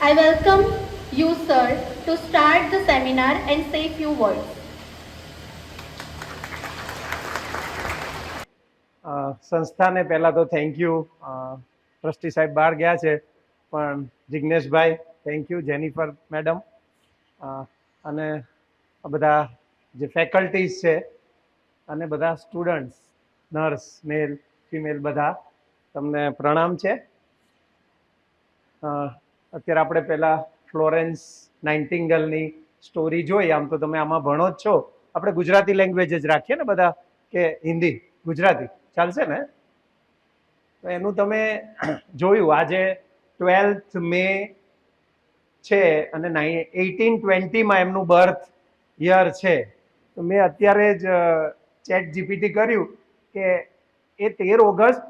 I welcome you, sir, to start the seminar and say few words. સંસ્થાને પહેલા તો thank you. Trustee સાહેબ બહાર ગયા છે, પણ જિજ્ઞેશભાઈ થેન્ક યુ, જેનિફર મેડમ અને બધા જે ફેકલ્ટીઝ છે અને બધા સ્ટુડન્ટ્સ, નર્સ, મેલ ફિમેલ, બધા તમને પ્રણામ છે. અત્યારે આપણે પહેલા ફ્લોરેન્સ નાઇટિંગેલની સ્ટોરી જોઈ. આમ તો તમે આમાં ભણો જ છો. આપણે ગુજરાતી લેંગ્વેજ જ રાખીએ ને બધા, કે હિન્દી ગુજરાતી ચાલશે ને? તો એનું તમે જોયું. આજે 12th મે છે અને 1820માં એમનું બર્થ યર છે. તો મેં અત્યારે જ ચેટ જીપીટી કર્યું કે એ 13 ઓગસ્ટ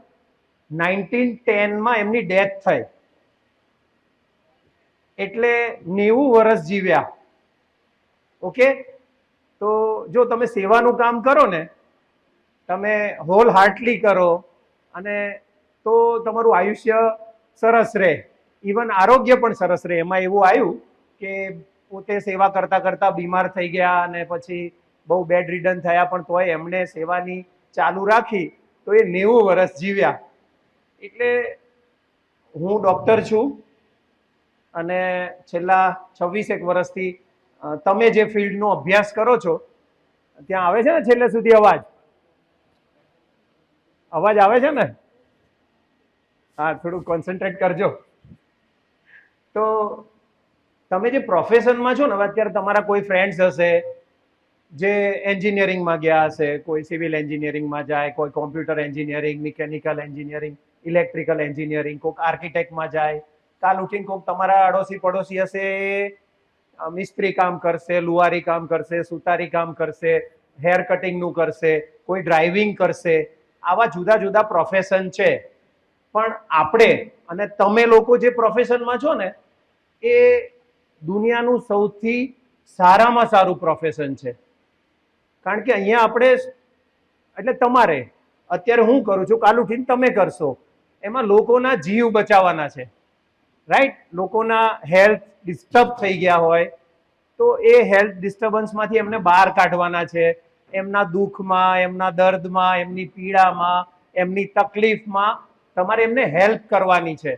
1910માં એમની ડેથ થઈ, એટલે 90 વર્ષ જીવ્યા. ઓકે, તો જો તમે સેવાનું કામ કરો ને, તમે હોલ હાર્ટલી કરો, અને તો તમારું આયુષ્ય સરસ રહે, ઇવન આરોગ્ય પણ સરસ રહે. એમાં એવું આવ્યું કે પોતે સેવા કરતા કરતા બીમાર થઈ ગયા અને પછી બહુ બેડ રિડન થયા, પણ તોય એમણે સેવાની ચાલુ રાખી, તો એ 90 વર્ષ જીવ્યા. એટલે હું ડૉક્ટર છું અને છેલ્લા 26 વર્ષથી તમે જે ફિલ્ડનો અભ્યાસ કરો છો, ત્યાં આવે છે ને છેલ્લે સુધી અવાજ આવે છે ને? હા, થોડું કોન્સન્ટ્રેટ કરજો. તો તમે જે પ્રોફેશનમાં છો ને, હવે અત્યારે તમારા કોઈ ફ્રેન્ડ્સ હશે જે એન્જિનિયરિંગમાં ગયા હશે, કોઈ સિવિલ એન્જિનિયરિંગમાં જાય, કોઈ computer engineering, mechanical engineering, electrical engineering, કોઈક આર્કિટેક્ટમાં જાય. કાલ ઉઠીને કોઈક તમારા અડોશી પડોશી હશે, મિસ્ત્રી કામ કરશે, લુહારી કામ કરશે, સુતારી કામ કરશે, હેર કટિંગનું કરશે, કોઈ ડ્રાઇવિંગ કરશે. આવા જુદા જુદા પ્રોફેશન છે. પણ આપણે અને તમે લોકો જે પ્રોફેશનમાં છો ને, એ દુનિયાનું સૌથી સારામાં સારું પ્રોફેશન છે. કારણ કે અહીંયા આપણે, એટલે તમારે અત્યારે હું કરું છું, કાલ ઉઠીને તમે કરશો. એમાં લોકોના જીવ બચાવવાના છે, રાઈટ? લોકોના હેલ્થ ડિસ્ટર્બ થઈ ગયા હોય તો એ હેલ્થ ડિસ્ટર્બન્સમાંથી એમને બહાર કાઢવાના છે. એમના દુઃખમાં, એમના દર્દમાં, એમની પીડામાં, એમની તકલીફમાં તમારે એમને હેલ્પ કરવાની છે.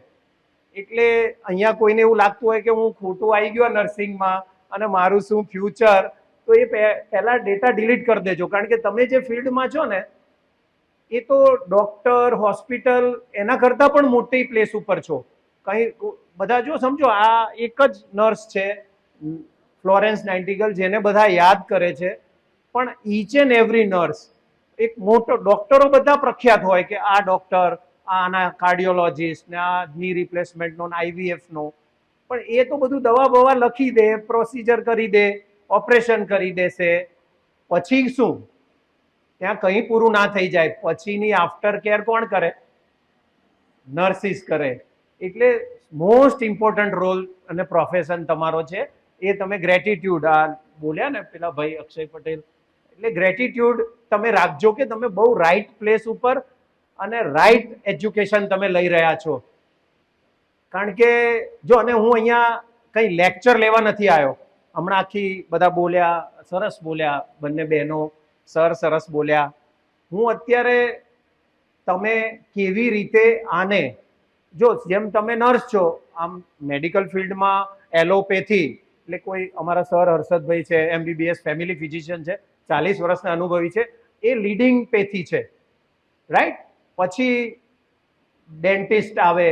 એટલે અહીંયા કોઈને એવું લાગતું હોય કે હું ખોટું આવી ગયો નર્સિંગમાં અને મારું શું ફ્યુચર, તો એ પહેલા ડેટા ડિલીટ કરી દેજો. કારણ કે તમે જે ફિલ્ડમાં છો ને, એ તો ડોક્ટર, હોસ્પિટલ એના કરતા પણ મોટી પ્લેસ ઉપર છો. કઈ બધા જો સમજો, આ એક જ નર્સ છે ફ્લોરેન્સ નાઇટિંગેલ, જેને બધા યાદ કરે છે, પણ ઈચ એન્ડ એવરી નર્સ એક મોટો, ડોક્ટરો બધા પ્રખ્યાત હોય કે આ ડોક્ટર, આના કાર્ડિયોલોજીસ્ટ ને આ ની રિપ્લેસમેન્ટનો, આઈવીએફનો, પણ એ તો બધું દવા બવા લખી દે, પ્રોસિજર કરી દે, ઓપરેશન કરી દેશે. પછી શું? ત્યાં કંઈ પૂરું ના થઈ જાય, પછીની આફ્ટર કેર કોણ કરે? નર્સિસ કરે. એટલે મોસ્ટ ઇમ્પોર્ટન્ટ રોલ અને પ્રોફેશન તમારો છે. એ તમે ગ્રેટિટ્યુડ, આ બોલ્યા ને પેલા ભાઈ અક્ષય પટેલ, એટલે ગ્રેટિટ્યુડ તમે રાખજો કે તમે બહુ રાઈટ પ્લેસ ઉપર અને રાઈટ એજ્યુકેશન તમે લઈ રહ્યા છો. કારણ કે જો, અને હું અહીંયા કંઈ લેક્ચર લેવા નથી આવ્યો. હમણાં આખી બધા બોલ્યા, સરસ બોલ્યા બંને બહેનો, સર સરસ બોલ્યા. હું અત્યારે તમે કેવી રીતે આને, જો જેમ તમે નર્સ છો, આમ મેડિકલ ફિલ્ડમાં એલોપેથી, એટલે કોઈ અમારા સર હર્ષદભાઈ છે, એમબીબીએસ ફેમિલી ફિઝિશિયન છે, 40 વર્ષના અનુભવી છે, એ લીડિંગ પેથી છે, રાઈટ? પછી ડેન્ટિસ્ટ આવે,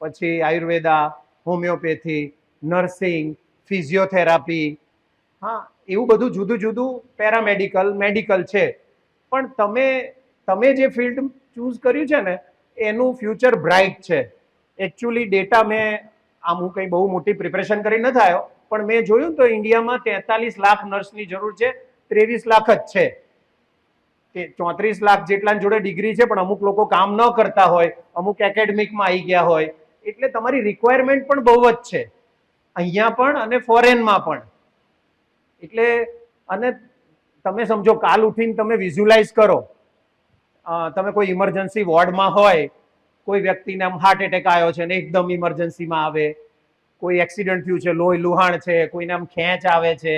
પછી આયુર્વેદા, હોમિયોપેથી, નર્સિંગ, ફિઝિયોથેરાપી, હા, એવું બધું જુદું જુદું પેરામેડિકલ, મેડિકલ છે. પણ તમે જે ફિલ્ડ ચૂઝ કર્યું છે ને, એનું ફ્યુચર બ્રાઇટ છે. એકચ્યુઅલી ડેટા મેં, આમ હું કંઈ બહુ મોટી પ્રિપરેશન કરી નથી આવ્યો, પણ મેં જોયું તો ઇન્ડિયામાં 43 લાખ નર્સની જરૂર છે, 23 લાખ જ છે. કે 34 લાખ જેટલા જોડે ડિગ્રી છે, પણ અમુક લોકો કામ ન કરતા હોય, અમુક એકેડેમિકમાં આવી ગયા હોય. એટલે તમારી રિક્વાયરમેન્ટ પણ બહુ જ છે, અહીંયા પણ અને ફોરેનમાં પણ. એટલે અને તમે સમજો, કાલ ઉઠીને તમે વિઝ્યુલાઇઝ કરો, તમે કોઈ ઇમરજન્સી વોર્ડમાં હોય, કોઈ વ્યક્તિને આમ હાર્ટ એટેક આવ્યો છે ને એકદમ ઇમરજન્સીમાં આવે, કોઈ એક્સિડન્ટ થયું છે, લોહી લુહાણ છે, કોઈને આમ ખેંચ આવે છે,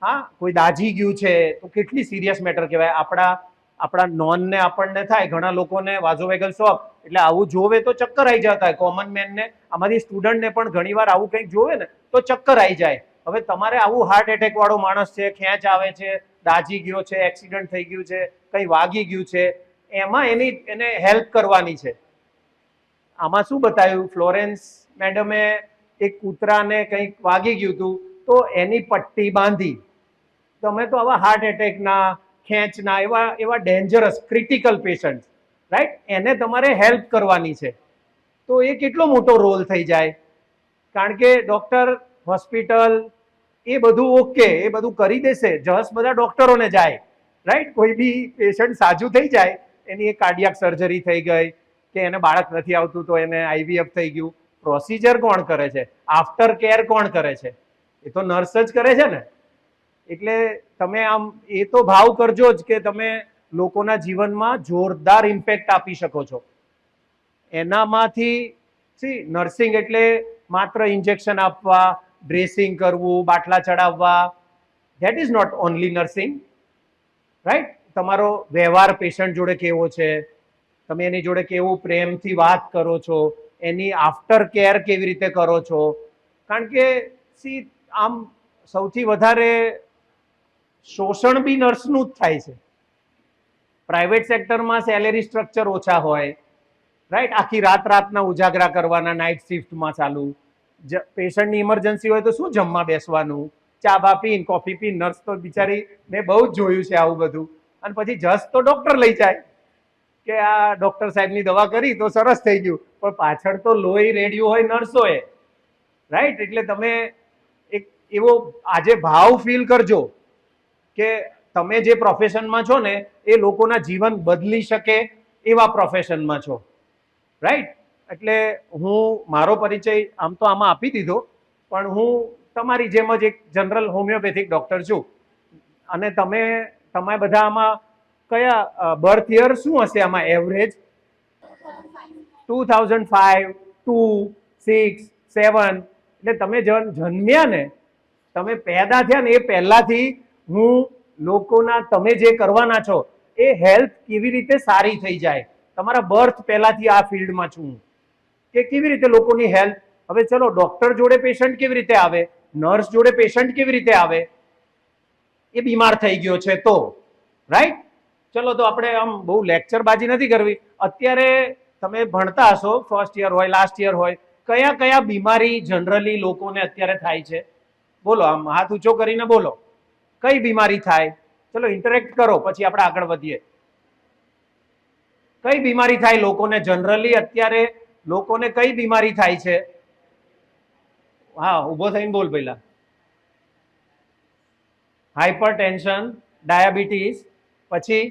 હા, કોઈ દાઝી ગયું છે, તો કેટલી સિરિયસ મેટર કહેવાય. આપણા નોનને આપણને થાય, ઘણા લોકોને વાઝોવેગલ શોક એટલે આવું જોવે તો ચક્કર આવી જતા હોય. કોમન મેનને, અમારી સ્ટુડન્ટને પણ ઘણીવાર આવું કંઈક જોવે ને તો ચક્કર આવી જાય. હવે તમારે આવું હાર્ટ એટેક વાળો માણસ છે, ખેંચ આવે છે, દાઝી ગયો છે, એક્સિડન્ટ થઈ ગયું છે, કંઈ વાગી ગયું છે, એમાં એને હેલ્પ કરવાની છે. આમાં શું બતાવ્યું, ફ્લોરેન્સ મેડમે એક કૂતરાને કંઈક વાગી ગયું હતું તો એની પટ્ટી બાંધી. તમે તો આવા હાર્ટ એટેકના, ખેંચના, એવા ડેન્જરસ ક્રિટિકલ પેશન્ટ, રાઈટ, એને તમારે હેલ્પ કરવાની છે. તો એ કેટલો મોટો રોલ થઈ જાય. કારણ કે ડોક્ટર, હોસ્પિટલ એ બધું ઓકે, એ બધું કરી દેશે, જસ બધા ડોક્ટરોને જાય, રાઈટ. કોઈ બી પેશન્ટ સાજું થઈ જાય, એની એક કાર્ડિયાક સર્જરી થઈ ગઈ કે એને બાળક નથી આવતું તો એને આઈવીએફ થઈ ગયું, પ્રોસિજર કોણ કરે છે, આફ્ટર કેર કોણ કરે છે? એ તો નર્સ જ કરે છે ને. એટલે તમે આમ એ તો ભાવ કરજો જ કે તમે લોકોના જીવનમાં જોરદાર ઇમ્પેક્ટ આપી શકો છો. એનામાંથી નર્સિંગ એટલે માત્ર ઇન્જેક્શન આપવા, ડ્રેસિંગ કરવું, બાટલા ચડાવવા, that is not only nursing, right. તમારો વ્યવહાર પેશન્ટ જોડે કેવો છે, તમે એની જોડે કેવું પ્રેમથી વાત કરો છો, એની આફ્ટર કેર કેવી રીતે કરો છો. કારણ કે આમ સૌથી વધારે શોષણ બી નર્સનું જ થાય છે. પ્રાઇવેટ સેક્ટરમાં સેલેરી સ્ટ્રક્ચર ઓછા હોય, રાઈટ, આખી રાતના ઉજાગરા કરવાના, નાઇટ શિફ્ટમાં ચાલુ. પેશન્ટની ઇમરજન્સી હોય તો શું જમવા બેસવાનું, ચા બા પીને, કોફી પીને. નર્સ તો બિચારી, મેં બહુ જ જોયું છે આવું બધું. અને પછી જસ તો ડોક્ટર લઈ જાય કે આ ડોક્ટર સાહેબની દવા કરી તો સરસ થઈ ગયું, પણ પાછળ તો લોહી રેડ્યું હોય નર્સોએ, રાઈટ. એટલે તમે એક એવો આજે ભાવ ફીલ કરજો કે તમે જે પ્રોફેશનમાં છો ને એ લોકોના જીવન બદલી શકે એવા પ્રોફેશનમાં છો, રાઈટ. એટલે હું મારો પરિચય આમ તો આમાં આપી દીધો, પણ હું તમારી જેમ જ એક જનરલ હોમિયોપેથિક ડોક્ટર છું. અને તમે બધા આમાં કયા બર્થ યર શું હશે આમાં એવરેજ? 2005, 2, 6, 7. એટલે તમે જન્મ્યા ને, તમે પેદા થયા ને એ પહેલાથી હું લોકોના, તમે જે કરવાના છો એ હેલ્થ કેવી રીતે સારી થઈ જાય, તમારા બર્થ પહેલાથી આ ફિલ્ડમાં છું હું, કે કેવી રીતે લોકોની હેલ્થ. હવે ચલો, ડોક્ટર જોડે પેશન્ટ કેવી રીતે આવે, નર્સ જોડે પેશન્ટ કેવી રીતે આવે, એ બીમાર થઈ ગયો છે તો, રાઈટ. ચલો, તો આપણે આમ બહુ લેક્ચરબાજી નથી કરવી. અત્યારે તમે ભણતા હશો, ફર્સ્ટ યર હોય, લાસ્ટ યર હોય, કયા બીમારી જનરલી લોકોને અત્યારે થાય છે? બોલો, આમ હાથ ઊંચો કરીને બોલો, કઈ બીમારી થાય? ચલો, ઇન્ટરેક્ટ કરો, પછી આપણે આગળ વધીએ. કઈ બીમારી થાય લોકોને જનરલી અત્યારે? લોકોને કઈ બીમારી થાય છે? હા, ઉભો થઈને બોલ પહેલા. હાઇપર ટેન્શન, ડાયાબિટીસ, પછી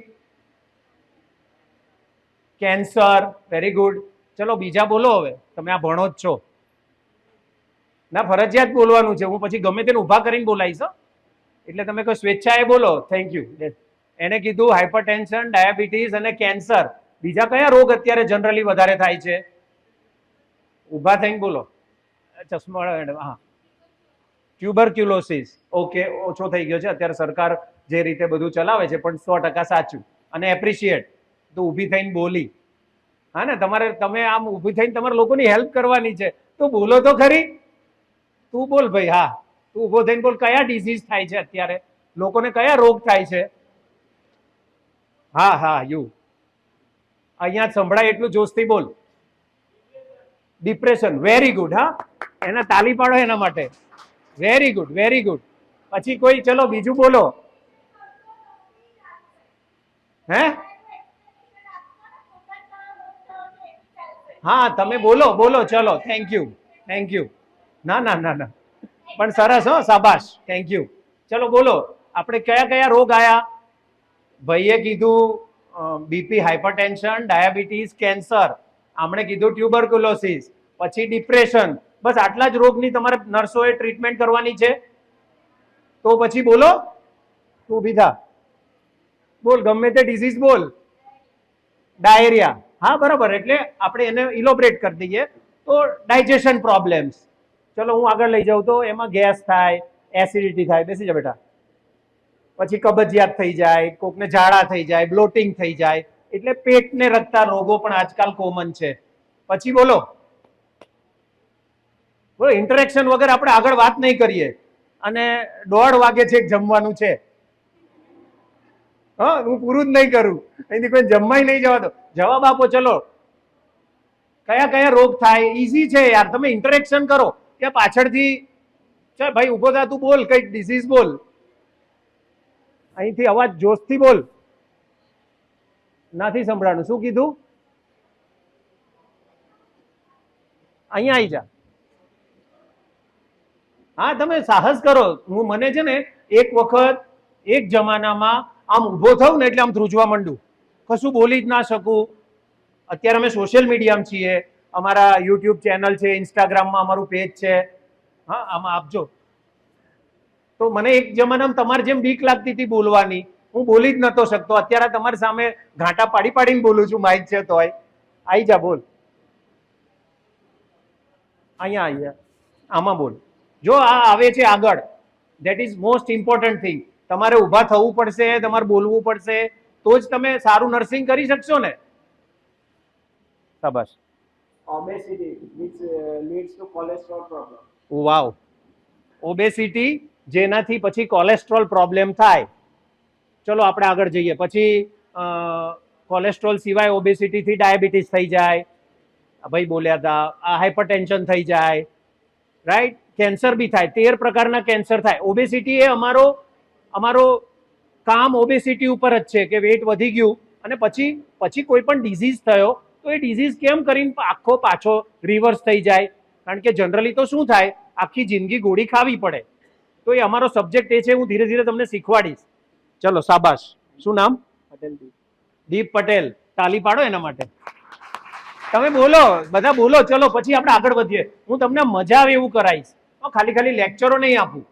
કેન્સર. Very good. ચલો, બીજા બોલો. હવે તમે આ ભણો જ છો, ના ફરજિયાત બોલવાનું છે. હું પછી ગમે તેને ઉભા કરીને બોલાવીશ, એટલે તમે કોઈ સ્વેચ્છાએ બોલો. Thank you. એને કીધું હાઇપર ટેન્શન, ડાયાબિટીસ અને કેન્સર. બીજા કયા રોગ અત્યારે જનરલી વધારે થાય છે? ઉભા થઈને બોલો. ચશ્મા, હા, ટ્યુબરક્યુલોસિસ. ઓકે, ઓછો થઈ ગયો છે અત્યારે, સરકાર જે રીતે બધું ચલાવે છે, પણ 100% સાચું. અને એપ્રિશિએટ તો ઊભી થઈને બોલી. હા ને, તમે આમ ઊભી થઈને તમારે લોકોની હેલ્પ કરવાની છે, તો બોલો તો ખરી. તું બોલ ભાઈ. હા, તું ઊભો થઈને બોલ. કયા ડિઝીઝ થાય છે અત્યારે લોકોને, કયા રોગ થાય છે? હા હા, અહીંયા સંભળાય એટલું જોશથી બોલ. ડિપ્રેશન. Very good. હા, એના તાલી પાડો એના માટે. Very good, very good. પછી કોઈ, ચલો બીજું બોલો. હે? હા, તમે બોલો બોલો. ચલો, થેન્ક યુ, થેન્ક યુ. ના ના ના ના, પણ સરસ હો, શાબાશ, થેન્ક યુ. ચલો બોલો, આપણે કયા રોગ આયા? ભાઈએ કીધું બીપી, હાઇપરટેન્શન, ડાયાબિટીસ, કેન્સર. આમણે કીધું ટ્યુબરક્યુલોસિસ, પછી ડિપ્રેશન. બસ આટલા જ રોગની તમારે નર્સોએ ટ્રીટમેન્ટ કરવાની છે. તો પછી બોલો, તું ઊભી થા, બોલ, ગમે તે ડિઝીઝ બોલ. ડાયરિયા. હા, બરાબર. એટલે આપણે એને ઇલોબરેટ કરી દઈએ તો ડાયજેશન પ્રોબ્લેમ્સ, ચલો હું આગળ લઈ જાઉં તો એમાં ગેસ થાય, એસિડિટી થાય. બેસી જા બેટા. પછી કબજિયાત થઈ જાય, કોકને ઝાડા થઈ જાય, બ્લોટિંગ થઈ જાય. એટલે પેટને લગતા રોગો પણ આજકાલ કોમન છે. પછી બોલો બોલો, ઇન્ટરેક્શન વગર આપણે આગળ વાત નહીં કરીએ. અને 1:30 વાગે છે, જમવાનું છે. હા, હું પૂરું જ નહીં કરું, અહીંથી કોઈ જમવાય નહીં જવા દો. જવાબ આપો. ચલો, કયા કયા રોગ થાય? ઈઝી છે યાર, તમે ઇન્ટરેક્શન કરો. ત્યાં પાછળથી ચાલ ભાઈ ઉભો થા, તું બોલ, કઈક ડિસીઝ બોલ. અહીંથી અવાજ જોશથી બોલ. નથી સંભળાનું. શું કીધું? અહીંયા આવી જા. હા, તમે સાહસ કરો. મને છે ને એક વખત એક જમાનામાં આમ ઉભો થઉં ને એટલે આમ ધ્રુજવા માંડું, કશું બોલી જ ના શકું. અત્યારે અમે સોશિયલ મીડિયામાં છીએ, અમારા યુટ્યુબ ચેનલ છે, ઇન્સ્ટાગ્રામમાં અમારું પેજ છે. હા, આમાં આપજો. તો મને એક જમાનામાં તમારી જેમ બીક લાગતી હતી બોલવાની, હું બોલી જ નતો શકતો. અત્યારે તમારી સામે ઘાંટા પાડી પાડીને બોલું છું, માઇક છે તોય. આઈ જા, બોલ. અહીંયા અહીંયા આમાં બોલ. જો આ આવે છે આગળ, that is most important thing. તમારે ઊભા થવું પડશે, તમારે બોલવું પડશે, તો જ તમે સારું નર્સિંગ કરી શકશો ને. શાબાશ. Obesity, which leads to cholesterol problem. Wow. Obesity, જેનાથી પછી કોલેસ્ટ્રોલ પ્રોબ્લેમ થાય. ચલો આપણે આગળ જઈએ. પછી કોલેસ્ટ્રોલ સિવાય ઓબેસિટીથી ડાયાબિટીસ થઈ જાય, ભાઈ બોલ્યા હતા. આ હાઇપરટેન્શન થઈ જાય, રાઈટ. કેન્સર બી થાય. 13 પ્રકારના કેન્સર થાય. ઓબેસિટી એ અમારો કામ ઓબેસિટી ઉપર જ છે કે વેટ વધી ગયું અને પછી કોઈ પણ ડિઝીઝ થયો તો એ ડિઝીઝ કેમ કરીને આખો પાછો રિવર્સ થઈ જાય. કારણ કે જનરલી તો શું થાય, આખી જિંદગી ગોળી ખાવી પડે. તો એ અમારો સબ્જેક્ટ એ છે. હું ધીરે ધીરે તમને શીખવાડીશ. ચલો, શાબાશ. શું નામ? Patel. દીપ પટેલ. તાલી પાડો એના માટે. તમે બોલો, બધા બોલો. ચલો પછી આપણે આગળ વધીએ. હું તમને મજા આવે એવું કરાવીશ, ખાલી લેક્ચરો નહીં આપું.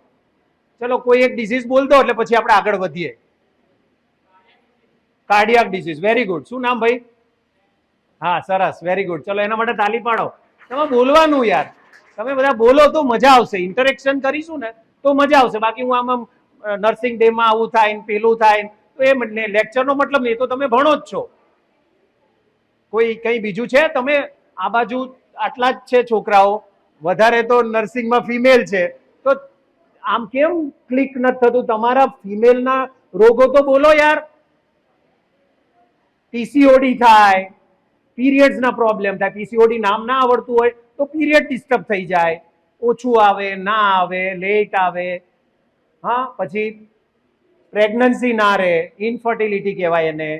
ચલો કોઈ એક ડિઝીઝ બોલ દો એટલે પછી આપણે આગળ વધીએ. Cardiac disease. Very good. શું નામ ભાઈ? હા, સરસ, વેરી ગુડ. ચલો એના માટે તાલી પાડો. તમે બોલવાનું યાર, તમે બધા બોલો તો મજા આવશે. ઇન્ટરેક્શન કરીશું ને તો મજા આવશે. બાકી હું આમ નર્સિંગ ડે માં આવું થાય ને પેલું થાય તો એ લેક્ચરનો મતલબ નહીં. તો તમે ભણો જ છો. કોઈ કઈ બીજું છે? તમે આ બાજુ આટલા જ છે છોકરાઓ, વધારે તો નર્સિંગમાં ફિમેલ છે. તો આમ કેમ ક્લિક નથી થતું? તમારા ફિમેલના રોગો તો બોલો યાર. પીસીઓડી થાય, પીરિયડ્સના પ્રોબ્લેમ થાય. પીસીઓડી નામ ના આવડતું હોય તો પીરિયડ ડિસ્ટર્બ થઈ જાય, ઓછું આવે, ના આવે, લેટ આવે. હા, પછી પ્રેગ્નન્સી ના રહે, ઇનફર્ટિલિટી કહેવાય એને.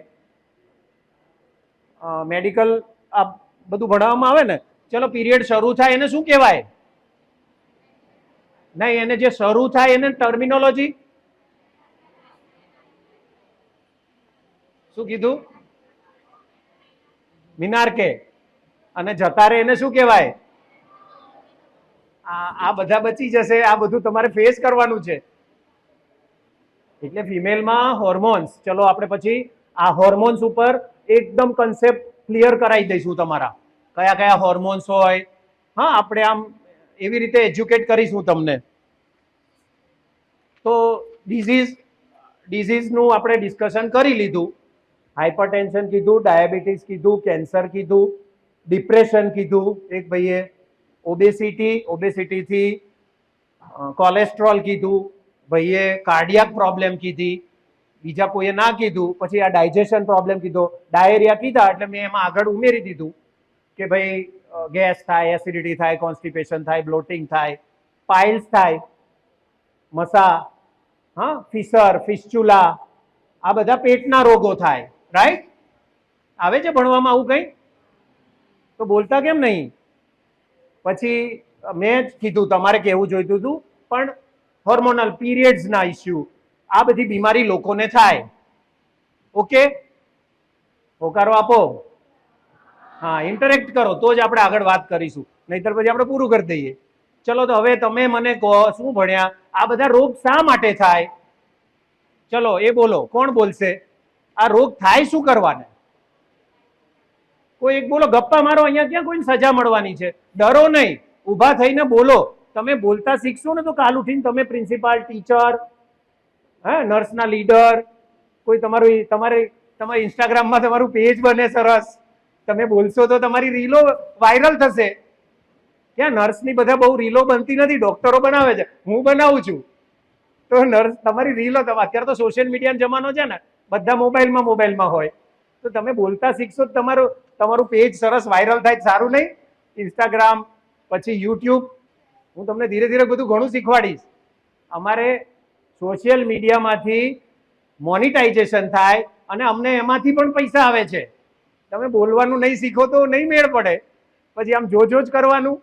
મેડિકલ આ બધું ભણાવવામાં આવે ને. ચલો, પીરિયડ શરૂ થાય એને શું કહેવાય? નહીં, એને જે શરૂ થાય એને ટર્મિનોલોજી શું કીધું? મિનાર્કે. અને જતા રહે એને શું કહેવાય? આ બધા બચી જશે. આ બધું તમારે ફેસ કરવાનું છે. એટલે ફિમેલમાં હોર્મોન્સ. ચલો આપણે પછી આ હોર્મોન્સ ઉપર એકદમ કન્સેપ્ટ ક્લિયર કરાવી દઈશું તમારા. કયા કયા હોર્મોન્સ હોય. હા, આપણે આમ એવી રીતે એજ્યુકેટ કરીશું તમને. તો ડિઝીઝનું આપણે ડિસ્કશન કરી લીધું. હાઇપરટેન્શન કીધું, ડાયાબિટીસ કીધું, કેન્સર કીધું, ડિપ્રેશન કીધું એક ભાઈએ, ઓબેસિટીથી કોલેસ્ટ્રોલ કીધું ભાઈએ, કાર્ડિયાક પ્રોબ્લેમ કીધી, બીજા કોઈએ ના કીધું. પછી આ ડાયજેશન પ્રોબ્લેમ કીધો, ડાયેરિયા કીધા એટલે મેં એમાં આગળ ઉમેરી દીધું કે ભાઈ ગેસ થાય, એસિડિટી થાય, કોન્સ્ટિપેશન થાય, બ્લોટિંગ થાય, પાઇલ્સ થાય, મસા, હા, ફિશર, ફિસ્ચુલા, આ બધા પેટના રોગો થાય. રાઈટ? આવે છે ભણવામાં આવું કંઈ? તો બોલતા કેમ નહીં? પછી મેં જ કીધું, તમારે કહેવું જોઈતું હતું, પણ હોર્મોનલ પીરિયડ્સના ઇસ્યુ, આ બધી બીમારી લોકોને થાય. ઓકે, હોકારો આપો. હા, ઇન્ટરેક્ટ કરો તો જ આપણે આગળ વાત કરીશું, નહીતર પછી આપણે પૂરું કરી દઈએ. ચલો, તો હવે તમે મને કહો, શું ભણ્યા? આ બધા રોગ શા માટે થાય? ચલો એ બોલો. કોણ બોલશે? આ રોગ થાય શું કરવાને? કોઈ એક બોલો. ગપ્પા મારો, અહીંયા ક્યાં કોઈને સજા મળવાની છે. ડરો નહીં, ઊભા થઈને બોલો. તમે બોલતા શીખશો ને તો કાલ ઉઠીને તમે પ્રિન્સિપાલ, ટીચર, હા, નર્સના લીડર, કોઈ તમારી ઇન્સ્ટાગ્રામમાં તમારું પેજ બને સરસ, તમે બોલશો તો તમારી રીલો વાયરલ થશે. ત્યાં નર્સની બધા બહુ રીલો બનતી નથી, ડોક્ટરો બનાવે છે, હું બનાવું છું. તો નર્સ તમારી રીલો, અત્યારે તો સોશિયલ મીડિયાનો જમાનો છે ને, બધા મોબાઈલમાં હોય, તો તમે બોલતા શીખશો તો તમારું પેજ સરસ વાયરલ થાય. સારું નહીં? ઇન્સ્ટાગ્રામ, પછી યુટ્યુબ, હું તમને ધીરે ધીરે બધું ઘણું શીખવાડીશ. અમારે સોશિયલ મીડિયામાંથી મોનિટાઇઝેશન થાય અને અમને એમાંથી પણ પૈસા આવે છે. તમે બોલવાનું નહીં શીખો તો નહીં મેળ પડે, પછી આમ જો જ કરવાનું.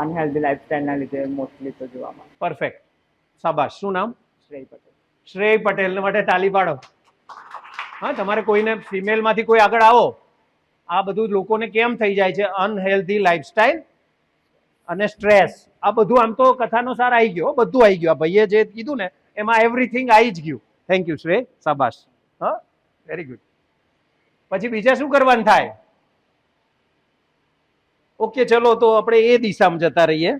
અનહેલ્ધી લાઈફસ્ટાઈલના લીધે મોસ્ટલી તો જોવામાં. પરફેક્ટ, શાબાશ. શું નામ? શ્રેય પટેલ. શ્રેય પટેલ માટે તાલી પાડો. હા, તમારે કોઈને ફિમેલમાંથી કોઈ આગળ આવો. આ બધું લોકોને કેમ થઈ જાય છે? અનહેલ્ધી લાઈફસ્ટાઈલ અને સ્ટ્રેસ. આ બધું આમ તો કથાનો સાર આવી ગયો, બધું આવી ગયું. આ ભાઈએ જે કીધું ને એમાં એવરીથિંગ આવી જ ગયું. થેન્ક યુ શ્રેય, શાબાશ. હા, વેરી ગુડ. પછી બીજા શું કરવાનું થાય? ઓકે, ચલો તો આપણે એ દિશામાં જતા રહીએ.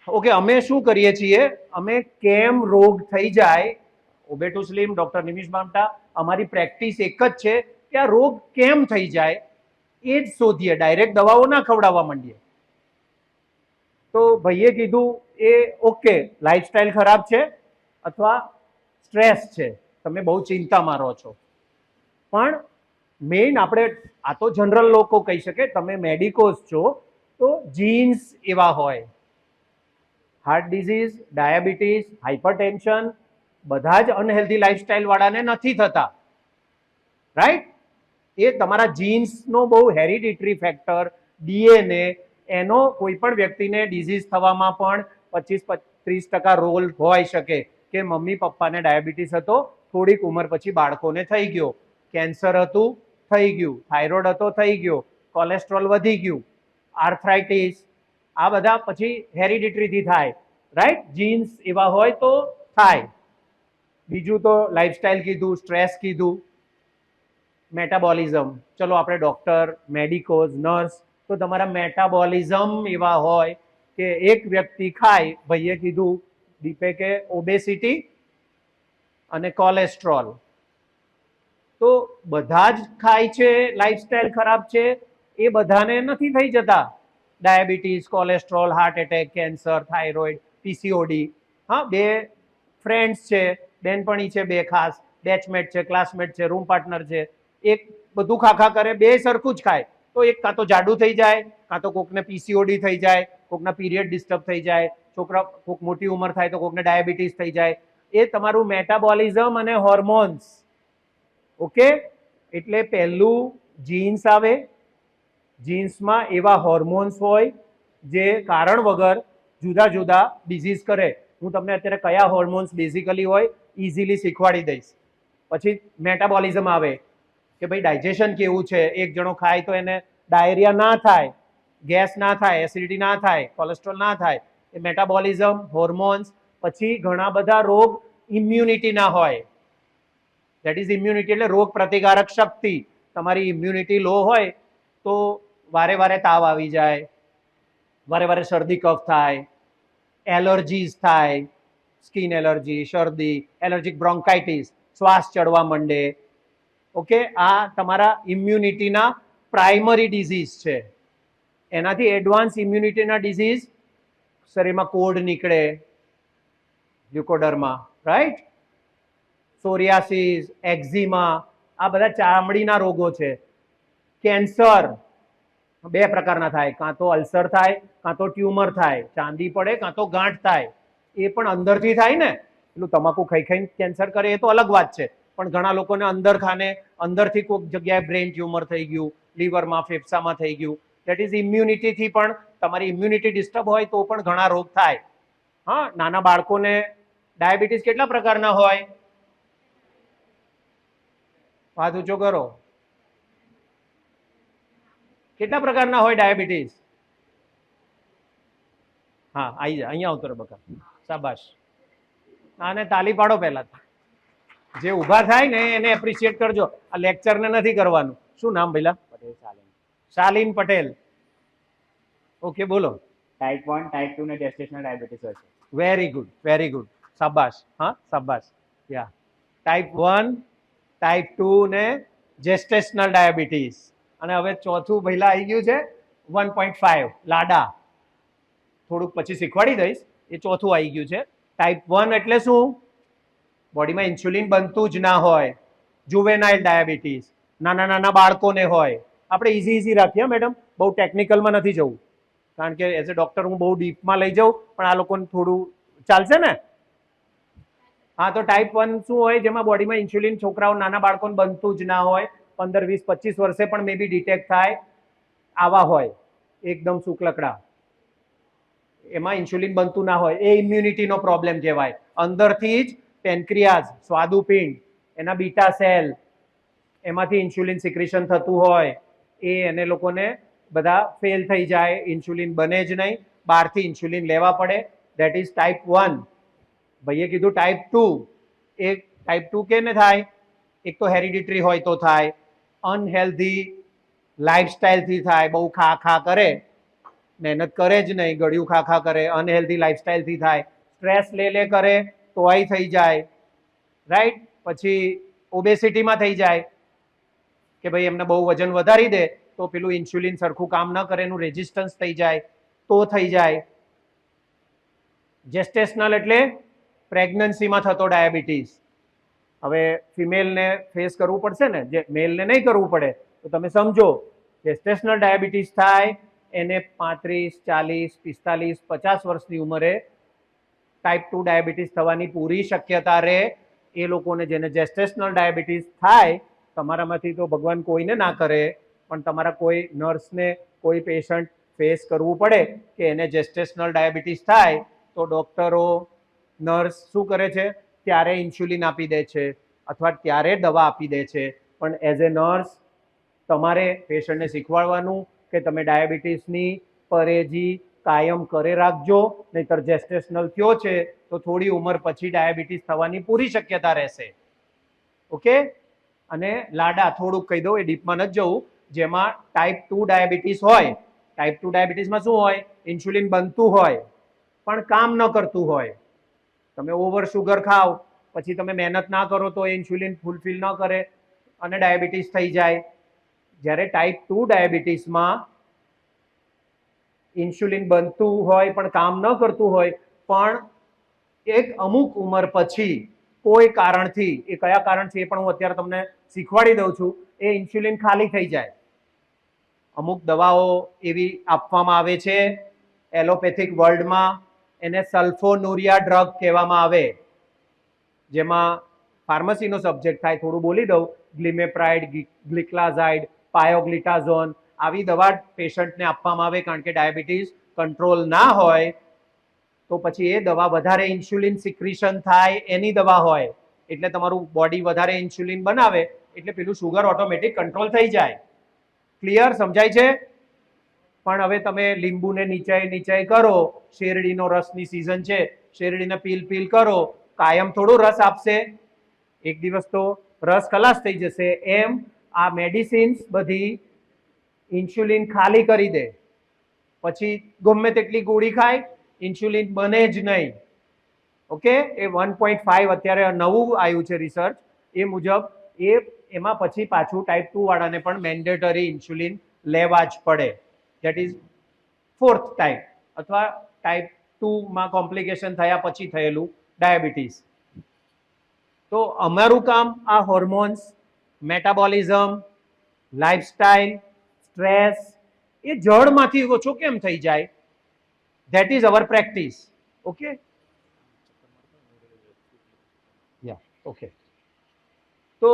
ઓકે, અમે શું કરીએ છીએ? અમે કેમ રોગ થઈ જાય, ઓબેટુ સ્લીમ, ડોક્ટર નિમિષ બામટા, અમારી પ્રેક્ટિસ એક જ છે કે આ રોગ કેમ થઈ જાય એ જ શોધીએ. ડાયરેક્ટ દવાઓ ના ખવડાવવા માંડીએ. તો ભાઈએ કીધું એ ઓકે, લાઈફસ્ટાઈલ ખરાબ છે અથવા સ્ટ્રેસ છે, તમે બહુ ચિંતામાં રહો છો. પણ મેઇન આપણે આ તો જનરલ લોકો કહી શકે, તમે મેડિકોસ છો તો જીન્સ એવા હોય. હાર્ટ ડિઝીઝ, ડાયાબિટીસ, હાઇપરટેન્શન બધા જ અનહેલ્ધી લાઈફસ્ટાઈલ વાળાને નથી થતા, રાઈટ? એ તમારા જીન્સનો બહુ હેરિડિટરી ફેક્ટર, ડીએનએ, એનો કોઈ પણ વ્યક્તિને ડિઝીઝ થવામાં પણ 25-30% રોલ હોઈ શકે કે મમ્મી પપ્પાને ડાયાબિટીસ હતો, થોડીક ઉંમર પછી બાળકોને થઈ ગયો, કેન્સર હતું થઈ ગયું, થાઇરોઇડ હતો થઈ ગયો, કોલેસ્ટ્રોલ વધી ગયું, આર્થરાઇટિસ, આ બધા પછી હેરિડિટરીથી થાય, રાઈટ? જીન્સ એવા હોય તો થાય. બીજું તો લાઈફસ્ટાઈલ કીધું, સ્ટ્રેસ કીધું, મેટાબોલિઝમ. ચલો આપણે ડોક્ટર, મેડિકોઝ, નર્સ, તો તમારા મેટાબોલિઝમ એવા હોય કે એક વ્યક્તિ ખાય, ભાઈએ કીધું દીપે કે ઓબેસિટી અને કોલેસ્ટ્રોલ, તો બધા જ ખાય છે, લાઈફસ્ટાઈલ ખરાબ છે, એ બધાને નથી થઈ જતા diabetes, cholesterol, heart attack, cancer, thyroid, PCOD. હા, બે ફ્રેન્ડ્સ છે, બેનપણી છે, બે ખાસ બેચમેટ છે, ક્લાસમેટ છે, રૂમ પાર્ટનર છે, એક બધું ખાખા કરે, બે સરખું જ ખાય, તો એક કાં તો જાડું થઈ જાય, કાં તો કોકને પીસીઓડી થઈ જાય, કોકના પીરિયડ ડિસ્ટર્બ થઈ જાય, કોક મોટી ઉંમર થાય તો કોકને ડાયાબિટીસ થઈ જાય. એ તમારું મેટાબોલિઝમ અને હોર્મોન્સ. ઓકે, એટલે પહેલું જીન્સ આવે. જીન્સમાં એવા હોર્મોન્સ હોય જે કારણ વગર જુદા જુદા ડિઝીઝ કરે. હું તમને અત્યારે કયા હોર્મોન્સ બેઝિકલી હોય ઇઝીલી શીખવાડી દઈશ. પછી મેટાબોલિઝમ આવે કે ભાઈ ડાયજેશન કેવું છે, એક જણો ખાય તો એને ડાયરિયા ના થાય, ગેસ ના થાય, એસિડિટી ના થાય, કોલેસ્ટ્રોલ ના થાય. એ મેટાબોલિઝમ, હોર્મોન્સ. પછી ઘણા બધા રોગ ઇમ્યુનિટીના હોય. દેટ ઇઝ ઇમ્યુનિટી એટલે રોગ પ્રતિકારક શક્તિ. તમારી ઇમ્યુનિટી લો હોય તો વારે વારે તાવ આવી જાય, વારે વારે શરદી કફ થાય, એલર્જીસ થાય, સ્કિન એલર્જી, શરદી, એલર્જીક બ્રોન્કાઇટિસ, શ્વાસ ચડવા માંડે. ઓકે, આ તમારા ઇમ્યુનિટીના પ્રાઇમરી ડિઝીઝ છે. એનાથી એડવાન્સ ઇમ્યુનિટીના ડિઝીઝ શરીરમાં કોડ નીકળે, લ્યુકોડર્મા, રાઈટ? સોરિયાસિસ, એક્ઝિમા, આ બધા ચામડીના રોગો છે. કેન્સર બે પ્રકારના થાય, કાં તો અલ્સર થાય, કાં તો ટ્યુમર થાય, ચાંદી પડે, કાં તો ગાંઠ થાય. એ પણ અંદરથી થાય ને, પેલું તમાકુ ખાઈ ખાઈને કેન્સર કરે એ તો અલગ વાત છે, પણ ઘણા લોકોને અંદરથી કોઈક જગ્યાએ બ્રેન ટ્યુમર થઈ ગયું, લીવરમાં, ફેફસામાં થઈ ગયું. દેટ ઇઝ ઇમ્યુનિટીથી પણ તમારી ઇમ્યુનિટી ડિસ્ટર્બ હોય તો પણ ઘણા રોગ થાય. હા, નાના બાળકોને ડાયાબિટીસ કેટલા પ્રકારના હોય? હાથ ઊંચો કરો. કેટલા પ્રકારના હોય ડાયાબિટીસ? હા, આવી જાય, અહીંયા આવતો રે બકા, શાબાશ. આને તાલી પાડો પહેલા. જે ઊભા થાય ને એને એપ્રિશિએટ કરજો. આ લેક્ચરને નથી કરવાનું. શું નામ ભઈલા? પટેલ શાલીન. શાલીન પટેલ. ઓકે, બોલો. ટાઈપ 1, ટાઈપ 2 ને જેસ્ટેશનલ ડાયાબિટીસ હોય છે. વેરી ગુડ, વેરી ગુડ, શાબાશ. હા, શાબાશ. યા, ટાઈપ 1, ટાઈપ 2 ને જેસ્ટેશનલ ડાયાબિટીસ. અને હવે ચોથું પહેલા આવી ગયું છે 1.5 લાડા. થોડુંક પછી શીખવાડી દઈશ. એ ચોથું આવી ગયું છે. ટાઈપ 1 એટલે શું? બોડીમાં ઇન્સ્યુલિન બનતું જ ના હોય, જુવેનાઇલ ડાયાબિટીસ, નાના નાના બાળકોને હોય. આપણે ઇઝી રાખીએ મેડમ, બહુ ટેકનિકલમાં નથી જવું, કારણ કે એઝ અ ડોક્ટર હું બહુ ડીપમાં લઈ જાઉં, પણ આ લોકોને થોડું ચાલશે ને? હા, તો ટાઈપ 1 શું હોય? જેમાં બોડીમાં ઇન્સ્યુલિન છોકરાઓ નાના બાળકોને બનતું જ ના હોય, 15, 20, 25 વર્ષે પણ મે બી ડિટેક્ટ થાય, આવા હોય એકદમ શુક્લકડા. એમાં ઇન્સ્યુલિન બનતું ના હોય, એ ઇમ્યુનિટીનો પ્રોબ્લેમ કહેવાય. અંદરથી જ પેન્ક્રિયાઝ, સ્વાદુપિંડ, એના બીટા સેલ, એમાંથી ઇન્સ્યુલિન સિક્રેશન થતું હોય, એને લોકોને બધા ફેલ થઈ જાય, ઇન્સ્યુલિન બને જ નહીં, બહારથી ઇન્સ્યુલિન લેવા પડે. That is type 1. ભાઈએ કીધું ટાઈપ 2. એ ટાઈપ 2 કેને થાય? એક તો હેરિડિટરી હોય તો થાય, અનહેલ્ધી લાઈફસ્ટાઈલથી થાય, બહુ ખા કરે, મહેનત કરે જ નહીં, ગળ્યું ખા કરે, અનહેલ્ધી લાઈફસ્ટાઈલથી થાય, સ્ટ્રેસ લે કરે તોય થઈ જાય, રાઈટ? પછી ઓબેસિટીમાં થઈ જાય કે ભાઈ એમને બહુ વજન વધારી દે તો પેલું ઇન્સ્યુલિન સરખું કામ ન કરે, એનું રેઝિસ્ટન્સ થઈ જાય તો થઈ જાય. જેસ્ટેશનલ એટલે પ્રેગ્નન્સીમાં થતો ડાયાબિટીસ. હવે ફિમેલને ફેસ કરવું પડશે ને, જે મેલને નહીં કરવું પડે. તો તમે સમજો, જેસ્ટેશનલ ડાયાબિટીસ થાય એને 35, 40, 45, 50 વર્ષની ઉંમરે ટાઈપ 2 ડાયાબિટીસ થવાની પૂરી શક્યતા રહે. એ લોકોને જેને જેસ્ટેશનલ ડાયાબિટીસ થાય, તમારામાંથી તો ભગવાન કોઈને ના કરે, પણ તમારા કોઈ નર્સને કોઈ પેશન્ટ ફેસ કરવું પડે કે એને જેસ્ટેશનલ ડાયાબિટીસ થાય, તો ડોક્ટરો, નર્સ શું કરે છે? ત્યારે ઇન્સ્યુલિન આપી દે છે અથવા ત્યારે દવા આપી દે છે. પણ એઝ એ નર્સ તમારે પેશન્ટને શીખવાડવાનું કે તમે ડાયાબિટીસની પરેજી કાયમ કરે રાખજો, નહીતર જેસ્ટેશનલ થયો છે તો થોડી ઉંમર પછી ડાયાબિટીસ થવાની પૂરી શક્યતા રહેશે. ઓકે? અને લાડા થોડુંક કહી દઉં, એ ડીપમાં નથી જવું. જેમાં ટાઈપ 2 ડાયાબિટીસ હોય, ટાઈપ 2 ડાયાબિટીસમાં શું હોય? ઇન્સ્યુલિન બનતું હોય પણ કામ ન કરતું હોય. તમે ઓવર શુગર ખાઓ, પછી તમે મહેનત ના કરો તો ઇન્સ્યુલિન ફૂલફિલ ન કરે અને ડાયાબિટીસ થઈ જાય. જ્યારે ટાઈપ 2 ડાયાબિટીસમાં ઇન્સ્યુલિન બનતું હોય પણ કામ ન કરતું હોય, પણ એક અમુક ઉંમર પછી કોઈ કારણથી, એ કયા કારણ છે એ પણ હું અત્યારે તમને શીખવાડી દઉં છું, એ ઇન્સ્યુલિન ખાલી થઈ જાય. અમુક દવાઓ એવી આપવામાં આવે છે એલોપેથિક વર્લ્ડમાં, એને સલ્ફોનુરિયા ડ્રગ કહેવામાં આવે, જેમાં ફાર્મસીનો સબ્જેક્ટ થાય, થોડું બોલી દઉં. ગ્લિમેપ્રાઇડ, ગ્લિક્લાઝાઇડ, પાયોગ્લિટાઝોન, આવી દવા પેશન્ટને આપવામાં આવે, કારણ કે ડાયાબિટીસ કંટ્રોલ ના હોય તો પછી એ દવા વધારે ઇન્સ્યુલિન સિક્રિશન થાય એની દવા હોય, એટલે તમારું બોડી વધારે ઇન્સ્યુલિન બનાવે, એટલે પેલું શુગર ઓટોમેટિક કંટ્રોલ થઈ જાય. ક્લિયર? સમજાય છે? પણ હવે તમે લીંબુને નીચાઈ કરો, શેરડીનો રસની સિઝન છે, શેરડીને પીલ કરો, કાયમ થોડું રસ આપશે? એક દિવસ તો રસ ખલાસ થઈ જશે. એમ આ મેડિસિન્સ બધી ઇન્સ્યુલિન ખાલી કરી દે, પછી ગમે તેટલી ગોળી ખાય, ઇન્સ્યુલિન બને જ નહીં. ઓકે? એ 1.5 અત્યારે નવું આવ્યું છે રિસર્ચ, એ મુજબ એમાં પછી પાછું ટાઈપ 2 વાળાને પણ મેન્ડેટરી ઇન્સ્યુલિન લેવા જ પડે. ધેટ ઇઝ 4th ટાઈપ, અથવા ટાઈપ 2માં કોમ્પ્લિકેશન થયા પછી થયેલું ડાયાબિટીસ. તો અમારું કામ આ હોર્મોન્સ, મેટાબોલિઝમ, લાઈફસ્ટાઈલ, સ્ટ્રેસ, એ જડમાંથી ઓછો કેમ થઈ જાય, that is hour practice. Okay? Yeah, okay. તો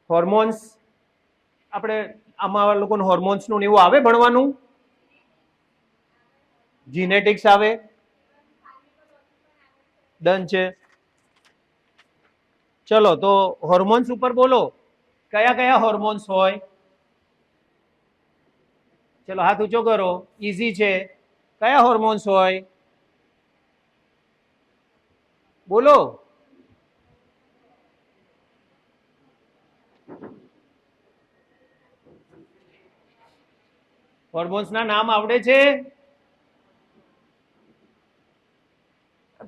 હોર્મોન્સ, આપણે આમાં લોકોને હોર્મોન્સનું એવું આવે ભણવાનું? જીનેટિક્સ આવે? ડન છે. ચલો, તો હોર્મોન્સ ઉપર બોલો, કયા કયા હોર્મોન્સ હોય? ચલો, હાથ ઊંચો કરો. ઈઝી છે. કયા હોર્મોન્સ હોય? બોલો. હોર્મોન્સના નામ આવડે છે?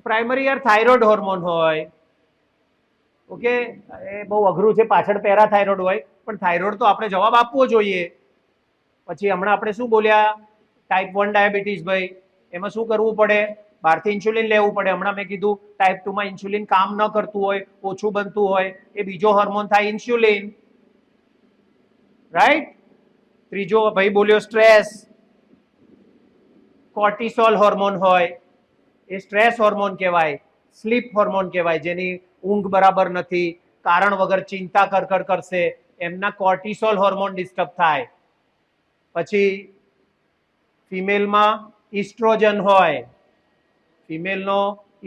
પ્રાઇમરી યાર થાઇરોઇડ હોર્મોન હોય. ઓકે, એ બહુ અઘરું છે, પાછળ પેરાથાઇરોઇડ હોય, પણ થાઇરોઇડ તો આપણે જવાબ આપવો જોઈએ. પછી હમણાં આપણે શું બોલ્યા? Type 1 diabetes. ભાઈ એમાં શું કરવું પડે? બહારથી ઇન્સ્યુલિન લેવું પડે. હમણાં મેં કીધું ટાઈપ 2 માં ઇન્સ્યુલિન કામ ન કરતું હોય, ઓછું બનતું હોય, એ બીજો હોર્મોન થાય ઇન્સ્યુલિન. રાઈટ? ત્રીજો ભાઈ બોલ્યો સ્ટ્રેસ. કોર્ટિસોલ હોર્મોન હોય, એ સ્ટ્રેસ હોર્મોન કહેવાય. સ્લીપ હોર્મોન કહેવાય, જેની ઊંઘ બરાબર નથી, કારણ વગર ચિંતા કર કરશે, એમના કોર્ટિસોલ હોર્મોન ડિસ્ટર્બ થાય. પછી ફિમેલમાં ઇસ્ટ્રોજન હોય, ફિમેલનો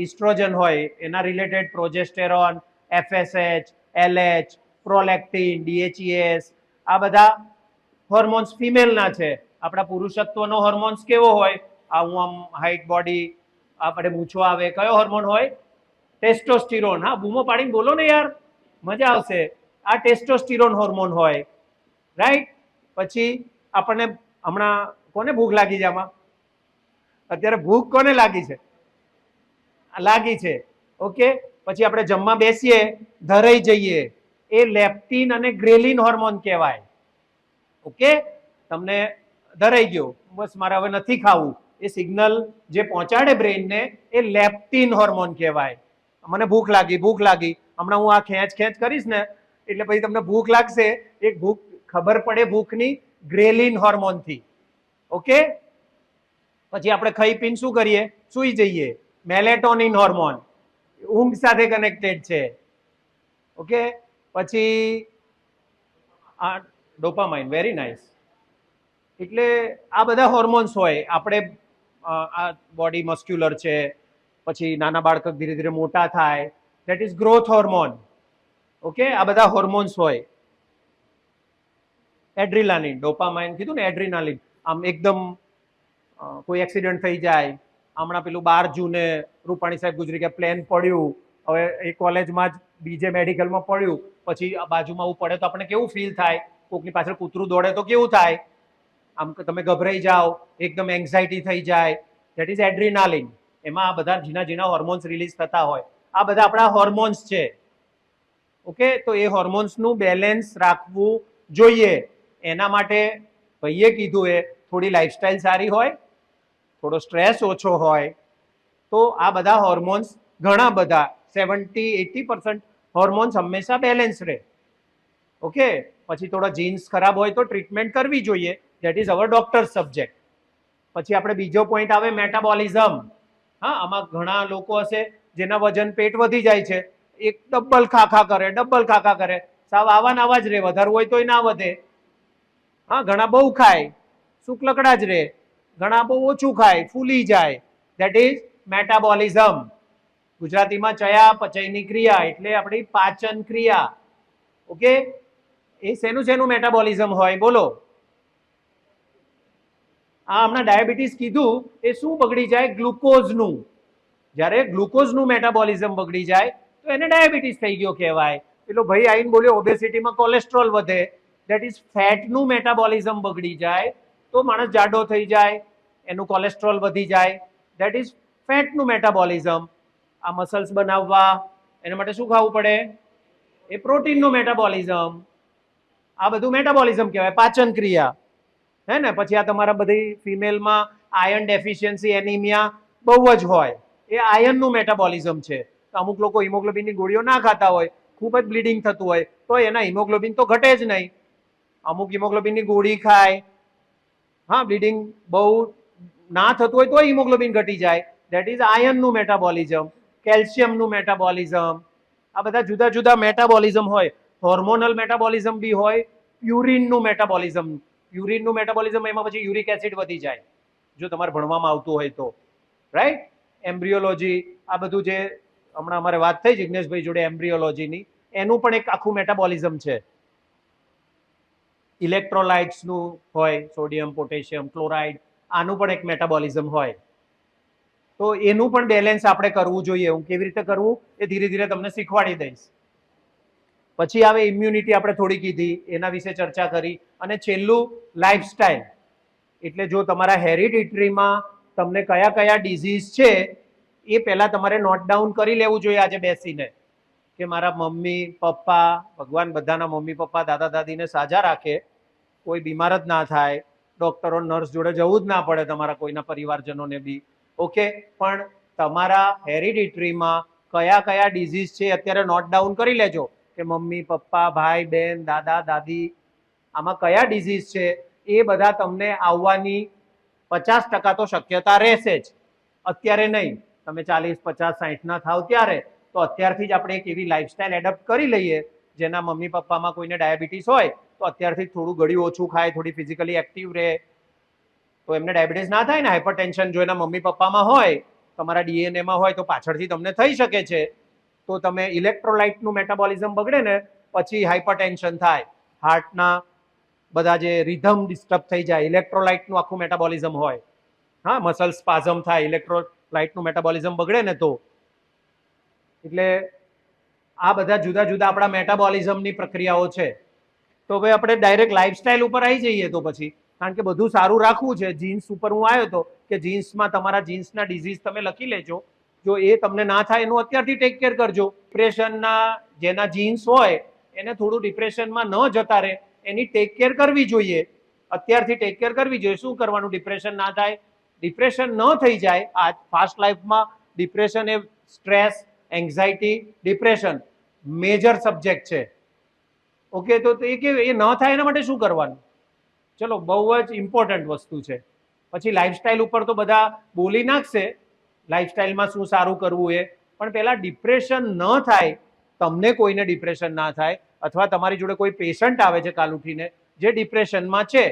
ઇસ્ટ્રોજન હોય, એના related progesterone, FSH, LH, prolactin, DHES, આ બધા હોર્મોન્સ ફિમેલના છે. આપણા પુરુષત્વનો હોર્મોન્સ કેવો હોય? આ હું આમ હાઈટ બોડી, આપણે મૂછો આવે, કયો હોર્મોન હોય? ટેસ્ટોસ્ટિરોન. હા, બૂમો પાડીને બોલો ને યાર, મજા આવશે. આ ટેસ્ટોસ્ટિરોન હોર્મોન હોય. રાઈટ? પછી આપણને હમણાં કોને ભૂખ લાગી છે? આમાં અત્યારે ભૂખ કોને લાગી છે? લાગી છે. ઓકે, પછી આપણે જમવા બેસીએ, ધરાઈ જઈએ, એ લેપ્ટિન અને ગ્રેલિન હોર્મોન કહેવાય. ઓકે, તમને ધરાઈ ગયો, બસ મારે હવે નથી ખાવું, એ સિગ્નલ જે પહોંચાડે બ્રેઇનને, એ લેપ્ટિન હોર્મોન કહેવાય. મને ભૂખ લાગી, ભૂખ લાગી, હમણાં હું આ ખેંચ કરીશ ને, એટલે પછી તમને ભૂખ લાગશે. એક ભૂખ ખબર પડે ભૂખની ગ્રેલિન હોર્મોનથી. ઓકે, પછી આપણે ખાઈ પીને શું કરીએ? સૂઈ જઈએ. મેલેટોનિન હોર્મોન, ઊંઘ સાથે કનેક્ટેડ છે. ઓકે, પછી આ ડોપામાઇન. Very nice. એટલે આ બધા હોર્મોન્સ હોય. આપણે આ બોડી મસ્ક્યુલર છે, પછી નાના બાળક ધીરે ધીરે મોટા થાય, that is growth hormone. Okay, આ બધા હોર્મોન્સ હોય. એડ્રીનાલિન, ડોપામાઇન કીધું ને, એડ્રીનાલિન. આમ એકદમ કોઈ એક્સિડન્ટ થઈ જાય, હમણાં પેલું 12 જૂને રૂપાણી સાહેબ ગુજરી ગયા, પ્લેન પડ્યું, હવે એ કોલેજમાં જ બીજે મેડિકલમાં પડ્યું, પછી બાજુમાં આવું પડે તો આપણે કેવું ફીલ થાય? કોકની પાછળ કૂતરું દોડે તો કેવું થાય? આમ તમે ગભરાઈ જાઓ, એકદમ એન્ઝાઇટી થઈ જાય. That is adrenaline. એમાં આ બધા ઝીણા ઝીણા હોર્મોન્સ રિલીઝ થતા હોય. આ બધા આપણા હોર્મોન્સ છે. ઓકે, તો એ હોર્મોન્સનું બેલેન્સ રાખવું જોઈએ. એના માટે ભાઈએ કીધું એ થોડી લાઈફસ્ટાઈલ સારી હોય, થોડો સ્ટ્રેસ ઓછો હોય, તો આ બધા હોર્મોન્સ ઘણા બધા 70-80% હોર્મોન્સ હંમેશા બેલેન્સ રહે. ઓકે, પછી થોડા જીન્સ ખરાબ હોય તો ટ્રીટમેન્ટ કરવી જોઈએ. That is hour doctor subject. પછી આપણે બીજો પોઈન્ટ આવે મેટાબોલિઝમ. હા, આમાં ઘણા લોકો હશે જેના વજન પેટ વધી જાય છે, એક ડબલ ખાખા કરે, સાવ આવા નાવા જ રહે, વધારવું હોય તોય ના વધે. હા, ઘણા બહુ ખાય, શુક્લકડા જ રહે, ઘણા બહુ ઓછું ખાય, ફૂલી જાય. That is metabolism. ગુજરાતીમાં ચયાપચયની ક્રિયા એટલે આપણી પાચન ક્રિયા. ઓકે, એ શેનું મેટાબોલિઝમ હોય? બોલો. આ હમણાં ડાયાબિટીસ કીધું, એ શું બગડી જાય? ગ્લુકોઝનું. જ્યારે ગ્લુકોઝનું મેટાબોલિઝમ બગડી જાય તો એને ડાયાબિટીસ થઈ ગયો કહેવાય. પેલો ભાઈ આવીને બોલ્યો ઓબેસિટીમાં કોલેસ્ટ્રોલ વધે. ધેટ ઇઝ ફેટનું મેટાબોલિઝમ બગડી જાય તો માણસ જાડો થઈ જાય, એનું કોલેસ્ટ્રોલ વધી જાય. ધેટ ઇઝ ફેટનું મેટાબોલિઝમ. આ મસલ્સ બનાવવા એના માટે શું ખાવું પડે? એ પ્રોટીનનું મેટાબોલિઝમ. આ બધું મેટાબોલિઝમ કહેવાય, પાચન ક્રિયા. હે ને? પછી આ તમારા બધી ફિમેલમાં આયર્ન ડેફિશિયન્સી, એનિમિયા બહુ જ હોય, એ આયર્નનું મેટાબોલિઝમ છે. અમુક લોકો હિમોગ્લોબિનની ગોળીઓ ના ખાતા હોય, ખૂબ જ બ્લીડિંગ થતું હોય, તો એના હિમોગ્લોબિન તો ઘટે જ નહીં. અમુક હિમોગ્લોબિનની ગોળી ખાય, હા, બ્લીડિંગ બહુ ના થતું હોય તો હિમોગ્લોબિન ઘટી જાય. ધેટ ઇઝ આયર્નનું મેટાબોલિઝમ. કેલ્શિયમનું મેટાબોલિઝમ. આ બધા જુદા જુદા મેટાબોલિઝમ હોય. હોર્મોનલ મેટાબોલિઝમ બી હોય, યુરિનનું મેટાબોલિઝમ. યુરિનનું મેટાબોલિઝમ, એમાં પછી યુરિક એસિડ વધી જાય, જો તમારે ભણવામાં આવતું હોય તો. રાઈટ? એમ્બ્રિયોલોજી, આ બધું જે હમણાં અમારે વાત થઈ જિગ્નેશભાઈ જોડે એમ્બ્રિયોલોજીની, એનું પણ એક આખું મેટાબોલિઝમ છે. ઇલેક્ટ્રોલાઇટ્સનું હોય, સોડિયમ, પોટેશિયમ, ક્લોરાઇડ, આનું પણ એક મેટાબોલિઝમ હોય. તો એનું પણ બેલેન્સ આપણે કરવું જોઈએ. હું કેવી રીતે કરવું એ ધીરે ધીરે તમને શીખવાડી દઈશ. પછી આવે ઇમ્યુનિટી, આપણે થોડી કીધી, એના વિશે ચર્ચા કરી. અને છેલ્લું લાઈફસ્ટાઈલ. એટલે જો તમારા હેરિડિટરીમાં તમને કયા કયા ડિઝીઝ છે એ પહેલા તમારે નોટ ડાઉન કરી લેવું જોઈએ આજે બેસીને, કે મારા મમ્મી પપ્પા, ભગવાન બધાના મમ્મી પપ્પા દાદા દાદીને સાજા રાખે, કોઈ બીમાર જ ના થાય, ડોક્ટરો નર્સ જોડે જવું જ ના પડે તમારા કોઈના પરિવારજનોને બી. ઓકે, પણ તમારા હેરિડિટરીમાં કયા કયા ડિઝીઝ છે અત્યારે નોટ ડાઉન કરી લેજો, કે મમ્મી પપ્પા ભાઈ બહેન દાદા દાદી આમાં કયા ડિઝીઝ છે એ બધા તમને આવવાની 50% તો શક્યતા રહેશે જ. અત્યારે નહીં, તમે 40 50 60 ના થાવ ત્યારે તો અત્યારથી જ આપણે એક એવી લાઈફસ્ટાઈલ એડપ્ટ કરી લઈએ જેના મમ્મી પપ્પામાં કોઈને ડાયાબિટીસ હોય તો અત્યારથી થોડું ગળ્યું ઓછું ખાય, થોડી ફિઝિકલી એક્ટિવ રહે, તો એમને ડાયાબિટીસ ના થાય ને. હાઇપરટેન્શન જો એના મમ્મી પપ્પામાં હોય, તમારા ડીએનએમાં હોય તો પાછળથી તમને થઈ શકે છે. તો તમે ઇલેક્ટ્રોલાઇટનું મેટાબોલિઝમ બગડે ને પછી હાઇપરટેન્શન થાય, હાર્ટના બધા જે રિધમ ડિસ્ટર્બ થઈ જાય, ઇલેક્ટ્રોલાઇટનું આખું મેટાબોલિઝમ હોય, હા, મસલ સ્પાઝમ થાય, ઇલેક્ટ્રોલાઇટનું મેટાબોલિઝમ બગડે ને તો. એટલે આ બધા જુદા જુદા આપણા મેટાબોલિઝમની પ્રક્રિયાઓ છે. તો હવે આપણે ડાયરેક્ટ લાઈફસ્ટાઈલ ઉપર આવી જઈએ તો પછી, કારણ કે બધું સારું રાખવું છે. જીન્સ ઉપર હું આવ્યો હતો કે જીન્સમાં તમારા જીન્સના ડિઝીઝ તમે લખી લેજો, જો એ તમને ના થાય એનું અત્યારથી ટેક કેર કરજો. ડિપ્રેશનના જેના જીન્સ હોય એને થોડું ડિપ્રેશનમાં ન જતા રહે એની ટેક કેર કરવી જોઈએ, અત્યારથી ટેક કેર કરવી જોઈએ. શું કરવાનું ડિપ્રેશન ના થાય, ડિપ્રેશન ન થઈ જાય. આ ફાસ્ટ લાઈફમાં ડિપ્રેશન એ stress, anxiety, depression major subject છે. ઓકે, તો એ કે એ ન થાય એના માટે શું કરવાનું? ચલો, બહુ જ ઇમ્પોર્ટન્ટ વસ્તુ છે. પછી લાઈફસ્ટાઈલ ઉપર તો બધા બોલી નાખશે, લાઈફસ્ટાઈલમાં શું સારું કરવું એ, પણ પહેલા ડિપ્રેશન ન થાય, તમને કોઈને ડિપ્રેશન ના થાય, અથવા તમારી જોડે કોઈ પેશન્ટ આવે છે કાલ ઉઠીને જે ડિપ્રેશનમાં છે,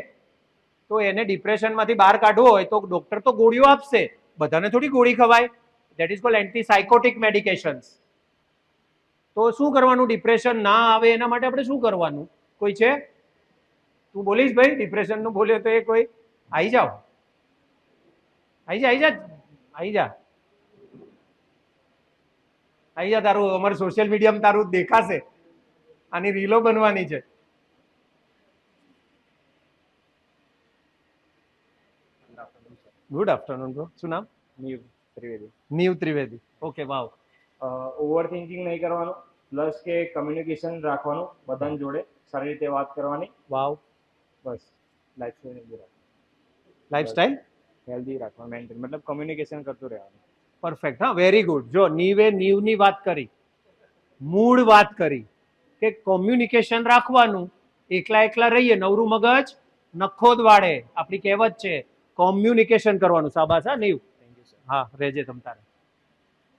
તો એને ડિપ્રેશનમાંથી બહાર કાઢવો હોય તો ડોક્ટર તો ગોળીઓ આપશે, બધાને થોડી ગોળી ખવાય. That is called antipsychotic medications. તો શું કરવાનું ડિપ્રેશન ના આવે એના માટે? આપણે શું કરવાનું? કોઈ છે? તું બોલીશ ભાઈ? ડિપ્રેશનનું બોલ્યો તો એ કોઈ? આવી જાઓ, આવી જા તારું અમારું સોશિયલ મીડિયામાં તારું દેખાશે, આની રીલો બનવાની છે. Good afternoon bro. શું નામ? નીવ ત્રિવેદી. નીવ ત્રિવેદી. ઓકે, વાવ. ઓવર થિંકિંગ નહીં કરવાનું, પ્લસ કે કમ્યુનિકેશન રાખવાનું બધાની જોડે, સારી રીતે વાત કરવાની. વાવ. બસ લાઈફસ્ટાઈલ હેલ્ધી રાખવા, મેન્ટેન, મતલબ કમ્યુનિકેશન કરતું રહેવાનું. પરફેક્ટ. હા, વેરી ગુડ. જો નીવે નીવની વાત કરી, મૂળ વાત કરી કે કોમ્યુનિકેશન રાખવાનું. એકલા એકલા રહીએ નવરું મગજ નખો જ વાળે, આપણી કહેવત છે. કોમ્યુનિકેશન કરવાનું. શાબાશ. હા નીવ, હા રહેજે તમ તારે.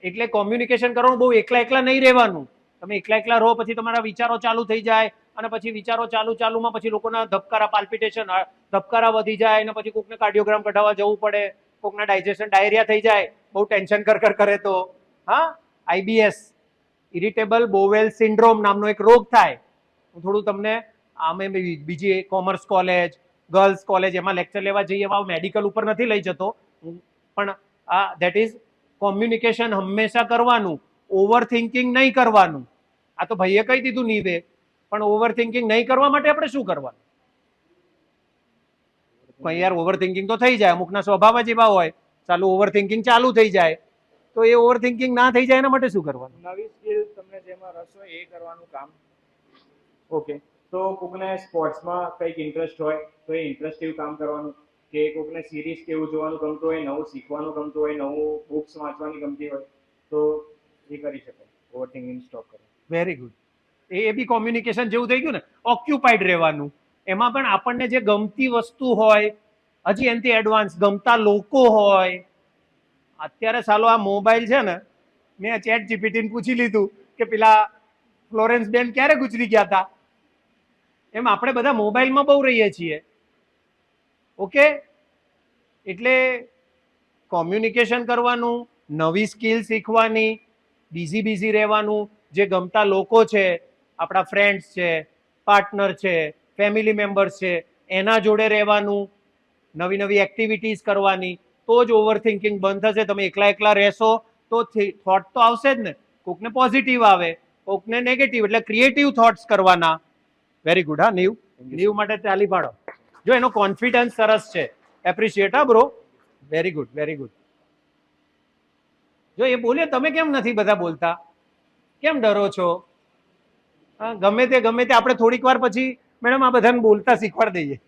એટલે કોમ્યુનિકેશન કરવાનું, બહુ એકલા એકલા નહીં રહેવાનું. તમે એકલા એકલા રહો પછી તમારા વિચારો ચાલુ થઈ જાય, અને પછી વિચારો ચાલુમાં પછી લોકોના ધબકારા, પાલ્પિટેશન, ધબકારા વધી જાય, અને પછી કોકને કાર્ડિયોગ્રામ કઢાવવા જવું પડે, કોકના ડાયજેશન ડાયરિયા થઈ જાય, બહુ ટેન્શન કર કરે તો. હા, આઈબીએસ, ઇરિટેબલ બોવેલ સિન્ડ્રોમ નામનો એક રોગ થાય. હું થોડું તમને આમે બીજી કોમર્સ કોલેજ, ગર્લ્સ કોલેજ એમાં લેક્ચર લેવા જઈએ, મેડિકલ ઉપર નથી લઈ જતો, પણ આ ધેટ ઇઝ કોમ્યુનિકેશન હંમેશા કરવાનું, ઓવર થિંકિંગ નહીં કરવાનું. આ તો ભાઈએ કહી દીધું નીવે, પણ ઓવર થિંકિંગ નહીં કરવા માટે આપણે શું કરવાનું? યાર ઓવર થિંકિંગ તો થઈ જાય, અમુકના સ્વભાવ જ એવા હોય, ચાલુ ઓવર થિંકિંગ ચાલુ થઈ જાય, તો એ ઓવર થિંકિંગ ના થઈ જાય એના માટે શું કરવાનું? નવી સ્કિલ તમને જેમાં રસ હોય એ કરવાનું કામ. ઓકે, તો કોકને સ્પોર્ટ્સમાં કંઈક ઇન્ટરેસ્ટ હોય તો એ ઇન્ટરેસ્ટિવ કામ કરવાનું, કે કોકને સિરીઝ કેવું જોવાનું ગમતું હોય, નવું શીખવાનું ગમતું હોય, નવું બુક્સ વાંચવાની ગમતી હોય તો એ કરી શકે. ઓવર થિંકિંગ સ્ટોપ કરો. Very good. એ બી કોમ્યુનિકેશન જેવું થઈ ગયું ને. ઓક્યુપાઈડ રહેવાનું, એમાં પણ આપણને જે ગમતી વસ્તુ હોય, હજી એનાથી એડવાન્સ ગમતા લોકો હોય. અત્યારે સાલો આ મોબાઈલ છે ને, મેં ચેટ જીપીટીને પૂછી લીધું કે પેલા ફ્લોરેન્સ બેન ક્યારે ગુજરી ગયા હતા, એમ આપણે બધા મોબાઈલમાં બહુ રહીએ છીએ. ઓકે, એટલે કોમ્યુનિકેશન કરવાનું, નવી સ્કિલ શીખવાની, બિઝી રહેવાનું, જે ગમતા લોકો છે, આપણા ફ્રેન્ડ્સ છે, પાર્ટનર છે, ફેમિલી મેમ્બર્સ છે, એના જોડે રહેવાનું, નવી એક્ટિવિટીઝ કરવાની, તો જ ઓવર થિંકિંગ બંધ થશે. તમે એકલા એકલા રહેશો તો થોટ તો આવશે જ ને. કોકને પોઝિટિવ આવે, કોકને નેગેટિવ, એટલે ક્રિએટિવ થોટ્સ કરવાના. Very good. હા નીવ, નીવ માટે તાલી પાડો. જો એનો કોન્ફિડન્સ સરસ છે, એપ્રિશિએટ હા bro, very good very good. જો એ બોલે તમે કેમ નથી બધા બોલતા, કેમ ડરો છો? હા, ગમે તે આપણે થોડીક વાર પછી મેડમ આ બધાને બોલતા શીખવાડી દઈએ.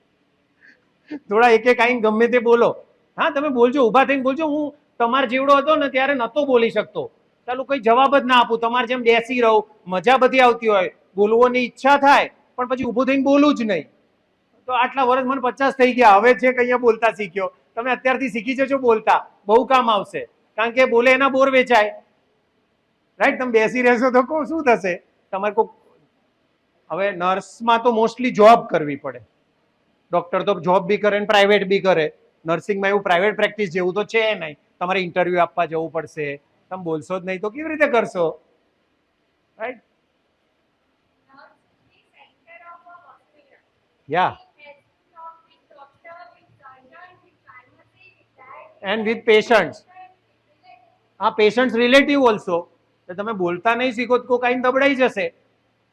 થોડા એક એક આઈને ગમે તે બોલો. હા તમે બોલજો, ઊભા થઈને બોલજો. હું તમારા જેવડો હતો ને ત્યારે નહોતો બોલી શકતો, ચાલો કોઈ જવાબ જ ના આપું, તમારે જેમ બેસી રહું, મજા બધી આવતી હોય, બોલવાની ઈચ્છા થાય પણ પછી ઊભું થઈને બોલું જ નહીં. તો આટલા વર્ષ મને 50 થઈ ગયા, હવે છે કે અહીંયા બોલતા શીખ્યો. તમે અત્યારથી શીખી જજો બોલતા, બહુ કામ આવશે. કારણ કે બોલે એના બોર વેચાય, રાઈટ? તમે બેસી રહેશો તો શું થશે? તમારે કોઈ હવે નર્સમાં તો મોસ્ટલી જોબ કરવી પડે, ડોક્ટર તો જોબ બી કરે ને પ્રાઇવેટ બી કરે. નર્સિંગમાં એવું પ્રાઇવેટ પ્રેક્ટિસ જેવું તો છે નહીં. તમારે ઇન્ટરવ્યુ આપવા જવું પડશે. તમે બોલશો જ નહીં તો કેવી રીતે કરશો, right? Yeah and with patients. હા, પેશન્ટ્સ રિલેટિવ ઓલ્સો. તમે બોલતા નહીં શીખો તો કોઈ દબડાઈ જશે.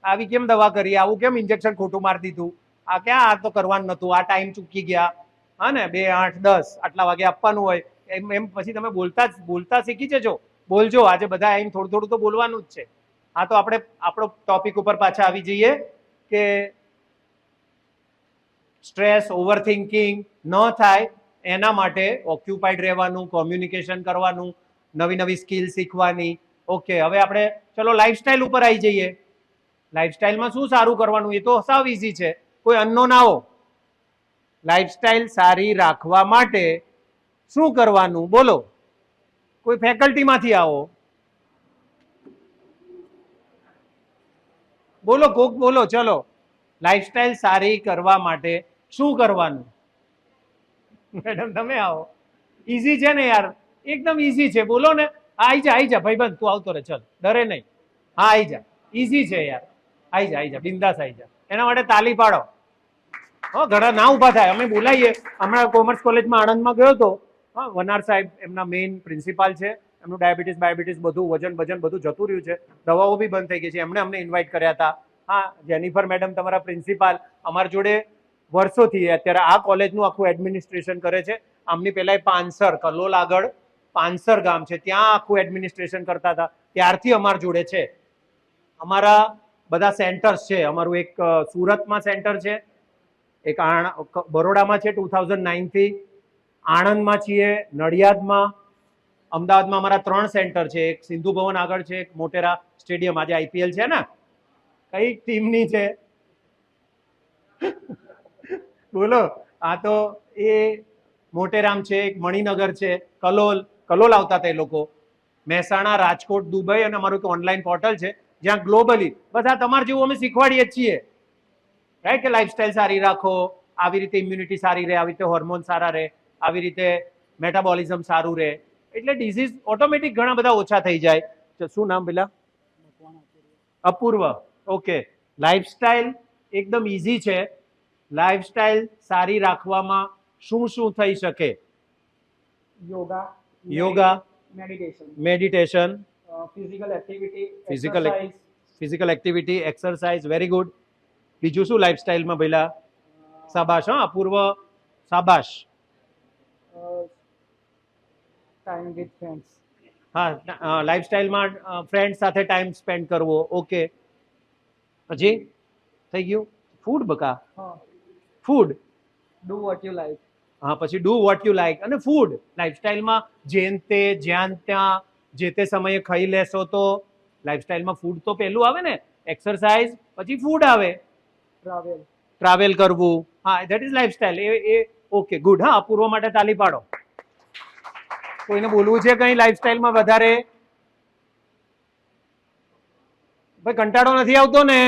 આવી કેમ દવા કરી, આવું કેમ ઇન્જેક્શન ખોટું મારી દીધું, આ ક્યાં, આ તો કરવાનું નતું, આ ટાઈમ ચૂકી ગયા. હા ને, 2, 8, 10 આટલા વાગે આપવાનું હોય એમ પછી તમે બોલતા શીખી જજો. બોલજો, આજે બધા એમ થોડું થોડું તો બોલવાનું જ છે. હા, તો આપણે આપણો ટોપિક ઉપર પાછા આવી જઈએ કે સ્ટ્રેસ, ઓવરથિંકિંગ ન થાય એના માટે ઓક્યુપાઈડ રહેવાનું, કોમ્યુનિકેશન કરવાનું, નવી નવી સ્કિલ શીખવાની. ઓકે, હવે આપણે ચલો લાઈફસ્ટાઈલ ઉપર આવી જઈએ. લાઈફસ્ટાઈલમાં શું સારું કરવાનું, એ તો સાવ ઈઝી છે. કોઈ અનનોન આવો, લાઈફસ્ટાઈલ સારી રાખવા માટે શું કરવાનું બોલો? કોઈ ફેકલ્ટીમાંથી આવો, બોલો, કોક બોલો. ચલો, લાઈફસ્ટાઈલ સારી કરવા માટે શું કરવાનું? મેડમ તમે આવો. ઈઝી છે ને યાર, એકદમ ઈઝી છે. બોલો ને. આઈ જા ભાઈબંધ, તું આવતો રહે, ચલ, ડરે નહીં. હા, આઈ જા, ઈઝી છે યાર. આઈ જા બિંદાસ આઈ જા. એના માટે તાલી પાડો. હા, ઘણા ના ઉભા થાય, અમે બોલાઈએ. હમણાં કોમર્સ કોલેજમાં આણંદમાં ગયો હતો. હા, વનાર સાહેબ એમના મેઇન પ્રિન્સિપાલ છે. એમનું ડાયાબિટીસ બધું વજન બધું જતું રહ્યું છે, દવાઓ બી બંધ થઈ ગઈ છે. એમણે અમને ઇન્વાઇટ કર્યા હતા. હા, જેનિફર મેડમ તમારા પ્રિન્સિપાલ અમારી જોડે વર્ષોથી, અત્યારે આ કોલેજનું આખું એડમિનિસ્ટ્રેશન કરે છે. આમની પહેલા પાનસર, કલોલ આગળ પાનસર ગામ છે, ત્યાં આખું એડમિનિસ્ટ્રેશન કરતા હતા. ત્યારથી અમારા જોડે છે. અમારા બધા સેન્ટર્સ છે. અમારું એક સુરતમાં સેન્ટર છે, એક બરોડામાં છે 2009 થી, આણંદમાં છીએ, નડિયાદમાં, અમદાવાદમાં અમારા 3 સેન્ટર છે. એક સિંધુ ભવન આગળ છે, એક મોટેરા સ્ટેડિયમ. આજે આઈપીએલ છે ને, કઈ ટીમની છે બોલો? આ તો એ મોટેરામ છે, એક મણિનગર છે, કલોલ આવતા હતા એ લોકો, મહેસાણા, રાજકોટ, દુબઈ, અને અમારું તો ઓનલાઈન પોર્ટલ છે જ્યાં ગ્લોબલી બધા તમારે જેવું અમે શીખવાડીએ છીએ, રાઈટ? કે લાઈફસ્ટાઈલ સારી રાખો, આવી રીતે ઇમ્યુનિટી સારી રહે, આવી રીતે હોર્મોન સારા રહે, આવી રીતે મેટાબોલિઝમ સારું રહે, એટલે ડિઝીઝ ઓટોમેટિક ઘણા બધા ઓછા થઈ જાય. શું નામ પેલા? અપૂર્વ. ઓકે, લાઈફસ્ટાઈલ એકદમ ઈઝી છે. લાઈફસ્ટાઈલ સારી રાખવામાં શું શું થઈ શકે? Yoga, meditation, physical activity, exercise. Very good. બીજું શું લાઈફસ્ટાઈલમાં પહેલા? શાબાશ, હા અપૂર્વ, શાબાશ. Time with friends. હા, લાઈફસ્ટાઈલમાં ફ્રેન્ડ સાથે ટાઈમ સ્પેન્ડ કરવો. ઓકે, પછી થઈ ગયું. ફૂડ બકા, food, do what you like. હા, પછી ડુ વોટ યુ લાઈક. અને ફૂડ લાઈફસ્ટાઈલમાં જેન તે જ્યાં ત્યાં જે તે સમયે ખાઈ લેશો તો લાઈફસ્ટાઈલમાં ફૂડ તો પહેલું આવે ને. એક્સરસાઇઝ, પછી ફૂડ આવે. ટ્રાવેલ કરવું, હા, that is lifestyle. A okay, good. હા, અપૂર્વ માટે તાલી પાડો. કોઈને બોલવું છે કઈ લાઈફસ્ટાઈલમાં વધારે? ભાઈ કંટાળો નથી આવતો ને?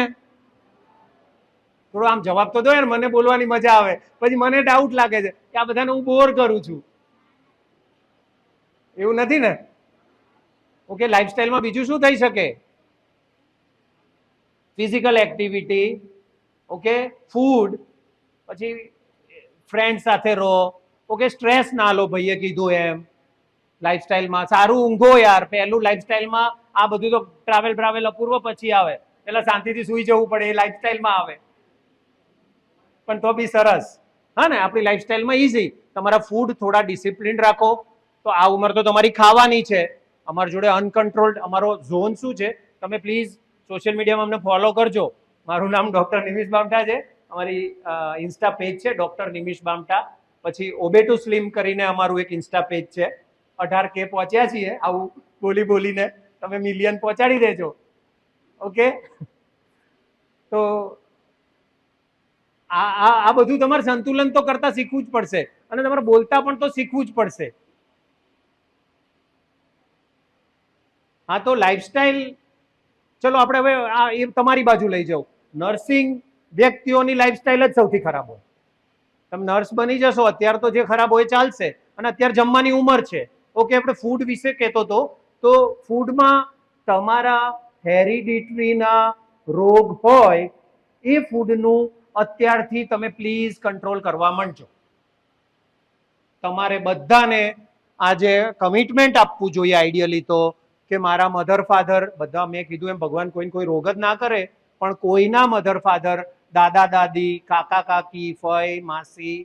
થોડો આમ જવાબ તો દો યાર, મને બોલવાની મજા આવે. પછી મને ડાઉટ લાગે છે કે આ બધાને હું બોર કરું છું. એવું નથી ને? ઓકે, લાઈફસ્ટાઈલમાં બીજું શું થઈ શકે? ફિઝિકલ એક્ટિવિટી, ઓકે, ફૂડ, પછી ફ્રેન્ડ સાથે રહો. ઓકે, સ્ટ્રેસ ના લો, ભાઈએ કીધું એમ. લાઈફસ્ટાઈલમાં સારું ઊંઘો યાર. પહેલું લાઈફસ્ટાઈલમાં આ બધું તો ટ્રાવેલ અપૂર્વ પછી આવે. પેલા શાંતિથી સુઈ જવું પડે, એ લાઈફસ્ટાઈલમાં આવે, પણ તો બી સરસ. હા ને, આપણી લાઈફસ્ટાઈલમાં ઇઝી. તમારા ફૂડ થોડા ડિસિપ્લિન રાખો. તો આ ઉંમર તો તમારી ખાવાની છે. અમારી જોડે અનકન્ટ્રોલ્ડ અમારો ઝોન શું છે, તમે પ્લીઝ સોશિયલ મીડિયામાં અમને ફોલો કરજો. મારું નામ ડોક્ટર નિમિષ બામટા છે. અમારી ઇન્સ્ટા પેજ છે ડોક્ટર નિમિષ બામટા. પછી ઓબે ટુ સ્લિમ કરીને અમારું એક ઇન્સ્ટા પેજ છે. 18K પહોંચ્યા છીએ આવું બોલી બોલીને. તમે મિલિયન પહોંચાડી દેજો. ઓકે, તો આ બધું તમારે સંતુલન તો કરતા શીખવું જ પડશે અને તમારે બોલતા પણ તો શીખવું જ પડશે. હા, તો લાઈફસ્ટાઈલ, ચલો આપણે હવે એ તમારી બાજુ લઈ જાઉં. નર્સિંગ વ્યક્તિઓની લાઈફસ્ટાઈલ જ સૌથી ખરાબ હોય. તમે નર્સ બની જશો અત્યારે તો જે ખરાબ હોય ચાલશે, અને અત્યારે જમવાની ઉંમર છે. ઓકે, આપણે ફૂડ વિશે કહેતો હતો. તો ફૂડમાં તમારા હેરિડિટરીના રોગ હોય એ ફૂડનું અત્યારથી તમે પ્લીઝ કંટ્રોલ કરવા માંડજો. તમારે બધાને આજે કમિટમેન્ટ આપવું જોઈએ આઈડિયલી તો, કે મારા મધર ફાધર બધા, મેં કીધું એમ ભગવાન કોઈને કોઈ રોગ જ ના કરે, પણ કોઈના મધર ફાધર, દાદા દાદી, કાકા કાકી, ફઈ માસી,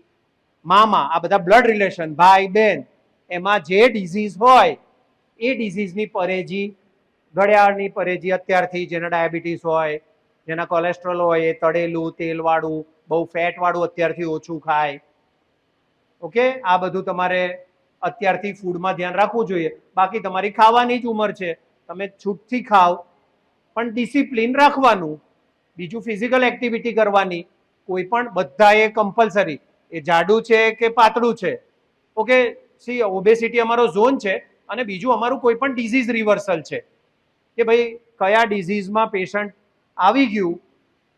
મામા, આ બધા બ્લડ રિલેશન, ભાઈ બહેન, એમાં જે ડિઝીઝ હોય એ ડિઝીઝની પરેજી, ઘડિયાળની પરેજી અત્યારથી, જેના ડાયાબિટીસ હોય, જેના કોલેસ્ટ્રોલ હોય, એ તળેલું તેલવાળું બહુ ફેટવાળું અત્યારથી ઓછું ખાય. ઓકે, આ બધું તમારે અત્યારથી ફૂડમાં ધ્યાન રાખવું જોઈએ. બાકી તમારી ખાવાની જ ઉંમર છે, તમે છૂટથી ખાઓ પણ ડિસિપ્લિન રાખવાનું. બીજું ફિઝિકલ એક્ટિવિટી કરવાની. કોઈ પણ બધાએ કમ્પલસરી, એ જાડું છે કે પાતળું છે. ઓકે, સી ઓબેસિટી અમારો ઝોન છે. અને બીજું અમારું કોઈ પણ ડિઝીઝ રિવર્સલ છે, કે ભાઈ કયા ડિઝીઝમાં પેશન્ટ આવી ગયું.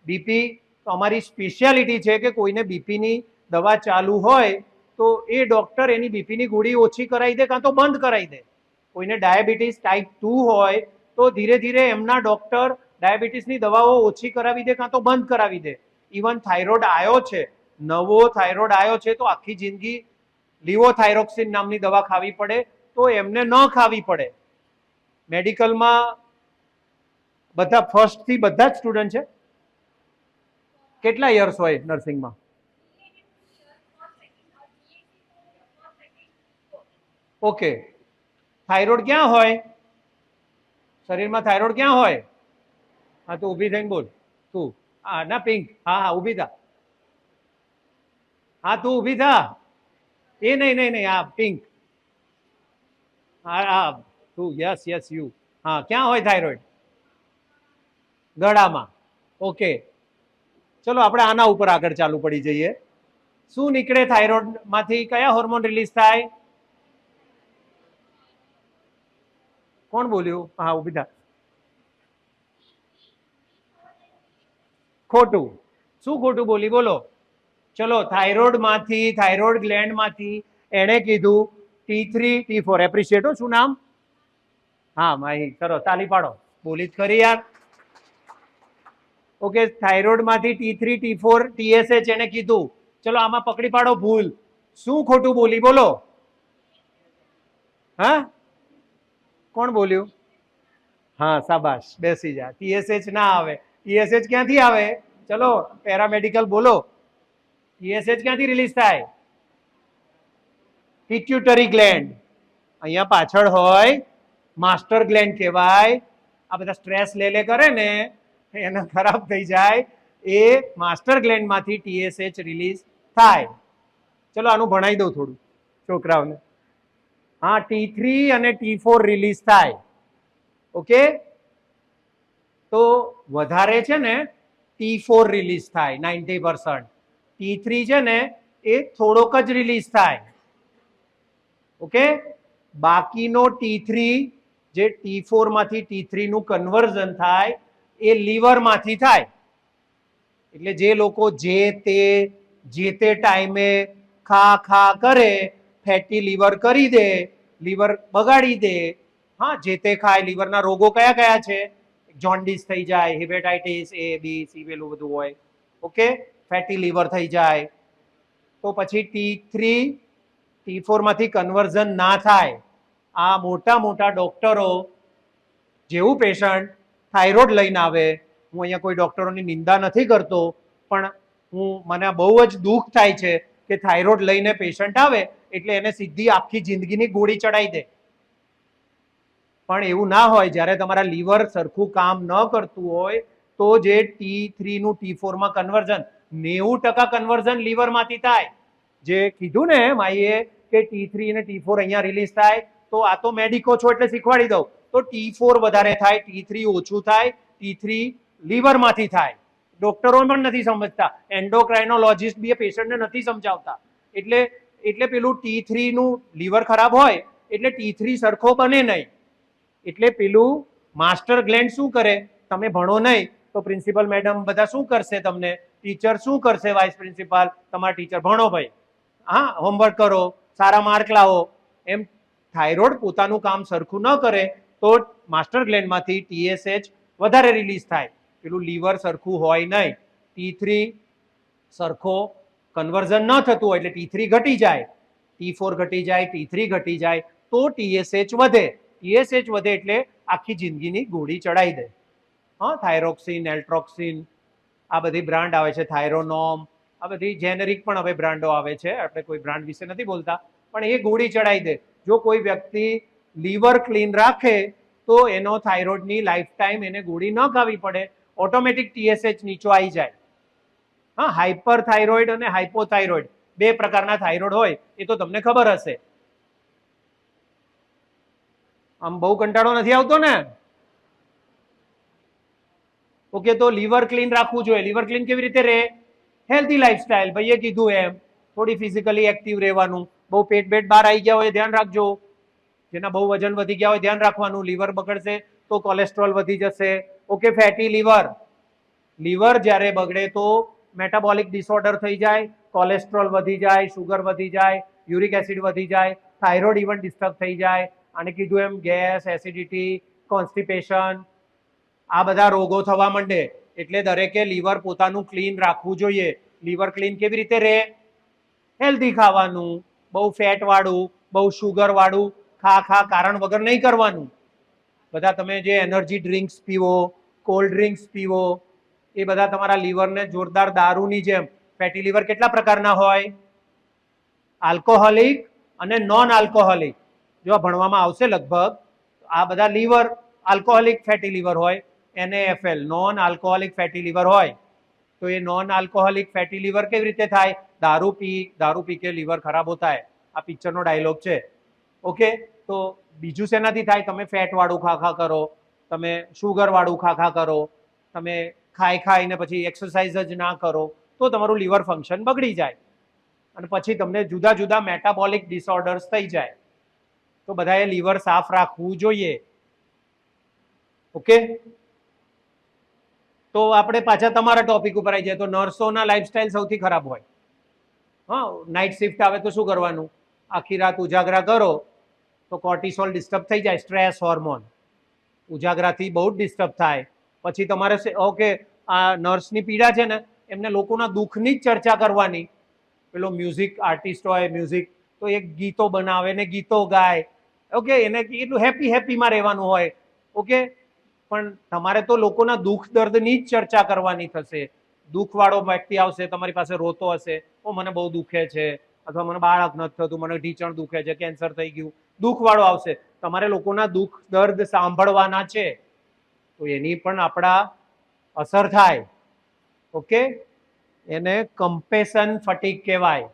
બીપી અમારી સ્પેશિયાલિટી છે કે કોઈને બીપીની દવા ચાલુ હોય તો એ ડોક્ટર એની બીપીની ગોળી ઓછી કરાવી દે કાં તો બંધ કરાવી દે. કોઈને ડાયાબિટીસ ટાઈપ 2 હોય તો ધીરે ધીરે એમના ડોક્ટર ડાયાબિટીસની દવાઓ ઓછી કરાવી દે કાં તો બંધ કરાવી દે. ઇવન થાઇરોઇડ આવ્યો છે, નવો થાઇરોઇડ આવ્યો છે, તો આખી જિંદગી લિવોથાઇરોક્સિન નામની દવા ખાવી પડે તો એમને ન ખાવી પડે. મેડિકલમાં બધા ફર્સ્ટથી બધા જ સ્ટુડન્ટ છે. કેટલા યર્સ હોય નર્સિંગમાં? ઓકે, થાઇરોઇડ ક્યાં હોય શરીરમાં? થાઇરોઇડ ક્યાં હોય? હા, તો ઊભી થઈને બોલ તું. હા ના, પિંક. હા હા, ઊભી થા. હા, તું ઊભી થા. એ નહીં નહીં નહીં, હા પિંક. હા હા, તું. Yes yes, you. હા, ક્યાં હોય થાઇરોઇડ? ગળામાં. ઓકે, ચલો આપણે આના ઉપર આગળ ચાલુ પડી જઈએ. શું નીકળે થાઇરોઇડ માંથી? કયા હોર્મોન રિલીઝ થાય? કોણ બોલ્યું? હા, ઊભી થા. ખોટું. શું ખોટું બોલી? બોલો. ચલો, થાઇરોઇડ માંથી, થાઇરોઇડ ગ્લેન્ડ માંથી એણે કીધું T3 T4. એપ્રિશિએટ હો. શું નામ? હા, માહી. કરો, તાલી પાડો. બોલી જ ખરી યાર. ઓકે, થાઇરોઇડ માંથી T3 T4 TSH એને કીધું. ચલો, આમાં પકડી પાડો ભૂલ. શું ખોટું બોલી? બોલો. હા, કોણ બોલ્યું? હા, શાબાશ, બેસી જા. TSH ના આવે. TSH ક્યાંથી આવે? ચલો, પેરામેડિકલ બોલો. TSH ક્યાંથી રિલીઝ થાય? Pituitary gland. અહીંયા પાછળ હોય માસ્ટર ગ્લેન્ડ કહેવાય. આ બધા સ્ટ્રેસ લે કરે ને એને ખરાબ થઈ જાય. એ માસ્ટર ગ્લેન્ડ માંથી TSH રિલીઝ થાય. ચલો, આનું ભણાવી દઉં થોડું છોકરાઓને. હા, T3 અને T4 રિલીઝ થાય. ઓકે, તો વધારે છે ને T4 રિલીઝ થાય 90%. T3 છે ને એ થોડોક જ રિલીઝ થાય. ઓકે, બાકીનો T3 જે T4 માંથી T3 નું કન્વર્ઝન થાય એ લીવર માંથી થાય. એટલે જે લોકો જે તે ટાઈમે ખા કરે, ફેટી લીવર કરી દે, લીવર બગાડી દે. હા, જે તે ખાય. લીવરના રોગો કયા કયા છે? જોન્ડિસ થઈ જાય, હિપેટાઇટિસ A B C પેલું બધું હોય. ઓકે, ફેટી લીવર થઈ જાય. તો પછી T3 T4 માંથી કન્વર્ઝન ના થાય. આ મોટા મોટા ડોક્ટરો જેવું પેશન્ટ થાઇરોઇડ લઈને આવે, હું અહીંયા કોઈ ડોક્ટરોની નિંદા નથી કરતો, પણ મને બહુ જ દુઃખ થાય છે કે થાઇરોઇડ લઈને પેશન્ટ આવે એટલે એને સીધી આખી જિંદગીની ગોળી ચડાવી દે. પણ એવું ના હોય. જ્યારે તમારા લીવર સરખું કામ ન કરતું હોય તો જે T3 નું T4 માં કન્વર્ઝન 90% કન્વર્ઝન લીવરમાંથી થાય. જે કીધું ને માઈએ કે T3 અને T4 અહીંયા રિલીઝ થાય, તો આ તો મેડિકો છો એટલે શીખવાડી દઉં. તો T4 વધારે થાય, T3 ઓછું થાય, T3 લીવરમાંથી થાય. ડોક્ટરો પણ નથી સમજતા, એન્ડોક્રાઇનોલોજીસ્ટ બી પેશન્ટને નથી સમજાવતા. એટલે પેલું T3 નું લીવર ખરાબ હોય એટલે T3 સરખો બને નહીં. એટલે પેલું માસ્ટર ગ્લેન્ડ શું કરે, તમે ભણો નહીં તો પ્રિન્સિપલ મેડમ બધા શું કરશે, તમને ટીચર શું કરશે, વાઇસ પ્રિન્સિપાલ તમારા ટીચર ભણો ભાઈ, હા હોમવર્ક કરો, સારા માર્ક લાવો. એમ થાઇરોઇડ પોતાનું કામ સરખું ન કરે તો માસ્ટર ગ્લેન્ડમાંથી TSH વધારે રિલીઝ થાય. પેલું લીવર સરખું હોય નહીં, T3 સરખો કન્વર્ઝન ન થતું હોય એટલે T3 ઘટી જાય, T4 ઘટી જાય, T3 ઘટી જાય તો TSH વધે. TSH વધે એટલે આખી જિંદગીની ગોળી ચડાવી દે. હા, થાઇરોક્સિન, એલ્ટ્રોક્સિન, આ બધી બ્રાન્ડ આવે છે, થાઇરોનોમ, આ બધી જેનેરિક પણ હવે બ્રાન્ડો આવે છે. આપણે કોઈ બ્રાન્ડ વિશે નથી બોલતા, પણ એ ગોળી ચડાવી દે. જો કોઈ વ્યક્તિ લીવર ક્લીન રાખે તો એનો થાઇરોઇડની લાઈફ ટાઈમ એને ગોળી ન ખાવી પડે, ઓટોમેટિક TSH નીચો આવી જાય. હા, હાઇપર થાઇરોઇડ અને હાઇપોથાઇરોઇડ બે પ્રકારના થાઇરોઇડ હોય એ તો તમને ખબર હશે. આમ બહુ કંટાળો નથી આવતો ને? ઓકે, તો લીવર ક્લીન રાખવું જોઈએ. લીવર ક્લીન કેવી રીતે રહે? હેલ્ધી લાઈફસ્ટાઈલ, ભાઈએ કીધું એમ થોડી ફિઝિકલી એક્ટિવ રહેવાનું. બહુ પેટ બહાર આવી ગયા હોય ધ્યાન રાખજો. જેના બહુ વજન વધી ગયા હોય ધ્યાન રાખવાનું. લીવર બગડશે તો કોલેસ્ટ્રોલ વધી જશે. ઓકે, ફેટી લીવર જ્યારે બગડે તો મેટાબોલિક ડિસઓર્ડર થઈ જાય, કોલેસ્ટ્રોલ વધી જાય, શુગર વધી જાય, યુરિક એસિડ વધી જાય, થાઇરોઇડ ઇવન ડિસ્ટર્બ થઈ જાય. અને કીધું એમ ગેસ, એસિડિટી, કોન્સ્ટિપેશન આ બધા રોગો થવા માંડે. એટલે દરેકે લીવર પોતાનું ક્લીન રાખવું જોઈએ. લીવર ક્લીન કેવી રીતે રહે? હેલ્ધી ખાવાનું, બહુ ફેટ વાળું, બહુ શુગર વાળું કારણ વગર નહીં કરવાનું. બધા તમે જે એનર્જી ડ્રિંક્સ પીવો, કોલ્ડ ડ્રિંક્સ પીવો, એ બધા તમારા લીવરને જોરદાર દારૂની જેમ. ફેટી લીવર કેટલા પ્રકારના હોય? આલ્કોહોલિક અને નોન આલ્કોહોલિક. જો ભણવામાં આવશે લગભગ, આ બધા લીવર આલ્કોહોલિક ફેટી લીવર હોય, NaFL non alcoholic fatty liver હોય. તો એ નોન આલ્કોહોલિક ફેટી લીવર કેવી રીતે થાય? દારૂ પી કે લીવર ખરાબ હોતા હૈ. આ પિક્ચરનો ડાયલોગ છે. ઓકે, તો બીજું શેનાથી થાય? તમે ફેટ વાળું ખા કરો, તમે શુગર વાળું ખા કરો, તમે ખાઈને પછી એક્સરસાઇઝ જ ના કરો તો તમારું લીવર ફંક્શન બગડી જાય અને પછી તમને જુદા જુદા મેટાબોલિક ડિસઓર્ડર્સ થઈ જાય. તો બધાએ લીવર સાફ રાખવું જોઈએ. ઓકે, તો આપણે પાછા તમારા ટોપિક ઉપર આવી જાય. તો નર્સોના લાઈફસ્ટાઈલ સૌથી ખરાબ હોય. હા, નાઇટ શિફ્ટ આવે તો શું કરવાનું? આખી રાત ઉજાગરા કરો તો કોર્ટિસોલ ડિસ્ટર્બ થઈ જાય, સ્ટ્રેસ હોર્મોન. ઉજાગરાથી બહુ જ ડિસ્ટર્બ થાય. પછી તમારે ઓકે, આ નર્સની પીડા છે ને, એમને લોકોના દુઃખની જ ચર્ચા કરવાની. પેલો મ્યુઝિક આર્ટિસ્ટ હોય, મ્યુઝિક તો એક ગીતો બનાવે ને ગીતો ગાય. ઓકે, એને એટલું હેપીમાં રહેવાનું હોય. ઓકે, પણ તમારે તો લોકોના દુઃખ દર્દની જ ચર્ચા કરવાની થશે. દુઃખવાળો વ્યક્તિ આવશે તમારી પાસે, રોતો હશે, ઓ મને બહુ દુખે છે, અથવા મને બાળક નથી થતું, મને ઢીચણ દુખે છે, કેન્સર થઈ ગયું. દુઃખવાળો આવશે. તમારે લોકોના દુઃખ દર્દ સાંભળવાના છે, તો એની પણ આપણા અસર થાય. ઓકે, એને કમ્પેશન ફટીક કહેવાય.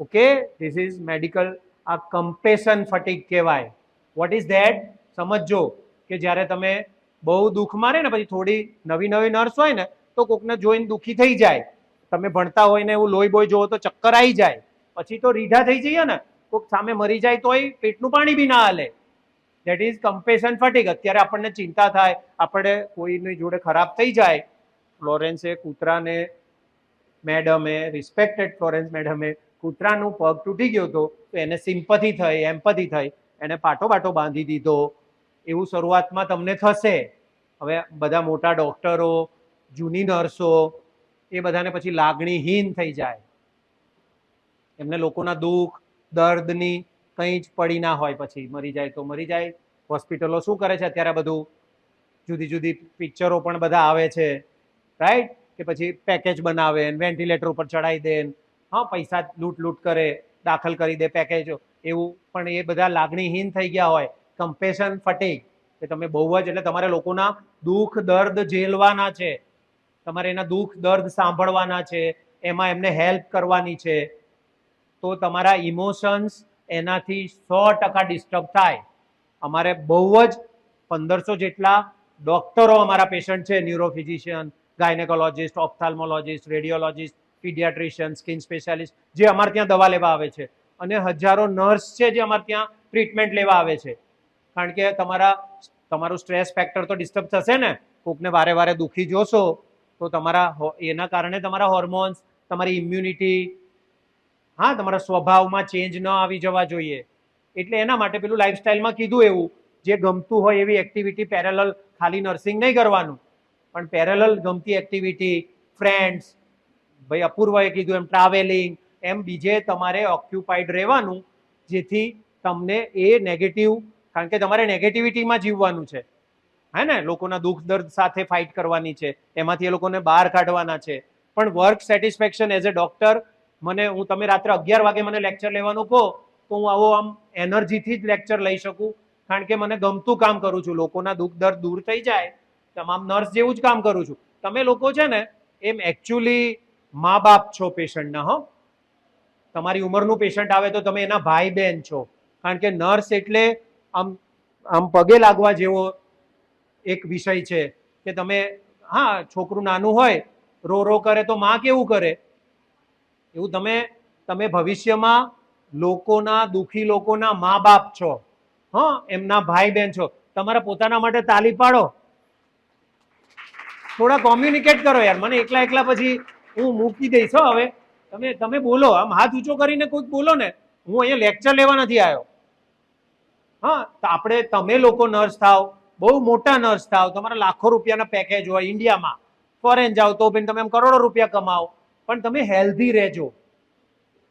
Okay, this is medical. આ કમ્પેશન ફટીક કહેવાય. What is that? સમજો કે જ્યારે તમે બહુ દુઃખ મારે ને, પછી થોડી નવી નર્સ હોય ને તો કોકને જોઈને દુઃખી થઈ જાય. તમે ભણતા હોય ને એવું લોહી બોય જોવો તો ચક્કર આવી જાય, પછી તો રીઢા થઈ જઈએ ને. કોક સામે મરી જાય તોય પેટનું પાણી બી ના હાલે. That is compassion fatigue. અત્યારે આપણને ચિંતા થાય, આપણે કોઈની જોડે ખરાબ થઈ જાય. ફ્લોરેન્સે કૂતરાને, મેડમે, રિસ્પેક્ટેડ ફ્લોરેન્સ મેડમે કૂતરાનું પગ તૂટી ગયો હતો તો એને સિમ્પથી થઈ, એમ્પથી થઈ, એને પાટો બાંધી દીધો. એવું શરૂઆતમાં તમને થશે. હવે બધા મોટા ડોક્ટરો, જૂની નર્સો, એ બધાને પછી લાગણીહીન થઈ જાય. એમને લોકોના દુઃખ દર્દની કંઈ જ પડી ના હોય. પછી મરી જાય તો મરી જાય. હોસ્પિટલો શું કરે છે અત્યારે? બધું જુદી જુદી પિક્ચરો પણ બધા આવે છે, રાઈટ? કે પછી પેકેજ બનાવે, વેન્ટિલેટર ઉપર ચડાવી દે, હા, પૈસા લૂંટ કરે, દાખલ કરી દે પેકેજો એવું, પણ એ બધા લાગણીહીન થઈ ગયા હોય. કમ્પેશન ફટીગ, કે તમે બહુ જ એટલે તમારે લોકોના દુઃખ દર્દ ઝેલવાના છે, તમારે એના દુઃખ દર્દ સાંભળવાના છે, એમાં એમને હેલ્પ કરવાની છે, તો તમારા ઇમોશન્સ એનાથી 100% ડિસ્ટર્બ થાય. અમારે બહુ જ 1500 જેટલા ડોક્ટરો અમારા પેશન્ટ છે, neurophysician, gynaecologist, ophthalmologist, radiologist, paediatrician, skin specialist જે અમારે ત્યાં દવા લેવા આવે છે, અને હજારો નર્સ છે જે અમારે ત્યાં ટ્રીટમેન્ટ લેવા આવે છે. કારણ કે તમારું સ્ટ્રેસ ફેક્ટર તો ડિસ્ટર્બ થશે ને. કોકને વારે વારે દુઃખી જોશો તો એના કારણે તમારા હોર્મોન્સ, તમારી ઇમ્યુનિટી, હા, તમારા સ્વભાવમાં ચેન્જ ન આવી જવા જોઈએ. એટલે એના માટે પેલું લાઈફસ્ટાઈલમાં કીધું એવું, જે ગમતું હોય એવી એક્ટિવિટી પેરેલલ, ખાલી નર્સિંગ નહીં કરવાનું, પણ પેરેલલ ગમતી એક્ટિવિટી, ફ્રેન્ડ્સ, ભાઈ અપૂર્વએ કીધું એમ ટ્રાવેલિંગ, એમ બીજે તમારે ઓક્યુપાઈડ રહેવાનું, જેથી તમને એ નેગેટિવ, કારણ કે તમારે નેગેટિવિટીમાં જીવવાનું છે, હે ને, લોકોના દુઃખ દર્દ સાથે ફાઇટ કરવાની છે, એમાંથી એ લોકોને બહાર કાઢવાના છે. પણ work satisfaction as a doctor, હું તમે રાત્રે 11 વાગે મને લેક્ચર લેવાનું કહો તો હું આમ એનર્જીથી જ લેક્ચર લઈ શકું, કારણ કે મને ગમતું કામ કરું છું. લોકોના દુઃખ દર્દ દૂર થઈ જાય, તમામ નર્સ જેવું જ કામ કરું છું. તમે લોકો છે ને એમ એકચ્યુઅલી મા બાપ છો પેશન્ટના. હો, તમારી ઉંમરનું પેશન્ટ આવે તો તમે એના ભાઈ બહેન છો, કારણ કે નર્સ એટલે આમ પગે લાગવા જેવો એક વિષય છે કે તમે, હા, છોકરું નાનું હોય રો કરે તો માં કેવું કરે, એવું તમે ભવિષ્યમાં દુઃખી લોકોના મા બાપ છો. હા, એમના ભાઈ બહેન છો. તમારા પોતાના માટે તાલી પાડો, થોડા કોમ્યુનિકેટ કરો યાર. મને એકલા પછી હું મૂકી દઈશ. હવે તમે બોલો, આમ હાથ ઊંચો કરીને કોઈક બોલો ને. હું અહીંયા લેક્ચર લેવા નથી આવ્યો. હા, તો તમે લોકો નર્સ થાવ, બહુ મોટા નર્સ થાવ, તમારા લાખો રૂપિયાના પેકેજ હોય ઇન્ડિયામાં, ફોરેન જાઓ તો પણ તમે કરોડો રૂપિયા કમાઓ, પણ તમે હેલ્ધી રહેજો.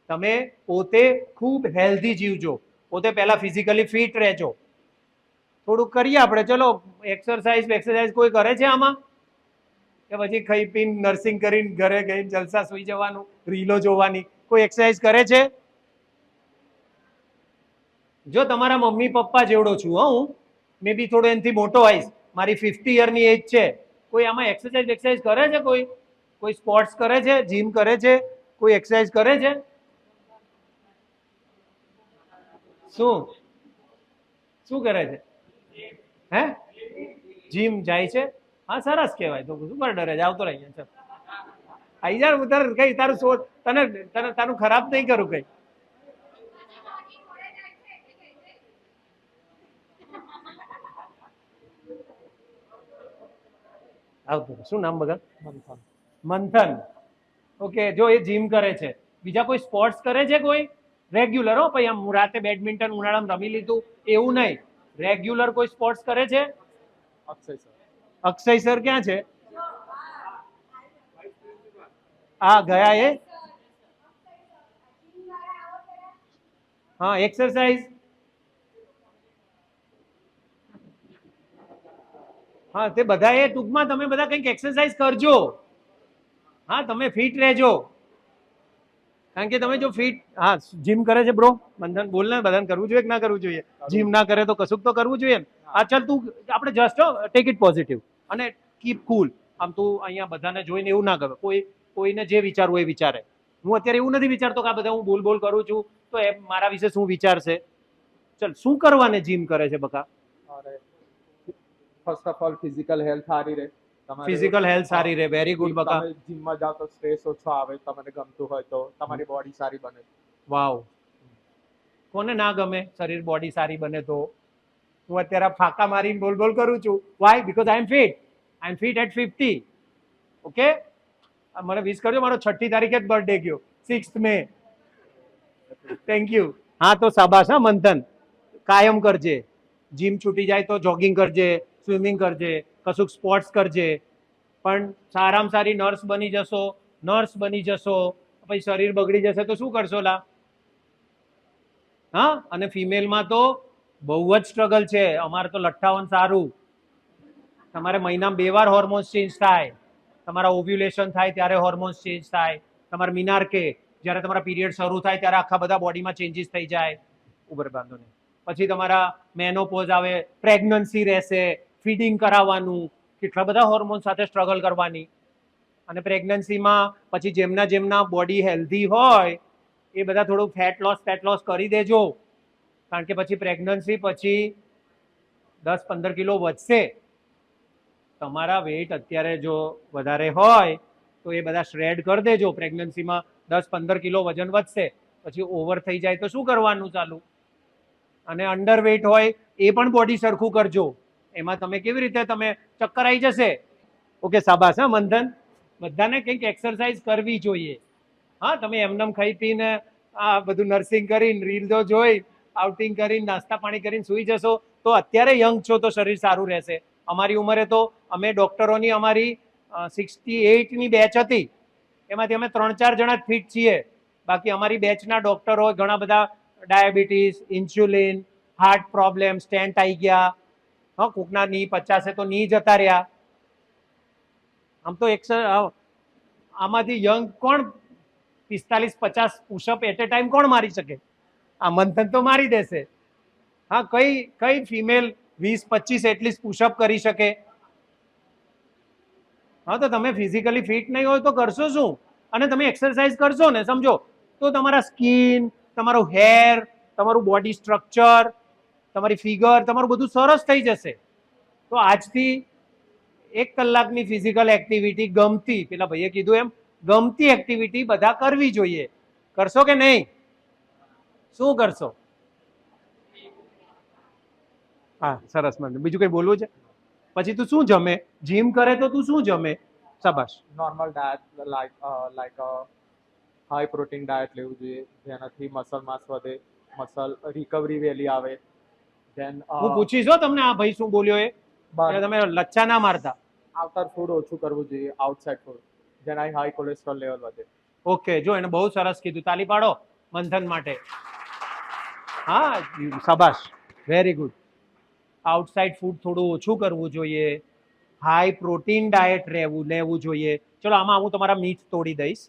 તમે પોતે ખૂબ હેલ્ધી જીવજો, પોતે પહેલા ફિઝિકલી ફિટ રહેજો. થોડુંક કરીએ આપણે, ચલો એક્સરસાઇઝ કોઈ કરે છે આમાં, કે પછી ખાઈ પીને નર્સિંગ કરીને ઘરે ગઈને જલસા સુઈ જવાનું, રીલો જોવાની? કોઈ એક્સરસાઇઝ કરે છે? જો તમારા મમ્મી પપ્પા જેવડો છું, હું મે બી થોડો એનાથી મોટો હોઈશ, મારી 50 યરની એજ છે. કોઈ આમાં એક્સરસાઇઝ કરે છે? કોઈ સ્પોર્ટ્સ કરે છે, જીમ કરે છે, કોઈ એક્સરસાઇઝ કરે છે? શું કરે છે? હે, જીમ જાય છે? હા, સરસ કહેવાય. તો શું પર ડરે છે? આવતો રહી છે. આઈ જા, કઈ તારું સોચ, તારું ખરાબ નહીં કરું કઈ. આવતું. શું નામ બગા? મંથન. ઓકે, જો એ જીમ કરે છે, બીજા કોઈ સ્પોર્ટ્સ કરે છે? કોઈ રેગ્યુલર? હો ભાઈ, આમ રાતે બેડમિન્ટન ઉનાળામાં રમી લીધું એવું નહીં, રેગ્યુલર કોઈ સ્પોર્ટ્સ કરે છે? અક્ષય સર ક્યાં છે? હા, ગયા એ. હા, એક્સરસાઇઝ. હા, તે બધા એ ટૂંકમાં તમે બધા કંઈક એક્સરસાઇઝ કરજો. હા, તમે ફિટ રહેજો, કારણ કે તમે જો ફિટ, હા, જીમ કરે છે બ્રો? બંધન બોલ ને, બધાને કરવું જોઈએ કે ના કરવું જોઈએ? જીમ ના કરે તો કશુંક તો કરવું જોઈએ ને. હા, ચાલ તું, આપણે જસ્ટ ટેક ઇટ પોઝિટિવ અને કીપ કુલ. આમ તું અહીંયા બધાને જોઈને એવું ના કરે, કોઈને જે વિચારવું એ વિચારે. હું અત્યારે એવું નથી વિચારતો કે આ બધા હું બોલ કરું છું તો એ મારા વિશે શું વિચારશે. ચલ, શું કરવાને જીમ કરે છે બકા? First of all physical health સારી રહે. ફિઝિકલ હેલ્થ સારી રહે. વેરી ગુડ બકા. જીમમાં જાઓ તો સ્ટ્રેસ ઓછો આવે, તમને ગમતું હોય તો તમારી બોડી સારી બને. વાવ, કોને ના ગમે શરીર બોડી સારી બને તો? હું અત્યારે ફાંકા મારીને બોલ કરું છું. Why? Because I am fit at 50. Okay, મને વિશ કરજો, મારો 6મી તારીખે જ બર્થડે ગયો, 6th મે. Thank you. હા, તો શાબાશ. હા, મંથન કાયમ કરજે. જીમ છૂટી જાય તો જોગિંગ કરજે, સ્વિમિંગ કરજે, કશુંક સ્પોર્ટ્સ કરજે. પણ સારામાં સારી નર્સ બની જશો પછી શરીર બગડી જશે તો શું કરશો લા? હા, અને ફિમેલમાં તો બહુ જ સ્ટ્રગલ છે. અમારે તો લઠ્ઠાવન સારું. તમારે મહિનામાં 2 વાર હોર્મોન્સ ચેન્જ થાય. તમારા ઓવ્યુલેશન થાય ત્યારે હોર્મોન્સ ચેન્જ થાય. તમારે મિનાર્કે, જ્યારે તમારા પીરિયડ શરૂ થાય ત્યારે આખા બધા બોડીમાં ચેન્જીસ થઈ જાય, ઉભર બાંધો નહીં. પછી તમારા મેનોપોઝ આવે, પ્રેગ્નન્સી રહેશે, ફીડિંગ કરાવવાનું, કેટલા બધા હોર્મોન સાથે સ્ટ્રગલ કરવાની. અને પ્રેગ્નન્સીમાં પછી જેમના બોડી હેલ્ધી હોય એ બધા થોડું ફેટ લોસ કરી દેજો, કારણ કે પછી પ્રેગ્નન્સી પછી 10-15 કિલો વધશે. તમારા વેઇટ અત્યારે જો વધારે હોય તો એ બધા શ્રેડ કરી દેજો. પ્રેગ્નન્સીમાં 10-15 કિલો વજન વધશે, પછી ઓવર થઈ જાય તો શું કરવાનું ચાલુ. અને અંડર વેઇટ હોય એ પણ બોડી સરખું કરજો. એમાં તમે કેવી રીતે તમે ચક્કર આવી જશે. ઓકે, શાબાશ. હા મંથન, બધાને કંઈક એક્સરસાઇઝ કરવી જોઈએ. હા, તમે એમનેમ ખાઈ પીને આ બધું નર્સિંગ કરીને, રીલો જોઈ, આઉટિંગ કરીને, નાસ્તા પાણી કરીને સુઈ જશો તો અત્યારે યંગ છો તો શરીર સારું રહેશે. અમારી ઉંમરે તો અમે ડોક્ટરોની અમારી 68ની બેચ હતી, એમાંથી અમે 3-4 જણા જ ફિટ છીએ. બાકી અમારી બેચના ડોક્ટરો ઘણા બધા diabetes, insulin, heart problem, stent આવી ગયા. હા, કોકના ની 50 તો ની જતા રહ્યા. આમ તો આમાંથી યંગ કોણ 45-50 પુશઅપ એટ એ ટાઈમ કોણ મારી શકે? આ મંથન તો મારી દેશે. હા, કઈ ફિમેલ 20-25 એટલીસ્ટ પુશઅપ કરી શકે? હા, તો તમે ફિઝિકલી ફિટ નહીં હોય તો કરશો શું? અને તમે એક્સરસાઇઝ કરશો ને, સમજો, તો તમારા સ્કિન, તમારું હેર, તમારું બોડી સ્ટ્રક્ચર, તમારી ફિગર, તમારું બધું સરસ થઈ જશે. તો આજથી 1 કલાકની ફિઝિકલ એક્ટિવિટી ગમતી, પેલા ભાઈએ કીધું એમ, ગમતી એક્ટિવિટી બધા કરવી જોઈએ. કરશો કે નહીં? શું કરશો? હા, સરસ. મને બીજું કઈ બોલવું છે? પછી તું શું જમે? જીમ કરે તો તું શું જમે? શાબાશ. Normal diet like high protein diet લેવું જોઈએ, જેનાથી મસલ માસ વધે, મસલ રિકવરી વહેલી આવે. ધેન હું પૂછીશ હો તમને, આ ભાઈ શું બોલ્યો એ તમે લચ્છા ના મારતા. આઉટર ફૂડ ઓછું કરવું જોઈએ, આઉટસાઇડ ફૂડ, જેના હાઈ કોલેસ્ટ્રોલ લેવલ વધે. ઓકે, જો એને બહુ સરસ કીધું. તાલી પાડો મંથન માટે. હા, શાબાશ, વેરી ગુડ. આઉટસાઇડ ફૂડ થોડું ઓછું કરવું જોઈએ, હાઈ પ્રોટીન ડાયટ લેવું જોઈએ. ચલો, આમાં હું તમારા મીથ તોડી દઈશ.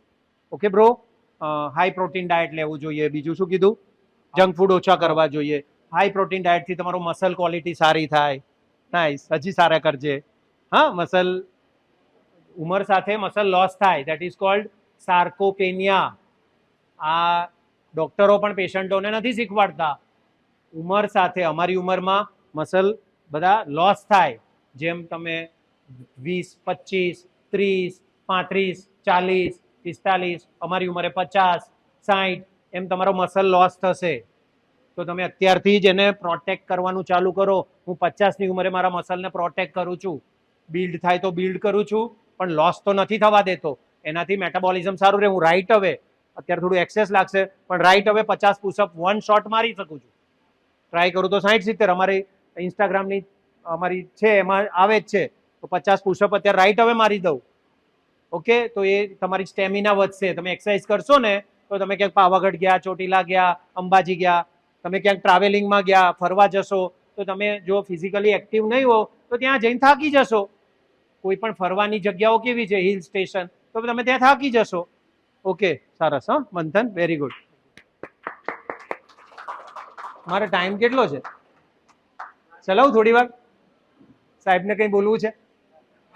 Okay bro, high protein diet લેવું જોઈએ. બીજું શું કીધું? જંક ફૂડ ઓછા કરવા જોઈએ. હાઈ પ્રોટીન ડાયટથી તમારો મસલ ક્વોલિટી સારી થાય. નાઈસ, હજી સારા કરજે. હા, મસલ ઉંમર સાથે મસલ લોસ થાય, દેટ ઇઝ કોલ્ડ સાર્કોપેનિયા. આ ડોક્ટરો પણ પેશન્ટોને નથી શીખવાડતા. ઉંમર સાથે, અમારી ઉંમરમાં મસલ બધા લોસ થાય. જેમ તમે 20, 25, 30, 35, 40, 45, અમારી ઉંમરે 50, 60, એમ તમારો મસલ લોસ થશે. તો તમે અત્યારથી જ એને પ્રોટેક્ટ કરવાનું ચાલુ કરો. હું 50ની ઉંમરે મારા મસલને પ્રોટેક્ટ કરું છું. બિલ્ડ થાય તો બિલ્ડ કરું છું, પણ લોસ તો નથી થવા દેતો. એનાથી મેટાબોલિઝમ સારું રહે. હું રાઈટ હવે, અત્યારે થોડું એક્સેસ લાગશે, પણ રાઈટ હવે 50 પુશઅપ વન શોટ મારી શકું છું. ટ્રાય કરું તો 60-70. અમારી ઇન્સ્ટાગ્રામની અમારી છે, એમાં આવે જ છે. તો 50 પુશઅપ અત્યારે રાઈટ હવે મારી દઉં. ઓકે, તો એ તમારી સ્ટેમિના વધશે. તમે એક્સરસાઇઝ કરશો ને તો તમે ક્યાંક પાવાગઢ ગયા, ચોટીલા ગયા, અંબાજી ગયા, તમે ક્યાંક ટ્રાવેલિંગમાં ગયા, ફરવા જશો, તો તમે જો ફિઝિકલી એક્ટિવ નહીં હો તો ત્યાં જઈને થાકી જશો. કોઈ પણ ફરવાની જગ્યાઓ કેવી છે, હિલ સ્ટેશન, તો તમે ત્યાં થાકી જશો. ઓકે, સરસ. હા મંથન, વેરી ગુડ. મારે ટાઈમ કેટલો છે? ચલાવું થોડી વાર? સાહેબને કંઈ બોલવું છે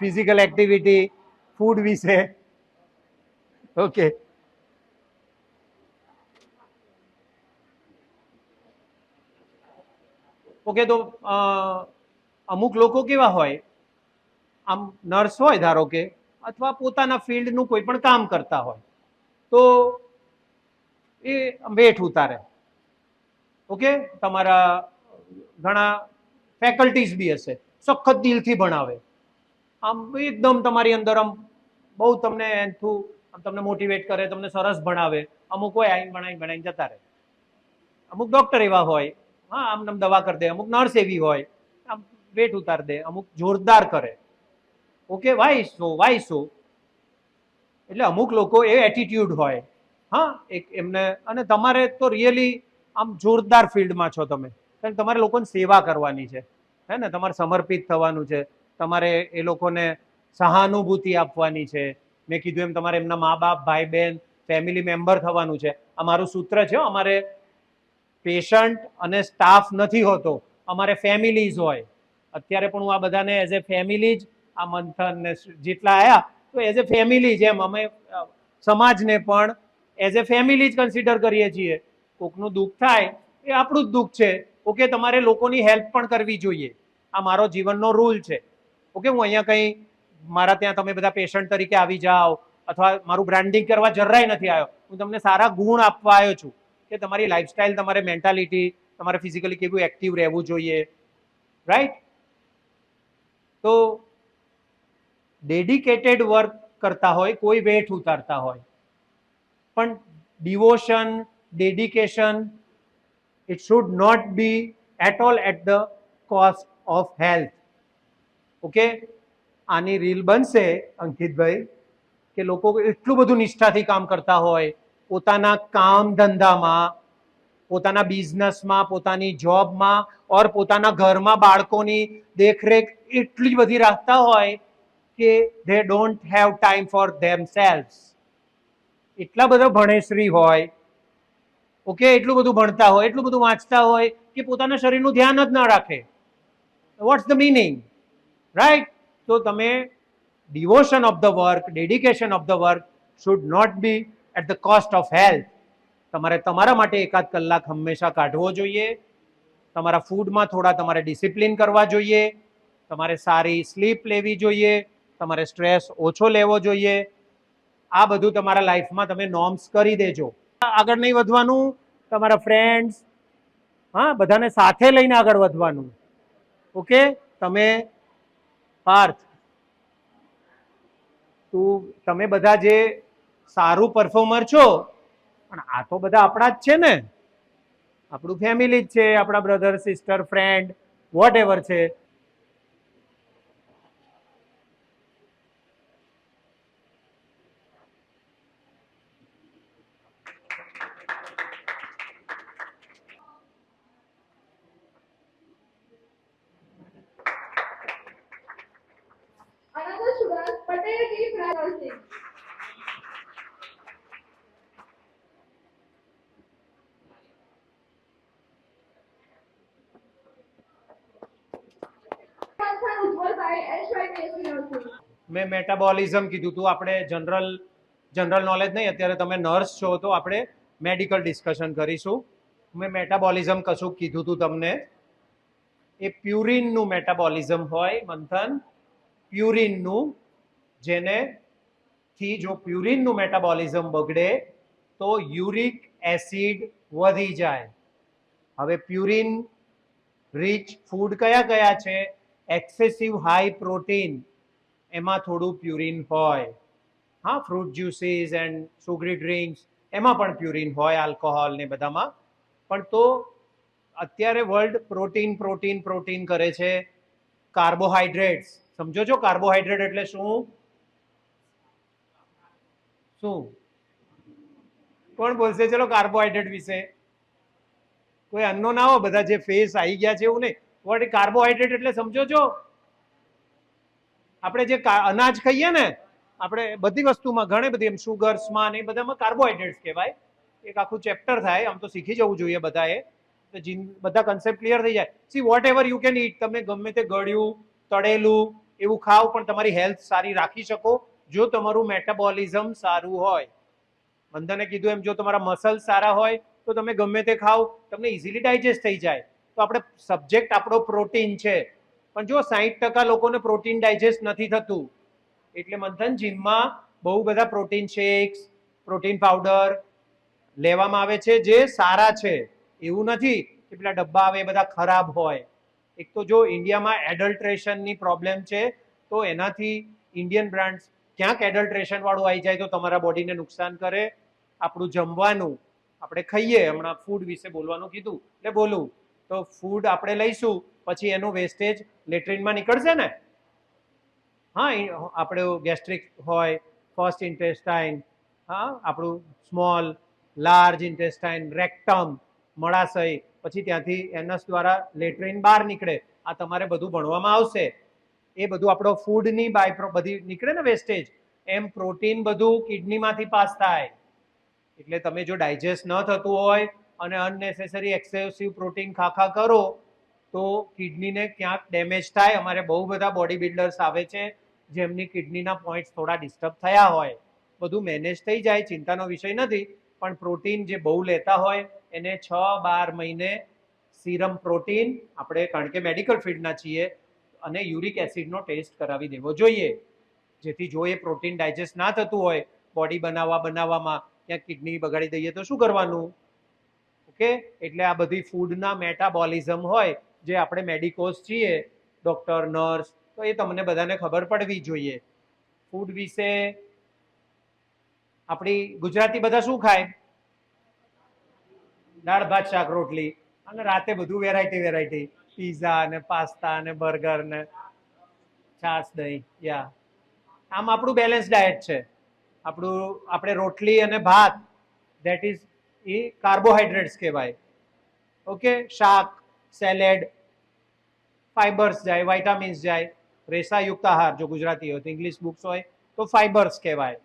ફિઝિકલ એક્ટિવિટી, ફૂડ વિશે? Okay, okay. તો અમુક લોકો કેવા હોય, આમ નર્સ હોય ધારો કે, અથવા પોતાના ફિલ્ડનું કોઈ પણ કામ કરતા હોય, તો એ વેઠ ઉતારે. ઓકે, તમારા ઘણા ફેકલ્ટીઝ બી હશે, સખત દિલથી ભણાવે, આમ એકદમ તમારી અંદર આમ બહુ તમને મોટિવેટ કરે, તમને સરસ ભણાવે. અમુક હોય આઈને ભણાવીને જતા રહે. અમુક ડોક્ટર એવા હોય, હા, આમ દવા કરી દે. અમુક નર્સ એવી હોય, આમ વેટ ઉતાર દે. અમુક જોરદાર કરે. ઓકે, વાય સો. એટલે અમુક લોકો એ એટીટ્યુડ હોય. હા, એક એમને. અને તમારે તો રિયલી આમ જોરદાર ફિલ્ડમાં છો તમે, કારણ કે તમારે લોકોની સેવા કરવાની છે, હે ને? તમારે સમર્પિત થવાનું છે. તમારે એ લોકોને સહાનુભૂતિ આપવાની છે. મેં કીધું એમ તમારે એમના મા બાપ, ભાઈ બહેન, ફેમિલી મેમ્બર થવાનું છે. અમારું સૂત્ર છે, અમારે પેશન્ટ અને સ્ટાફ નથી હોતો, અમારે ફેમિલીઝ હોય. અત્યારે પણ હું આ બધાને એઝ એ ફેમિલી જ, આ મંથન ને જેટલા આવ્યા તો એઝ એ ફેમિલી જ એમ અમે સમાજને પણ એઝ એ ફેમિલી જ કન્સિડર કરીએ છીએ. કોકનું દુઃખ થાય એ આપણું જ દુઃખ છે. ઓકે, તમારે લોકોની હેલ્પ પણ કરવી જોઈએ, આ મારો જીવનનો રૂલ છે. ઓકે, હું અહીંયા કંઈ મારા ત્યાં તમે બધા પેશન્ટ તરીકે આવી જાઓ અથવા મારું બ્રાન્ડિંગ કરવા જરાય નથી આવ્યો. હું તમને સારા ગુણ આપવા આવ્યો છું કે તમારી લાઈફસ્ટાઈલ, તમારી મેન્ટાલિટી, તમારે ફિઝિકલી કેવું એક્ટિવ રહેવું જોઈએ, રાઈટ? તો ડેડિકેટેડ વર્ક કરતા હોય, કોઈ વેઠ ઉતારતા હોય, પણ devotion, dedication, it should not be at all at the cost of health. Okay, આની રીલ બનશે અંકિતભાઈ કે લોકો એટલું બધું નિષ્ઠાથી કામ કરતા હોય, પોતાના કામ ધંધામાં, પોતાના બિઝનેસમાં, પોતાની જોબમાં ઓર પોતાના ઘરમાં બાળકોની દેખરેખ એટલી બધી રાખતા હોય કે they don't have time for themselves. એટલા બધા ભણેશ્રી હોય, ઓકે, એટલું બધું ભણતા હોય, એટલું બધું વાંચતા હોય કે પોતાના શરીરનું ધ્યાન જ ના રાખે. What's the meaning, right? તો તમે devotion of the work, dedication of the work should not be at the cost of health. તમારે તમારા માટે એકાદ કલાક હંમેશા કાઢવો જોઈએ. તમારા ફૂડમાં થોડા તમારે ડિસિપ્લિન કરવા જોઈએ. તમારે સારી સ્લીપ લેવી જોઈએ. તમારે સ્ટ્રેસ ઓછો લેવો જોઈએ. આ બધું તમારા લાઈફમાં તમે નોર્મ્સ કરી દેજો. આગળ નહીં વધવાનું, તમારા ફ્રેન્ડ્સ, હા, બધાને સાથે લઈને આગળ વધવાનું. ઓકે, તમે પાર્થ, તમે બધા જે સારું પરફોર્મર છો, પણ આ તો બધા આપણા જ છે ને, આપણું ફેમિલી જ છે, આપણા brother, sister, friend, whatever છે. Another student, Patel D. Pranav Singh. Manthan Ujjwal by SYPSC Nursing. મેં મેટાબોલિઝમ કીધું હતું. આપણે જનરલ નોલેજ નહીં, અત્યારે તમે નર્સ છો તો આપણે મેડિકલ ડિસ્કશન કરીશું. મેં મેટાબોલિઝમ કશું કીધું હતું તમને. એ પ્યુરિનનું મેટાબોલિઝમ હોય મંથન, પ્યુરિનનું, જેને થી જો પ્યુરિનનું મેટાબોલિઝમ બગડે તો યુરિક એસિડ વધી જાય. હવે પ્યુરિન રીચ ફૂડ કયા કયા છે? એક્સેસિવ હાઈ પ્રોટીન, એમાં થોડું પ્યુરિન હોય. હા, ફ્રૂટ જ્યુસીસ એન્ડ સુગરી ડ્રિંક્સ, એમાં પણ પ્યુરિન હોય, આલ્કોહોલ ને બધામાં. પણ તો અત્યારે વર્લ્ડ પ્રોટીન પ્રોટીન પ્રોટીન કરે છે. કાર્બોહાઈડ્રેટ્સ સમજો છો? કાર્બોહાઈડ્રેટ એટલે શું? શું કોણ બોલશે? ચલો કાર્બોહાઈડ્રેટ વિશે કોઈ અન્નો ના હો, બધા જે ફેસ આવી ગયા છે એવું નહીં. વોટ કાર્બોહાઈડ્રેટ એટલે સમજો છો? આપણે જે અનાજ ખાઈએ ને, આપણે બધી વસ્તુમાં ઘણી બધી એમ સુગર્સમાં ને બધામાં કાર્બોહાઈડ્રેટ્સ કહેવાય. એક આખું ચેપ્ટર થાય, આમ તો શીખી જવું જોઈએ બધાએ, તો બધા કન્સેપ્ટ ક્લિયર થઈ જાય. See what ever you can eat, તમે ગમે તે ગળ્યું તળેલું એવું ખાઓ, પણ તમારી હેલ્થ સારી રાખી શકો જો તમારું મેટાબોલિઝમ સારું હોય. બંધને કીધું એમ, જો તમારા મસલ સારા હોય તો તમે ગમે તે ખાઓ, તમને ઇઝીલી ડાયજેસ્ટ થઈ જાય. તો આપણે સબ્જેક્ટ આપણો પ્રોટીન છે, પણ જો 60% લોકોને પ્રોટીન ડાયજેસ્ટ નથી થતું, એટલે મંથન જીમમાં બહુ બધા પ્રોટીન શેક્સ, પ્રોટીન પાવડર લેવામાં આવે છે જે સારા છે. એવું નથી કે પેલા ડબ્બા આવે એ બધા ખરાબ હોય. એક તો જો ઇન્ડિયામાં એડલ્ટ્રેશનની પ્રોબ્લેમ છે, તો એનાથી ઇન્ડિયન બ્રાન્ડ્સ ક્યાંક એડલ્ટ્રેશન વાળું આવી જાય તો તમારા બોડીને નુકસાન કરે. આપણું જમવાનું આપણે ખાઈએ, હમણાં ફૂડ વિશે બોલવાનું કીધું એટલે બોલું, તો ફૂડ આપણે લઈશું પછી એનું વેસ્ટેજ લેટ્રિનમાં નીકળશે ને. હા, આપણું ગેસ્ટ્રિક હોય, ફર્સ્ટ ઇન્ટેસ્ટાઇન, હા, આપણું સ્મોલ, લાર્જ ઇન્ટેસ્ટાઇન, રેક્ટમ, મળાશય, પછી ત્યાંથી એનસ દ્વારા લેટ્રિન બહાર નીકળે. આ તમારે બધું ભણવામાં આવશે. એ બધું આપણો ફૂડની બધી નીકળે ને વેસ્ટેજ, એમ પ્રોટીન બધું કિડનીમાંથી પાસ થાય. એટલે તમે જો ડાયજેસ્ટ ન થતું હોય અને અનનેસેસરી એક્સેસિવ પ્રોટીન ખાખા કરો તો કિડનીને ક્યાંક ડેમેજ થાય. અમારે બહુ બધા બોડી બિલ્ડર્સ આવે છે જેમની કિડનીના પોઈન્ટ્સ થોડા ડિસ્ટર્બ થયા હોય. બધું મેનેજ થઈ જાય, ચિંતાનો વિષય નથી, પણ પ્રોટીન જે બહુ લેતા હોય એને 6-12 મહિને સીરમ પ્રોટીન આપણે, કારણ કે મેડિકલ ફિલ્ડના છીએ, અને યુરિક એસિડનો ટેસ્ટ કરાવી દેવો જોઈએ, જેથી જો એ પ્રોટીન ડાયજેસ્ટ ના થતું હોય બોડી બનાવવામાં ત્યાં કિડની બગાડી દઈએ તો શું કરવાનું? ઓકે, એટલે આ બધી ફૂડના મેટાબોલિઝમ હોય જે આપણે મેડિકોસ છીએ, ડોક્ટર, નર્સ, તો એ તમને બધાને ખબર પડવી જોઈએ. ફૂડ વિશે આપણી ગુજરાતી બધા શું ખાય? દાળ ભાત શાક રોટલી, અને રાતે બધું વેરાયટી પીઝા ને પાસ્તા ને બર્ગર ને છાસ દહીં. યા આમ આપણું બેલેન્સ ડાયટ છે. આપણે રોટલી અને ભાત, ધેટ ઇઝ એ કાર્બોહાઈડ્રેટ્સ કહેવાય. ઓકે, શાક, સેલેડ, ફાઈબર્સ જાય, વાઇટામિન્સ જાય. રેસાયુક્ત આહાર જો ગુજરાતી હોય તો, ઇંગ્લિશ બુક્સ હોય તો ફાઈબર્સ કહેવાય.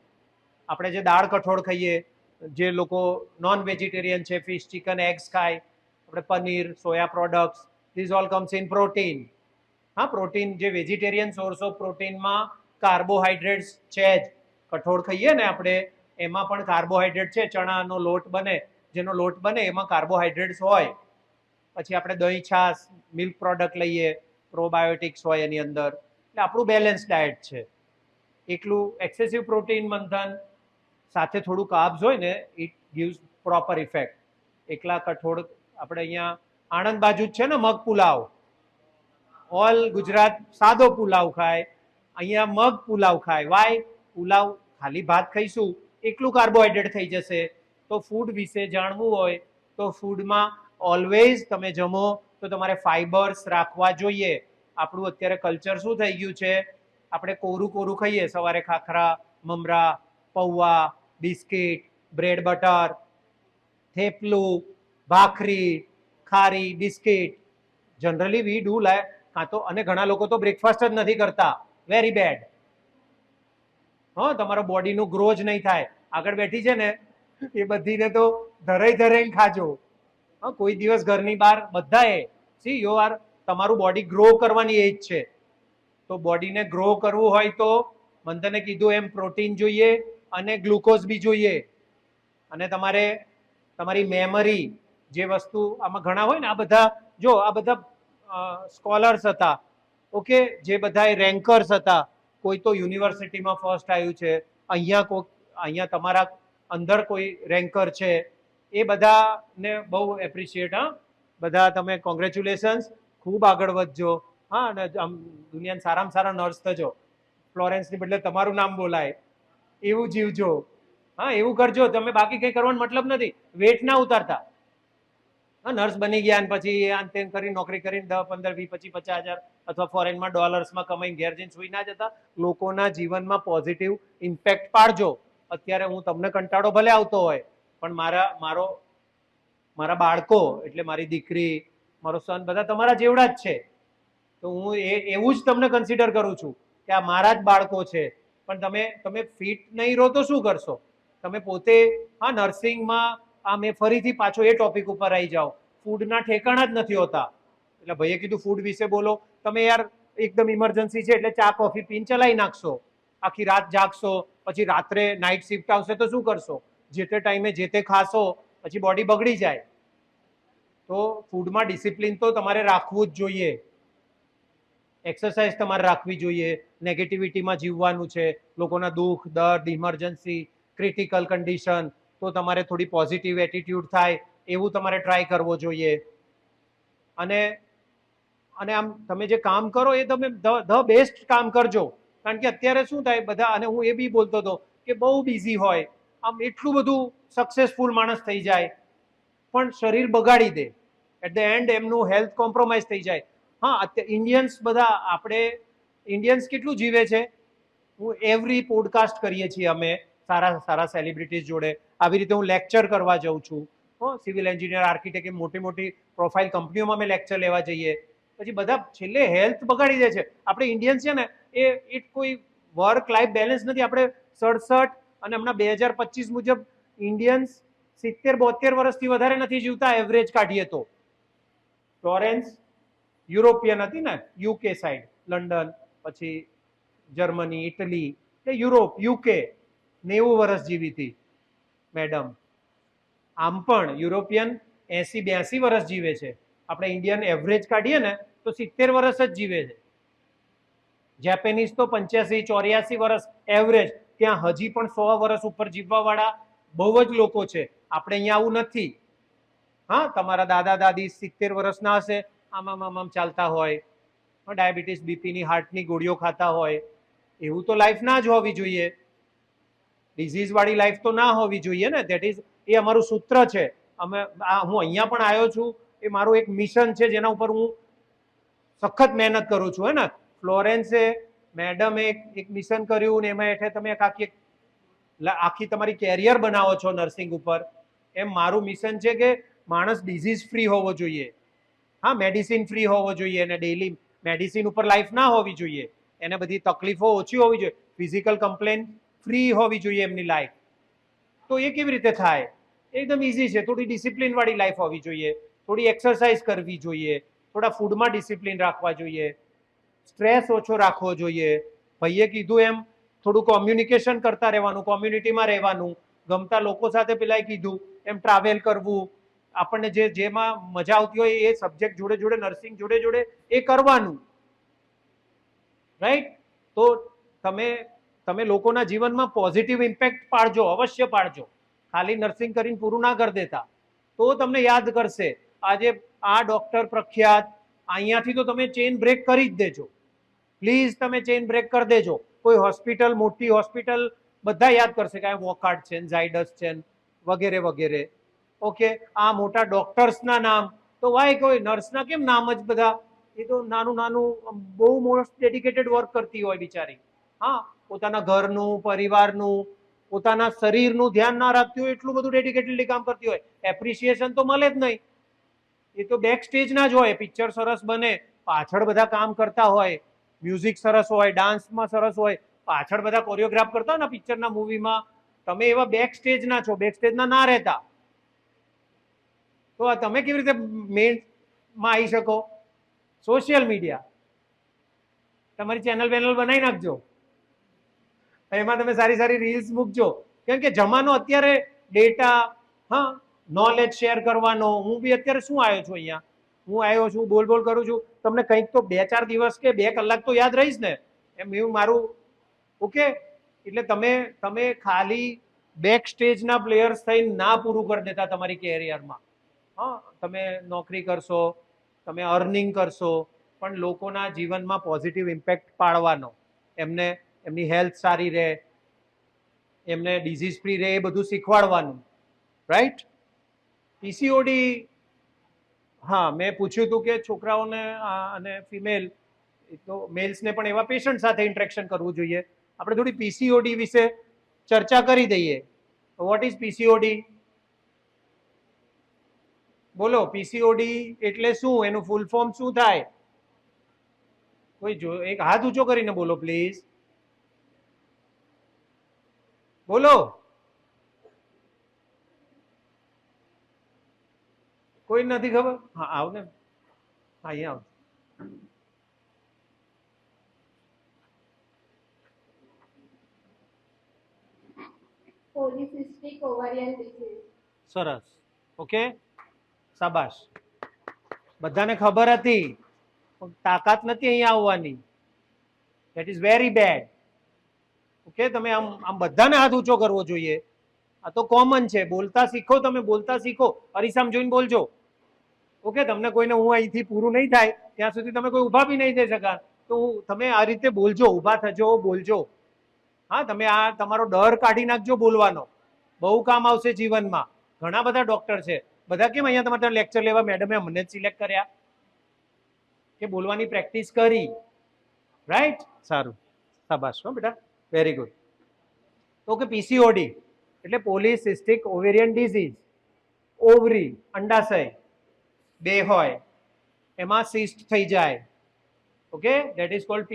આપણે જે દાળ કઠોળ ખાઈએ, જે લોકો નોન વેજીટેરિયન છે, ફિશ, ચિકન, એગ્સ ખાય, આપણે paneer, soya products, this all comes in protein. હા, પ્રોટીન જે વેજીટેરિયન સોર્સ ઓફ પ્રોટીનમાં કાર્બોહાઈડ્રેટ્સ છે જ. કઠોળ ખાઈએ ને આપણે, એમાં પણ કાર્બોહાઈડ્રેટ છે. ચણાનો લોટ બને, જેનો લોટ બને એમાં કાર્બોહાઈડ્રેટ્સ હોય. પછી આપણે દહીં, છાશ, મિલ્ક પ્રોડક્ટ લઈએ, પ્રોબાયોટિક્સ હોય એની અંદર. એટલે આપણું બેલેન્સ ડાયટ છે. એકલું એક્સેસિવ પ્રોટીન મંથન સાથે થોડું કાર્બ્સ હોય ને, ઇટ ગિવ્સ પ્રોપર ઇફેક્ટ. એકલા કઠોળ, આપણે અહીંયા આણંદ બાજુ જ છે ને મગ પુલાવ, ઓલ ગુજરાત સાદો પુલાવ ખાય, અહીંયા મગ પુલાવ ખાય. વાય? પુલાવ ખાલી ભાત ખાઈશું એકલું કાર્બોહાઈડ્રેટ થઈ જશે. તો ફૂડ વિશે જાણવું હોય તો ફૂડમાં ઓલવેઝ તમે જમો તો તમારે ફાઈબર્સ રાખવા જોઈએ. આપણું અત્યારે કલ્ચર શું થઈ ગયું છે? આપણે કોરું ખાઈએ, સવારે ખાખરા, મમરા, પૌવા, બિસ્કિટ, બ્રેડ બટર, થેપલું, ભાખરી, ખારી, biscuit. Generally we do like, કાં તો, અને ઘણા લોકો તો બ્રેકફાસ્ટ જ નથી કરતા. Very bad. હા, તમારો બોડીનું ગ્રો જ નહીં થાય. આગળ બેઠી છે ને એ બધીને તો ધરાઈ ખાજો. હા, કોઈ દિવસ ઘરની બહાર બધાએ સી યુ આર, તમારું બોડી ગ્રો કરવાની એજ છે. તો બોડીને ગ્રો કરવું હોય તો મને તને કીધું એમ પ્રોટીન જોઈએ અને ગ્લુકોઝ બી જોઈએ. અને તમારે તમારી મેમરી, જે વસ્તુ આમાં ઘણા હોય ને, આ બધા જો, આ બધા સ્કોલર્સ હતા, ઓકે, જે બધા રેન્કર્સ હતા. કોઈ તો યુનિવર્સિટીમાં ફર્સ્ટ આવ્યું છે, અહીંયા તમારા અંદર કોઈ રેન્કર છે. એ બધાને બહુ એપ્રિશિએટ. હા, બધા તમે કોંગ્રેચ્યુલેશન્સ, ખૂબ આગળ વધજો. હા, અને આમ દુનિયાના સારામાં સારા નર્સ થજો. ફ્લોરેન્સની બદલે તમારું નામ બોલાય એવું જીવજો. હા, એવું કરજો તમે. બાકી કંઈ કરવાનો મતલબ નથી. વેટ ના ઉતારતા. હા, નર્સ બની ગયા અને પછી આમ તેમ કરી નોકરી કરીને 10, 15, 20, 25, 50,000 અથવા ફોરેનમાં ડોલર્સમાં કમાઈને ઘેર જઈને સુઈ ના જતા. લોકોના જીવનમાં પોઝિટિવ ઇમ્પેક્ટ પાડજો. અત્યારે હું તમને કંટાળો ભલે આવતો હોય, પણ મારા બાળકો, એટલે મારી દીકરી, મારો સન, બધા તમારા જેવડા જ છે. તો હું એવું જ તમને કન્સિડર કરું છું કે આ મારા જ બાળકો છે. પણ તમે ફિટ નહીં રહો તો શું કરશો? તમે પોતે, હા, નર્સિંગમાં, આ મેં ફરીથી પાછો એ ટોપિક ઉપર આવી જાઓ, ફૂડના ઠેકાણા જ નથી હોતા. એટલે ભાઈએ કીધું ફૂડ વિશે બોલો. તમે યાર એકદમ ઇમરજન્સી છે એટલે ચા કોફી પીને ચલાવી નાખશો, આખી રાત જાગશો, પછી રાત્રે નાઇટ શિફ્ટ આવશે તો શું કરશો? જે તે ટાઈમે જે તે ખાશો, પછી બોડી બગડી જાય. તો ફૂડમાં ડિસિપ્લિન તો તમારે રાખવું જ જોઈએ. એક્સરસાઇઝ તમારે રાખવી જોઈએ. નેગેટિવિટીમાં જીવવાનું છે. લોકોના દુઃખ, દર્દ, ઇમરજન્સી, ક્રિટિકલ કન્ડિશન, તો તમારે થોડી પોઝિટિવ એટીટ્યુડ થાય એવું તમારે ટ્રાય કરવો જોઈએ. અને આમ તમે જે કામ કરો એ તમે ધ બેસ્ટ કામ કરજો. કારણ કે અત્યારે શું થાય બધા, અને હું એ બી બોલતો હતો કે બહુ બિઝી હોય, આમ એટલું બધું સક્સેસફુલ માણસ થઈ જાય પણ શરીર બગાડી દે. એટ ધ એન્ડ એમનું હેલ્થ કોમ્પ્રોમાઇઝ થઈ જાય. હા, ઇન્ડિયન્સ બધા, આપણે ઇન્ડિયન્સ કેટલું જીવે છે? હું એવરી પોડકાસ્ટ કરીએ છીએ અમે સારા સેલિબ્રિટીઝ જોડે. આવી રીતે હું લેક્ચર કરવા જાઉં છું. સિવિલ એન્જિનિયર, આર્કિટેક્ટ, મોટી પ્રોફાઇલ કંપનીઓમાં અમે લેક્ચર લેવા જઈએ. પછી બધા છેલ્લે હેલ્થ બગાડી દે છે. આપણે ઇન્ડિયન્સ છે ને, એ કોઈ વર્ક લાઈફ બેલેન્સ નથી. આપણે 67 અને હમણાં 2025 મુજબ ઇન્ડિયન્સ 70-72 વર્ષથી વધારે નથી જીવતા એવરેજ કાઢીએ તો. ફ્લોરેન્સ યુરોપિયન હતી ને, યુકે સાઈડ, લંડન, પછી જર્મની, ઇટલી, એટલે યુરોપ, યુકે 90 વર્ષ જીવી હતી મેડમ. આમ પણ યુરોપિયન 80-82 વર્ષ જીવે છે. આપણે ઇન્ડિયન એવરેજ કાઢીએ ને તો 70 વર્ષ જ જીવે છે. જેપેનીઝ તો 85-84 વર્ષ એવરેજ. ત્યાં હજી પણ 100 વર્ષ ઉપર જીવવા વાળા બહુ જ લોકો છે. આપણે અહીંયા આવું નથી. હા, તમારા દાદા દાદી 70 વર્ષના હશે, આમ ચાલતા હોય, ડાયાબિટીસ, બીપીની, હાર્ટની ગોળીઓ ખાતા હોય. એવું તો લાઈફ ના જ હોવી જોઈએ. ડિઝીઝ વાળી લાઈફ તો ના હોવી જોઈએ ને. ધેટ ઇઝ, એ અમારું સૂત્ર છે. હું અહીંયા પણ આવ્યો છું, એ મારું એક મિશન છે જેના ઉપર હું સખત મહેનત કરું છું. હે ને, ફ્લોરેન્સે મેડમે એક મિશન કર્યું ને એમાં હેઠળ તમે આખી તમારી કેરિયર બનાવો છો નર્સિંગ ઉપર. એમ મારું મિશન છે કે માણસ ડિઝીઝ ફ્રી હોવો જોઈએ. હા, મેડિસિન ફ્રી હોવો જોઈએ અને ડેઈલી મેડિસિન ઉપર લાઈફ ના હોવી જોઈએ. એને બધી તકલીફો ઓછી હોવી જોઈએ. ફિઝિકલ કમ્પ્લેન ફ્રી હોવી જોઈએ એમની લાઈફ. તો એ કેવી રીતે થાય? એકદમ ઇઝી છે. થોડી ડિસિપ્લિન વાળી લાઈફ હોવી જોઈએ, થોડી એક્સરસાઇઝ કરવી જોઈએ, થોડા ફૂડમાં ડિસિપ્લિન રાખવા જોઈએ, સ્ટ્રેસ ઓછો રાખવો જોઈએ. ભાઈએ કીધું એમ થોડું કોમ્યુનિકેશન કરતા રહેવાનું, કોમ્યુનિટીમાં રહેવાનું, ગમતા લોકો સાથે પેલા કીધું એમ ટ્રાવેલ કરવું. આપણને જેમાં મજા આવતી હોય એ સબ્જેક્ટ જોડે જોડે, નર્સિંગ જોડે જોડે એ કરવાનું. રાઈટ? તો તમે લોકોના જીવનમાં પોઝિટિવ ઇમ્પેક્ટ પાડજો, અવશ્ય પાડજો. ખાલી નર્સિંગ કરીને પૂરું ના કરી દેતા. તો તમને યાદ કરશે. આજે આ ડોક્ટર પ્રખ્યાત, અહીંયાથી તો તમે ચેઇન બ્રેક કરી જ દેજો. પ્લીઝ તમે ચેઇન બ્રેક કરી દેજો. કોઈ હોસ્પિટલ, મોટી હોસ્પિટલ, બધા યાદ કરશે કે આ વોકાર્ડ છે, ઝાયડસ છે, વગેરે વગેરે. ઓકે, આ મોટા ડોક્ટર્સના નામ તો વાય, કોઈ નર્સના કેમ નામ જ બધા? એ તો નાનું નાનું બહુ મોસ્ટ ડેડિકેટેડ વર્ક કરતી હોય બિચારી. હા, પોતાના ઘરનું, પરિવારનું, પોતાના શરીરનું ધ્યાન ના રાખતી હોય એટલું બધું ડેડિકેટેડલી કામ કરતી હોય. એપ્રિસિએશન તો મળે જ નહીં. એ તો બેક સ્ટેજના જ હોય. પિક્ચર સરસ બને, પાછળ બધા કામ કરતા હોય. મ્યુઝિક સરસ હોય, ડાન્સમાં સરસ હોય, પાછળ બધા કોરિયોગ્રાફ કરતા હોય ને પિક્ચરના, મૂવીમાં. તમે એવા બેક સ્ટેજના છો, બેક સ્ટેજના ના રહેતા. તો તમે કેવી રીતે મેઇનમાં આવી શકો? સોશિયલ મીડિયા, તમારી ચેનલ બનાવી નાખજો. એમાં તમે સારી સારી રીલ્સ મૂકજો. કેમ કે જમાનો અત્યારે ડેટા, હા, નોલેજ શેર કરવાનો. હું બી અત્યારે શું આવ્યો છું અહીંયા, હું આવ્યો છું, બોલ કરું છું. તમને કંઈક તો 2-4 દિવસ કે 2 કલાક તો યાદ રહીશ ને. એમ એવું મારું. ઓકે, એટલે તમે ખાલી બેક સ્ટેજના પ્લેયર્સ થઈને ના પૂરું કરી દેતા તમારી કેરિયરમાં. હા, તમે નોકરી કરશો, તમે અર્નિંગ કરશો, પણ લોકોના જીવનમાં પોઝિટિવ ઇમ્પેક્ટ પાડવાનો. એમની હેલ્થ સારી રહે, એમને ડિઝીઝ ફ્રી રહે, એ બધું શીખવાડવાનું. રાઈટ? પીસીઓડી, હા, મેં પૂછ્યું હતું કે છોકરાઓને અને ફિમેલ, તો મેલ્સને પણ એવા પેશન્ટ સાથે ઇન્ટરેક્શન કરવું જોઈએ. આપણે થોડી પીસીઓડી વિશે ચર્ચા કરી દઈએ. What is PCOD? બોલો, પીસીઓડી એટલે શું? એનું ફૂલ ફોર્મ શું થાય? કોઈ એક હાથ ઊંચો કરીને બોલો પ્લીઝ. બોલો. કોઈ નથી ખબર? હા, આવ ને. હા, અહીંયા આવ. Polycystic ovarian disease. સરસ. ઓકે, શાબાશ. બધાને ખબર હતી, તાકાત નથી અહીંયા આવવાની. That is very bad. Okay, તમે આમ બધાને હાથ ઊંચો કરવો જોઈએ. આ તો કોમન છે. બોલતા શીખો, તમે બોલતા શીખો. અરીસામ જોઈને બોલજો. ઓકે, તમને કોઈને હું અહીંથી પૂરું નહીં થાય ત્યાં સુધી તમે કોઈ ઊભા બી નહીં થઈ શકા. તો તમે આ રીતે બોલજો, ઊભા થજો, બોલજો. હા, તમે આ તમારો ડર કાઢી નાખજો બોલવાનો. બહુ કામ આવશે જીવનમાં. ઘણા બધા ડોક્ટર છે. બધા કેમ અહીંયા તમારે લેક્ચર લેવા મેડમે અમને જ સિલેક્ટ કર્યા કે બોલવાની પ્રેક્ટિસ કરી. રાઈટ? સારું, શાબાશ હો બેટા, વેરી ગુડ. ઓકે, પીસીઓડી એટલે પોલિસિસ્ટિક ઓવેરિયન ડિઝીઝ. ઓવરી, અંડાશય બે હોય, એમાં સિસ્ટ થઈ જાય. Okay, that is called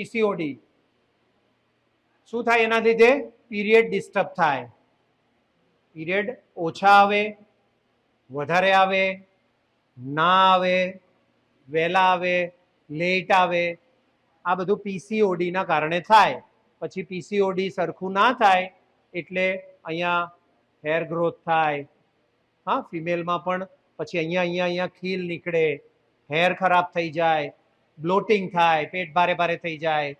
period ઓછા આવે, વધારે આવે, ના આવે, વહેલા આવે, લેટ આવે, આ બધું પીસીઓડી ના કારણે થાય. પછી પીસીઓડી સરખું ના થાય એટલે અહીંયા હેર ગ્રોથ થાય. હા, ફિમેલમાં પણ પછી અહીંયા ખીલ નીકળે, હેર ખરાબ થઈ જાય, બ્લોટિંગ થાય, પેટ ભારે ભારે થઈ જાય,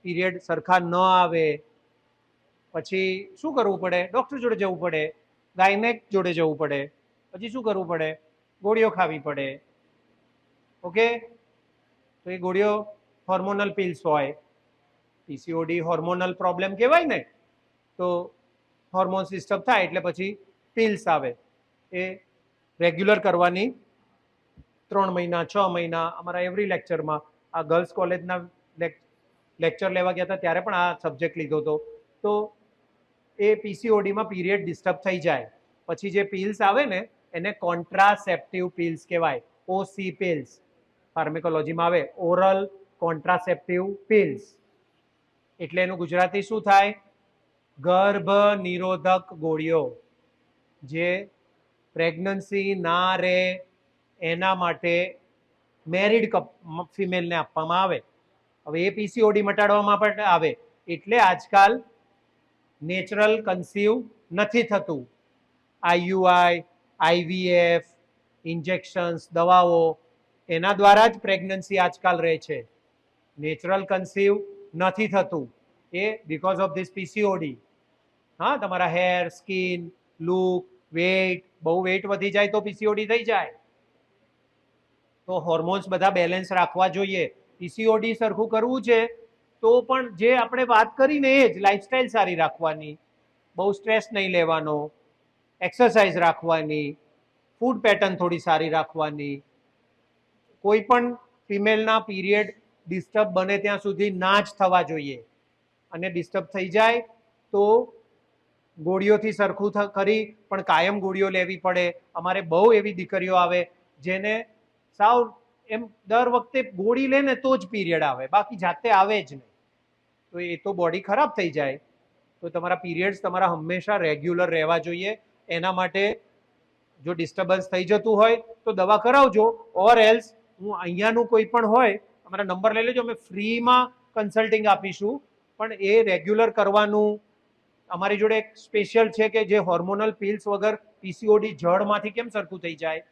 પીરિયડ સરખા ન આવે, પછી શું કરવું પડે? ડોક્ટર જોડે જવું પડે, ગાયનેક જોડે જવું પડે, પછી શું કરવું પડે? ગોળીઓ ખાવી પડે. ઓકે, તો એ ગોળીઓ હોર્મોનલ પિલ્સ હોય. પીસીઓડી હોર્મોનલ પ્રોબ્લેમ કહેવાય ને, તો હોર્મોન્સ ડિસ્ટર્બ થાય એટલે પછી પિલ્સ આવે. એ રેગ્યુલર કરવાની 3 મહિના 6 મહિના. અમારા એવરી લેક્ચરમાં આ ગર્લ્સ કોલેજના લેક્ચર લેવા ગયા હતા ત્યારે પણ આ સબ્જેક્ટ લીધો હતો. તો એ પીસીઓડીમાં પીરિયડ ડિસ્ટર્બ થઈ જાય પછી જે પિલ્સ આવે ને એને કોન્ટ્રાસેપ્ટિવ પિલ્સ કહેવાય, ઓસી પિલ્સ ફાર્મેકોલોજીમાં આવે, ઓરલ કોન્ટ્રાસેપ્ટિવ પિલ્સ. એટલે એનું ગુજરાતી શું થાય? ગર્ભ નિરોધક ગોળીઓ, જે પ્રેગ્નન્સી ના રહે એના માટે મેરિડ ફિમેલને આપવામાં આવે. હવે એ પીસીઓડી મટાડવામાં પણ આવે. એટલે આજકાલ નેચરલ કન્સીવ નથી થતું. આઈયુઆઈ, આઈવીએફ, ઇન્જેક્શન્સ, દવાઓ, એના દ્વારા જ પ્રેગ્નન્સી આજકાલ રહે છે. નેચરલ કન્સીવ નથી થતું એ બીકોઝ ઓફ ધીસ પીસીઓડી. હા, તમારા હેર, સ્કિન, લુક, વેઇટ, બહુ વેઇટ વધી જાય તો પીસીઓડી થઈ જાય. તો હોર્મોન્સ બધા બેલેન્સ રાખવા જોઈએ. પીસીઓડી સરખું કરવું છે તો પણ જે આપણે વાત કરીને એ જ લાઈફસ્ટાઈલ સારી રાખવાની, બહુ સ્ટ્રેસ નહીં લેવાનો, એક્સરસાઇઝ રાખવાની, ફૂડ પેટર્ન થોડી સારી રાખવાની. કોઈ પણ ફિમેલના પીરિયડ ડિસ્ટર્બ બને ત્યાં સુધી ના જ થવા જોઈએ. અને ડિસ્ટર્બ થઈ જાય તો ગોળીઓથી સરખું કરી પણ કાયમ ગોળીઓ લેવી પડે. અમારે બહુ એવી દીકરીઓ આવે જેને સાવ એમ દર વખતે ગોળી લે ને તો જ પીરિયડ આવે, બાકી જાતે આવે જ નહીં. તો એ તો બોડી ખરાબ થઈ જાય. તો તમારા પીરિયડ્સ તમારા હંમેશા રેગ્યુલર રહેવા જોઈએ. એના માટે જો ડિસ્ટર્બન્સ થઈ જતું હોય તો દવા કરાવજો, ઓર એલ્સ હું અહીંયાનું કોઈ પણ હોય અમારા નંબર લઈ લેજો, અમે ફ્રીમાં કન્સલ્ટિંગ આપીશું. પણ એ રેગ્યુલર કરવાનું. અમારી જોડે એક સ્પેશિયલ છે કે જે હોર્મોનલ પિલ્સ વગર પીસીઓડી જડમાંથી કેમ સરખું થઈ જાય,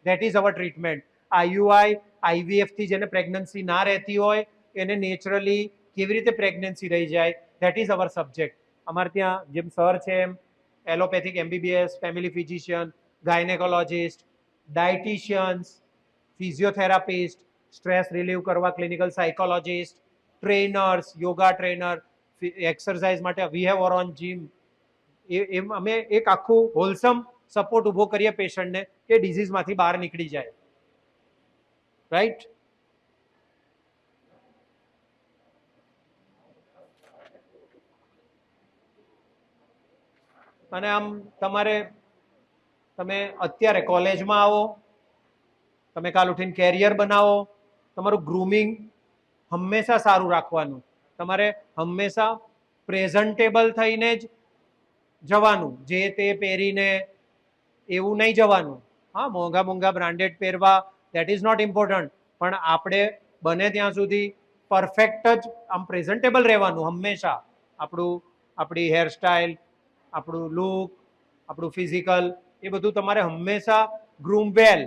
that is our treatment. IUI, આઈવીએફથી જેને પ્રેગ્નન્સી ના રહેતી હોય એને નેચરલી કેવી રીતે પ્રેગ્નન્સી રહી જાય, ધેટ ઇઝ અવર સબ્જેક્ટ. અમારે ત્યાં જેમ સર છે એમ allopathic MBBS, family physician, gynaecologist, dietitians, physiotherapist, stress relieve કરવા clinical psychologist, trainers, yoga trainer, exercise માટે we have our own gym. એમ અમે એક આખું હોલસમ સપોર્ટ ઊભો કરીએ પેશન્ટને કે ડિઝીઝમાંથી બહાર નીકળી જાય. રાઈટ? અને આમ તમે અત્યારે કોલેજમાં આવો, તમે કાલ ઉઠીને કેરિયર બનાવો, તમારું ગ્રૂમિંગ હંમેશા સારું રાખવાનું. તમારે હંમેશા પ્રેઝન્ટેબલ થઈને જ જવાનું, જે તે પહેરીને એવું નહીં જવાનું. હા, મોંઘા બ્રાન્ડેડ પહેરવા, દેટ ઇઝ નોટ ઇમ્પોર્ટન્ટ, પણ આપણે બને ત્યાં સુધી પરફેક્ટ જ આમ પ્રેઝન્ટેબલ રહેવાનું હંમેશા. આપણી હેરસ્ટાઇલ, આપણું લુક, આપણું ફિઝિકલ, એ બધું તમારે હંમેશા ગ્રૂમ વેલ,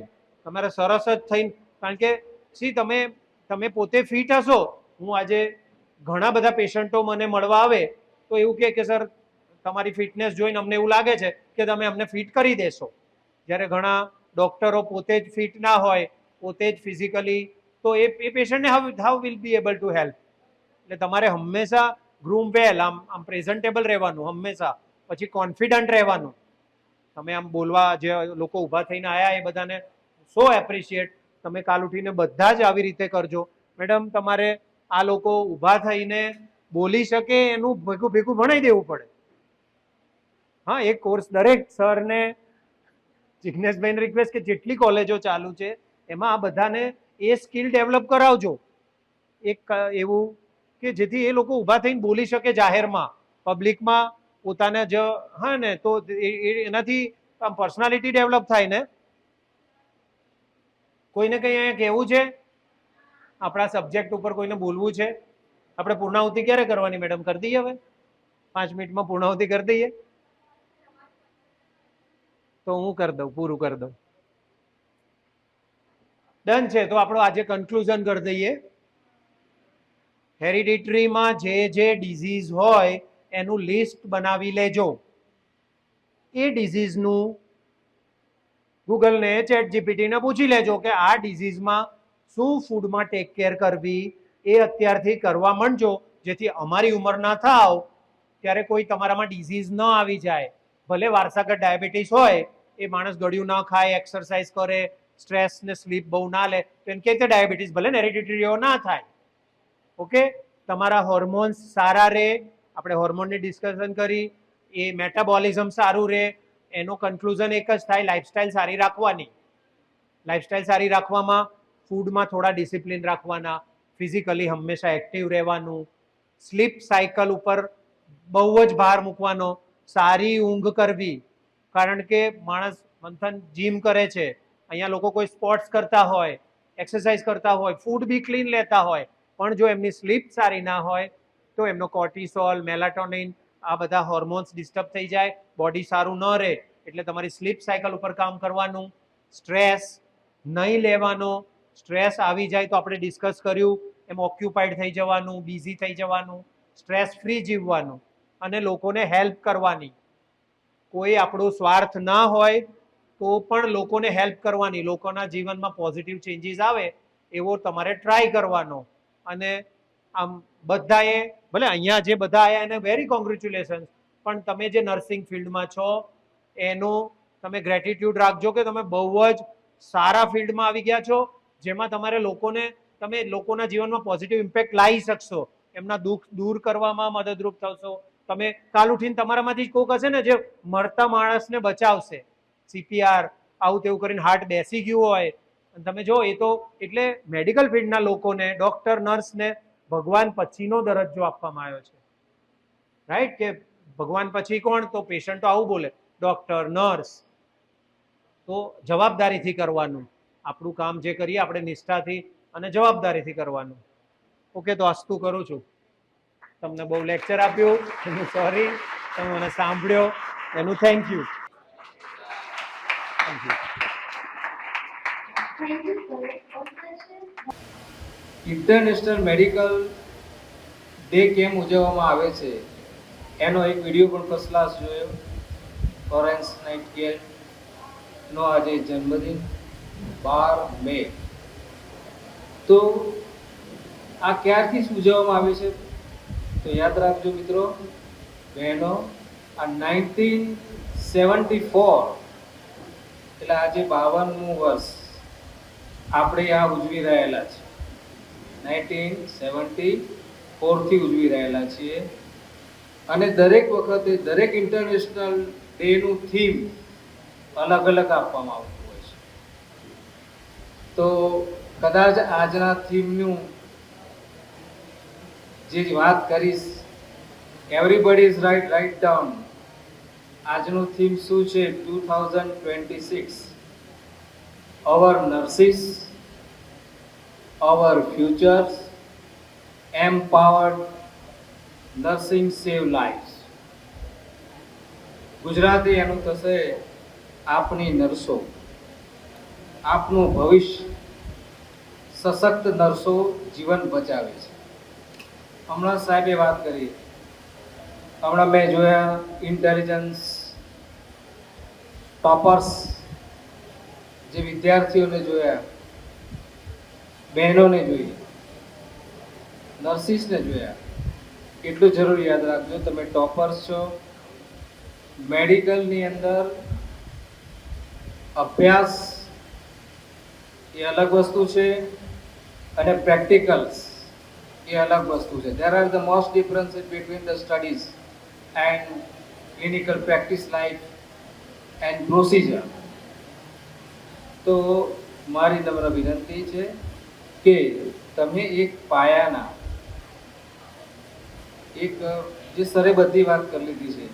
તમારે સરસ જ થઈને. કારણ કે સી તમે પોતે ફિટ હશો. હું આજે ઘણા બધા પેશન્ટો મને મળવા આવે તો એવું કે સર તમારી ફિટનેસ જોઈને અમને એવું લાગે છે કે તમે અમને ફિટ કરી દેશો. જ્યારે ઘણા ડોક્ટરો પોતે જ ફિટ ના હોય, પોતે જ ફિઝિકલી, તો એ પેશન્ટને how will be able to help. એટલે તમારે હંમેશા ગ્રૂમ વેલ, આમ પ્રેઝન્ટેબલ રહેવાનું હંમેશા. પછી કોન્ફિડન્ટ રહેવાનું. તમે આમ બોલવા, જે લોકો ઊભા થઈને આવ્યા એ બધાને સો એપ્રિશિએટ. તમે કાલ ઉઠીને બધા જ આવી રીતે કરજો. મેડમ, તમારે આ લોકો ઊભા થઈને બોલી શકે એનું ભેગું ભણાવી દેવું પડે. હા, એક કોર્સ દરેક સરને, જિજ્ઞેશભાઈને રિક્વેસ્ટ કે જેટલી કોલેજો ચાલુ છે એમાં આ બધાને એ સ્કિલ ડેવલપ કરાવજો. એક એવું કે જેથી એ લોકો ઊભા થઈને બોલી શકે જાહેરમાં, પબ્લિકમાં, પોતાના જ હા ને તો એનાથી આમ પર્સનાલિટી ડેવલપ થાય ને. કોઈને કંઈ અહીંયા કહેવું છે? આપણા સબ્જેક્ટ ઉપર કોઈને બોલવું છે? આપણે પૂર્ણાહુતિ ક્યારે કરવાની મેડમ? કરી દઈએ હવે 5 મિનિટમાં પૂર્ણાહુતિ કરી દઈએ તો હું કરી દઉં, પૂરું કરી દઉં. ડન છે. તો આપણો આજે કન્ક્લુઝન કરી દઈએ. હેરિડિટરીમાં જે ડિઝીઝ હોય એનું લિસ્ટ બનાવી લેજો. એ ડિઝીઝનું ગૂગલને, ચેટ જીપીટીને પૂછી લેજો કે આ ડિઝીઝમાં શું ફૂડમાં ટેક કેર કરવી, એ અત્યારથી કરવા માંડજો, જેથી અમારી ઉંમરના થાવ ત્યારે કોઈ તમારામાં ડિઝીઝ ન આવી જાય. ભલે વારસાગત ડાયાબિટીસ હોય, એ માણસ ગળ્યું ન ખાય, એક્સરસાઇઝ કરે, સ્ટ્રેસ ને સ્લીપ બહુ ના લે, તો એને કહેતે ડાયાબિટીસ ભલે ને હેરિડિટરી ના થાય. ઓકે, તમારા હોર્મોન્સ સારા રહે, આપણે હોર્મોનની ડિસ્કશન કરી, એ મેટાબોલિઝમ સારું રહે, એનો કન્ક્લુઝન એક જ થાય, લાઈફસ્ટાઈલ સારી રાખવાની. લાઈફસ્ટાઈલ સારી રાખવામાં ફૂડમાં થોડા ડિસિપ્લિન રાખવાના, ફિઝિકલી હંમેશા એક્ટિવ રહેવાનું, સ્લીપ સાયકલ ઉપર બહુ જ ભાર મૂકવાનો, સારી ઊંઘ કરવી. કારણ કે માણસ મંથન જીમ કરે છે, અહીંયા લોકો કોઈ સ્પોર્ટ્સ કરતા હોય, એક્સરસાઇઝ કરતા હોય, ફૂડ બી ક્લીન લેતા હોય, પણ જો એમની સ્લીપ સારી ના હોય તો એમનો કોર્ટિસોલ, મેલાટોનિન આ બધા હોર્મોન્સ ડિસ્ટર્બ થઈ જાય, બોડી સારું ન રહે. એટલે તમારી સ્લીપ સાયકલ ઉપર કામ કરવાનું, સ્ટ્રેસ નહીં લેવાનો. સ્ટ્રેસ આવી જાય તો આપણે ડિસ્કસ કર્યું એમ ઓક્યુપાઈડ થઈ જવાનું, બિઝી થઈ જવાનું, સ્ટ્રેસ ફ્રી જીવવાનું અને લોકોને હેલ્પ કરવાની. કોઈ આપણો સ્વાર્થ ના હોય તો પણ લોકોને હેલ્પ કરવાની, લોકોના જીવનમાં પોઝિટિવ ચેન્જીસ આવે એવો તમારે ટ્રાય કરવાનો. અને આમ બધાએ ભલે અહીંયા જે બધા આવ્યા એને વેરી કોંગ્રેચ્યુલેશન, પણ તમે જે નર્સિંગ ફિલ્ડમાં છો એનો તમે ગ્રેટિટ્યુડ રાખજો કે તમે બહુ જ સારા ફિલ્ડમાં આવી ગયા છો, જેમાં તમારે તમે લોકોના જીવનમાં પોઝિટિવ ઇમ્પેક્ટ લાવી શકશો, એમના દુઃખ દૂર કરવામાં મદદરૂપ થશો. તમે કાલ ઉઠીને તમારામાંથી જ કોક હશે ને જે મરતા માણસને બચાવશે, CPR આવું તેવું કરીને હાર્ટ બેસી ગયું હોય, તમે જો એ તો એટલે મેડિકલ ફિલ્ડના લોકોને, ડોક્ટર, નર્સને ભગવાન પછીનો દરજ્જો આપવામાં આવ્યો છે. રાઈટ? કે ભગવાન પછી કોણ? તો પેશન્ટ તો આવું બોલે, ડોક્ટર, નર્સ. તો જવાબદારીથી કરવાનું આપણું કામ, જે કરીએ આપણે નિષ્ઠાથી અને જવાબદારીથી કરવાનું. ઓકે, તો અસ્તુ કરું છું. તમને બહુ લેક્ચર આપ્યું એનું સોરી, તમે મને સાંભળ્યો એનું thank you. Thank you. Thank you, sir. Obsession. International medical day કેમ ઉજવવામાં આવે છે એનો એક વિડીયો પણ ફર્સ્ટ ક્લાસ જોયો. ફ્લોરેન્સ નાઇટિંગેલનો આજે જન્મદિન 12 મે. તો આ ક્યારથી ઉજવવામાં આવે છે તો યાદ રાખજો મિત્રો, બહેનો, આ 1974 એટલે આજે 52મું વર્ષ આપણે આ ઉજવી રહેલા છે. 1974 થી ઉજવી રહેલા છીએ. અને દરેક વખતે દરેક ઇન્ટરનેશનલ ડેનું થીમ અલગ અલગ આપવામાં આવતું હોય છે. તો કદાચ આજના થીમનું જે વાત કરીશ, everybody is right, right down. આજનું થીમ શું છે? 2026 our nurses, our futures, empowered nursing save lives. Gujarati એનું થશે આપની નર્સો, આપનું ભવિષ્ય, સશક્ત નર્સો જીવન બચાવે છે. હમણાં સાહેબે વાત કરી, હમણાં મેં જોયા ઇન્ટેલિજન્સ ટોપર્સ જે વિદ્યાર્થીઓને જોયા, બહેનોને જોઈએ, નર્સિસને જોયા. એટલું જરૂર યાદ રાખજો, તમે ટોપર્સ છો. મેડિકલની અંદર અભ્યાસ એ અલગ વસ્તુ છે અને પ્રેક્ટિકલ્સ એ અલગ વસ્તુ છે. There are the most differences between the studies and clinical practice life and procedure. તો મારી નમ્ર વિનંતી છે કે તમે એક પાયાના, એક જે સરે બધી વાત કરી લીધી છે,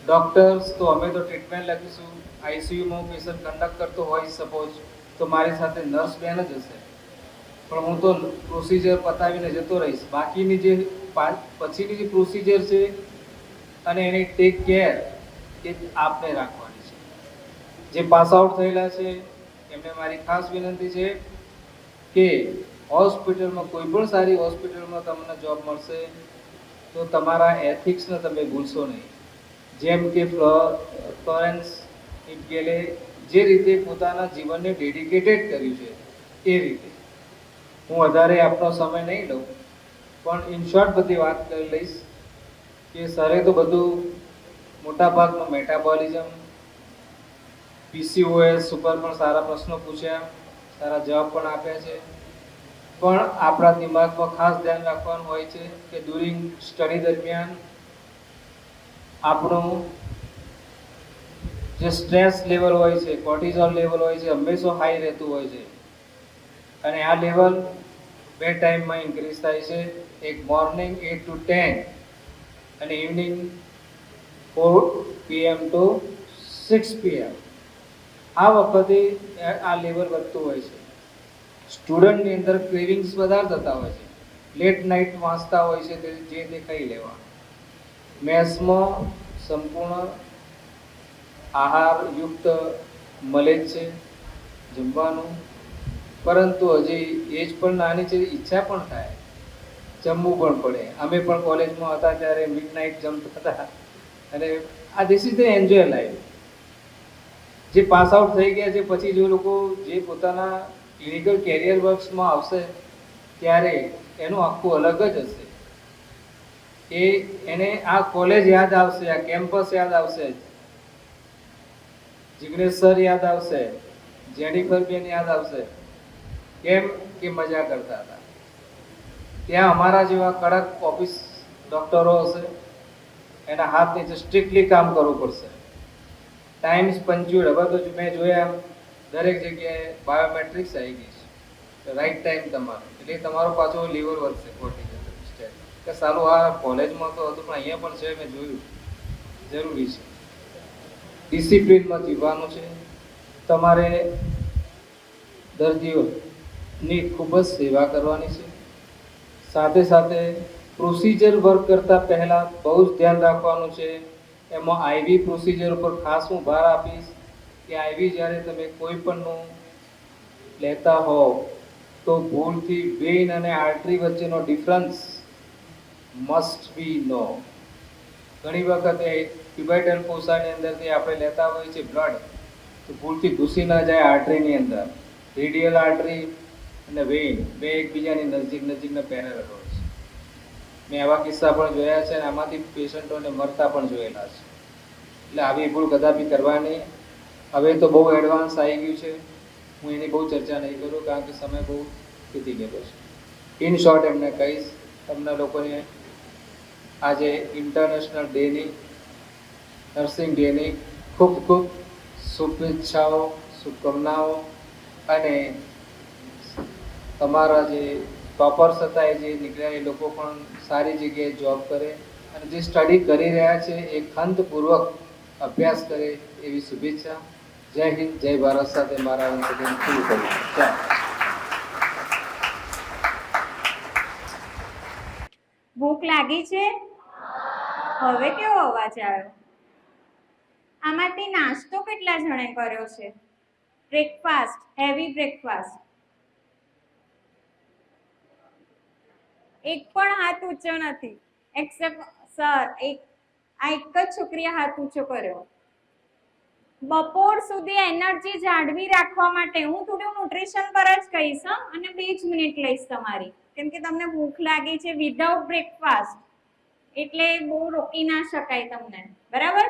ડૉક્ટર્સ તો અમે તો ટ્રીટમેન્ટ લખીશું, આઈસીયુમાં હું પેશન્ટ કન્ડક્ટ કરતો હોય સપોઝ તો મારી સાથે નર્સ બેન જ હશે, પણ હું તો પ્રોસિજર પતાવીને જતો રહીશ. બાકીની જે પછીની જે પ્રોસિજર છે અને એની ટેક કેર એ આપને રાખવાની છે. જે પાસ આઉટ થયેલા છે એમને મારી ખાસ વિનંતી છે કે હોસ્પિટલમાં, કોઈ પણ સારી હોસ્પિટલમાં તમને જોબ મળશે તો તમારા એથિક્સને તમે ભૂલશો નહીં. જેમ કે ફ્લોરેન્સ નિટિંગેલે જે રીતે પોતાના જીવનને ડેડિકેટેડ કર્યું છે એ રીતે. હું વધારે આપનો સમય નહીં લઉં, પણ ઇન શોર્ટ બધી વાત કરી લઈશ કે સરે તો બધું મોટાભાગનું મેટાબોલિઝમ, પીસીઓએસ ઉપર પણ સારા પ્રશ્નો પૂછ્યા, સારા જવાબ પણ આપ્યા છે. પણ આપણા દિમાગમાં ખાસ ધ્યાન રાખવાનું હોય છે કે ડ્યુરિંગ સ્ટડી દરમિયાન આપણું જે સ્ટ્રેસ લેવલ હોય છે, કોર્ટિઝોલ લેવલ હોય છે, હંમેશા હાઈ રહેતું હોય છે. અને આ લેવલ 2 ટાઈમમાં ઇન્ક્રીઝ થાય છે, એક મોર્નિંગ 8 to 10 અને ઇવનિંગ 4 PM to 6 PM. આ વખતે આ લેવલ વધતું હોય છે. સ્ટુડન્ટની અંદર ક્રેવિંગ્સ વધારે થતા હોય છે, લેટ નાઇટ વાંચતા હોય છે, જે તે ખાઈ લેવાનું. મેથ્સમાં સંપૂર્ણ આહારયુક્ત મળે જ છે જમવાનું, પરંતુ હજી એજ પણ નાની છે, ઈચ્છા પણ થાય, જમવું પણ પડે. અમે પણ કોલેજમાં હતા ત્યારે મિડ નાઇટ જમતા હતા અને આ this is the enjoy life. જે પાસ આઉટ થઈ ગયા છે પછી જો લોકો જે પોતાના ક્લિનિકલ કેરિયર વર્ક્સમાં આવશે ત્યારે એનું આખું અલગ જ હશે. એને આ કોલેજ યાદ આવશે, આ કેમ્પસ યાદ આવશે, જિગ્નેશ સર યાદ આવશે, જેનિફર બેન યાદ આવશે. કેમ કે મજા કરતા હતા. ત્યાં અમારા જેવા કડક ઓફિસ ડોક્ટરો હશે, એના હાથ નીચે સ્ટ્રિક્ટલી કામ કરવું પડશે. ટાઈમ્સ પંચ્યુઅલ. હવે તો મેં જોયા દરેક જગ્યાએ બાયોમેટ્રિક્સ આવી ગઈ છે, રાઈટ ટાઈમ તમારો, એટલે તમારો પાછો લીવર વધશે કોર્ટિઝોલ કે સારું. આ કોલેજમાં તો હતું પણ અહીંયા પણ છે, મેં જોયું. જરૂરી છે ડિસિપ્લિનમાં જીવવાનું છે. તમારે દર્દીઓની ખૂબ જ સેવા કરવાની છે. સાથે સાથે પ્રોસિજર વર્ક કરતાં પહેલાં બહુ જ ધ્યાન રાખવાનું છે. એમાં આઈવી પ્રોસિજર ઉપર ખાસ હું ભાર આપીશ કે આઈવી જ્યારે તમે કોઈ પણનું લેતા હોવ તો ભૂલથી વેઇન અને આર્ટરી વચ્ચેનો ડિફરન્સ મસ્ટ બી નો. ઘણી વખતે ક્યુબાઇટલ કોષાની અંદરથી આપણે લેતા હોઈએ છીએ બ્લડ, તો ભૂલથી ઘૂસી ના જાય આર્ટરીની અંદર. રેડિયલ આર્ટરી અને વેઇન બે એકબીજાની નજીકના પેરેલલ હોય છે. મેં આવા કિસ્સા પણ જોયા છે અને આમાંથી પેશન્ટોને મરતા પણ જોયેલા છે. એટલે આવી ભૂલ કદાપી કરવાની. હવે તો બહુ એડવાન્સ આવી ગયું છે, હું એની બહુ ચર્ચા નહીં કરું કારણ કે સમય બહુ વીતી ગયેલો છે. ઇન શોર્ટ એમને કહીશ તમને લોકોને આજે ઇન્ટરનેશનલ ડેની, નર્સિંગ ડેની ખૂબ ખૂબ શુભેચ્છાઓ, શુભકામનાઓ. અને તમારા જે ટોપર્સ હતા એ જે નીકળ્યા એ લોકો પણ સારી જગ્યાએ જોબ કરે અને જે સ્ટડી કરી રહ્યા છે એ ખંતપૂર્વક અભ્યાસ કરે એવી શુભેચ્છા. જય હિન્દ, જય ભારત સાથે મારા પૂરું કરું. ચાલો. ભૂખ લાગી છે? હવે કેવો અવાજ આવ્યો? આમાંથી નાસ્તો કેટલા જણે કર્યો છે? Breakfast, heavy breakfast? એક પણ હાથ ઊંચો નથી એક્સેપ્ટ સર. આ એક જ છોકરીએ હાથ ઊંચો કર્યો. બપોર સુધી એનર્જી જાળવી રાખવા માટે હું થોડું ન્યુટ્રિશન પર જ કહીશ અને 2 જ મિનિટ લઈશ તમારી, કેમ કે તમને ભૂખ લાગી છે વિધાઉટ બ્રેકફાસ્ટ, એટલે બહુ રોકી ના શકાય તમને. બરાબર?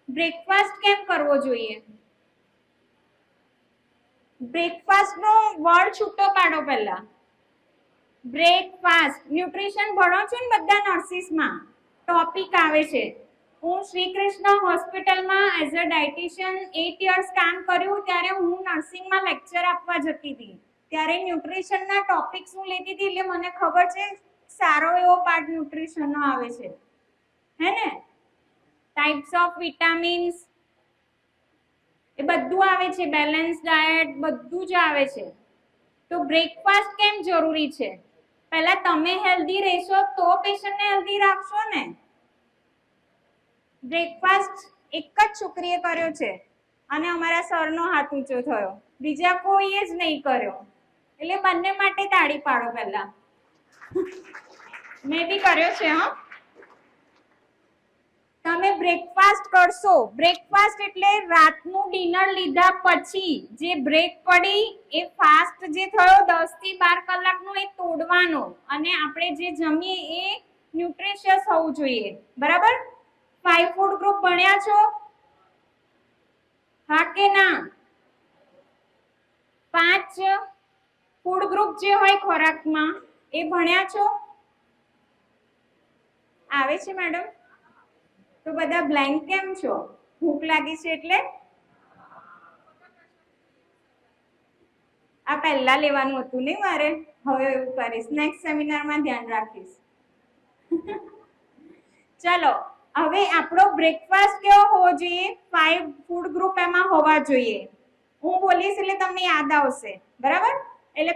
બ્રેકફાસ્ટ કેમ કરવો જોઈએ? બ્રેકફાસ્ટ નો વર્ડ છૂટો પાડો પહેલા. બ્રેકફાસ્ટ. ન્યુટ્રિશન ભણો છો ને બધા નર્સિસમાં, ટોપિક આવે છે. હું શ્રી કૃષ્ણ હોસ્પિટલમાં એઝ અ ડાયટિશિયન 8 યર્સ કામ કર્યું ત્યારે હું નર્સિંગમાં લેક્ચર આપવા જતી હતી. ત્યારે ન્યુટ્રિશનના ટોપિક્સ હું લેતી હતી, એટલે મને ખબર છે સારો એવો પાર્ટ ન્યુટ્રિશનનો આવે છે, હે ને? ટાઈપ્સ ઓફ વિટામિન્સ, એ બધું આવે છે, બેલેન્સ ડાયટ બધું જ આવે છે. તો બ્રેકફાસ્ટ કેમ જરૂરી છે? પહેલા તમે હેલ્ધી રહેશો તો પેશન્ટને હેલ્ધી રાખશો ને. બ્રેકફાસ્ટ એક જ છોકરીએ કર્યો છે અને અમારા સરનો હાથ ઊંચો થયો, બીજા કોઈએ જ નહીં કર્યો. એટલે બંને માટે તાળી પાડો પહેલા. મેં બી કર્યો છે. હા, તમે બ્રેકફાસ્ટ કરશો. બ્રેકફાસ્ટ એટલે રાતનું ડિનર લીધા પછી જે બ્રેક પડી એ ફાસ્ટ જે થયો 10 થી 12 કલાકનો એ તોડવાનો અને આપણે જે જમીએ એ ન્યુટ્રિશિયસ હોવું જોઈએ. બરાબર? 5 ફૂડ ગ્રુપ ભણ્યા છો? હા કે ના? 5 ફૂડ ગ્રુપ જે હોય ખોરાકમાં એ ભણ્યા છો? આવે છે મેડમ? તો બધા બ્લેન્ક કેમ છો? ભૂખ લાગી છે એટલે? આ પહેલા લેવાનું હતું નહીં મારે, હવે એવું કરીશ. નેક્સ્ટ સેમિનારમાં ધ્યાન રાખીશ. ચલો, હવે આપણો બ્રેકફાસ્ટ કેવો હોવો જોઈએ? 5 ફૂડ ગ્રુપ એમાં હોવા જોઈએ. હું બોલીશ એટલે તમને યાદ આવશે. બરાબર? એટલે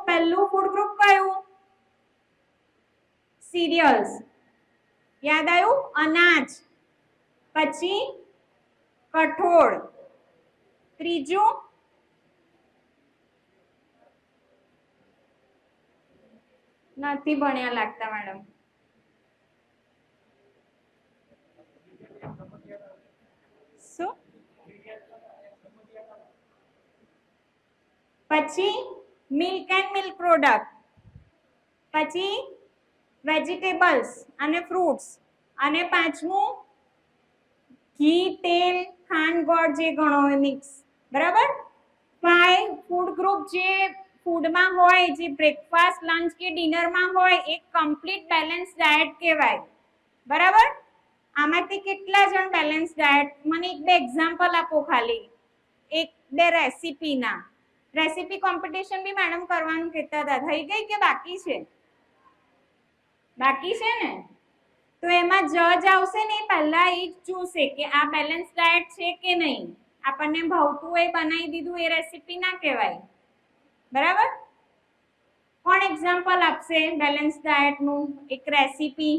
પહેલું ફૂડ ગ્રુપ કયું? સિરિયલ્સ. યાદ આવ્યું? અનાજ. પછી કઠોળ. ત્રીજું નથી ભણ્યા લાગતા મેડમ. શું? પછી મિલ્ક એન્ડ મિલ્ક પ્રોડક્ટ, પછી વેજીટેબલ્સ અને ફ્રૂટ્સ, અને પાંચમું ઘી, તેલ, ખાંડ, ગોળ જે ગણો મિક્સ. બરાબર? 5 ફૂડ ગ્રુપ જે ફૂડમાં હોય, જે બ્રેકફાસ્ટ, લંચ કે ડિનરમાં હોય, એક કમ્પ્લીટ બેલેન્સ ડાયટ કહેવાય. બરાબર? આમાંથી કેટલા જણ બેલેન્સ ડાયટ? મને એક બે એક્ઝામ્પલ આપો ખાલી, એક બે રેસીપીના. રેસીપી કોમ્પિટિશન બી મેડમ કરવાનું કહેતા હતા, થઈ ગઈ કે બાકી છે? બાકી છે ને? તો એમાં જજ આવશે ને, પહેલા એ જ જોશે કે આ બેલેન્સ ડાયટ છે કે નહીં. આપણને ભાવતું એ બનાવી દીધું એ રેસીપી ના કહેવાય. બરાબર? કોણ એક્ઝામ્પલ આપશે બેલેન્સ ડાયટનું એક રેસીપી?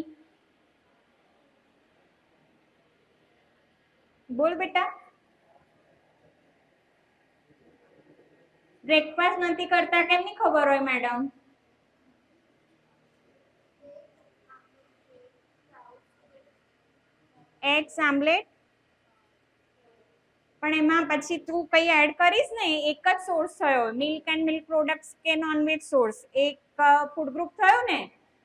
બોલ બેટા. બ્રેકફાસ્ટ નથી કરતા કેમ ની ખબર હોય મેડમ? Eggs omelette. પણ એમાં પછી તું કઈ એડ કરીશ ને, એક જ સોર્સ થયો, મિલ્ક એન્ડ મિલ્ક પ્રોડક્ટ્સ કે નોનવેજ સોર્સ, એક ફૂડ ગ્રુપ થયું ને,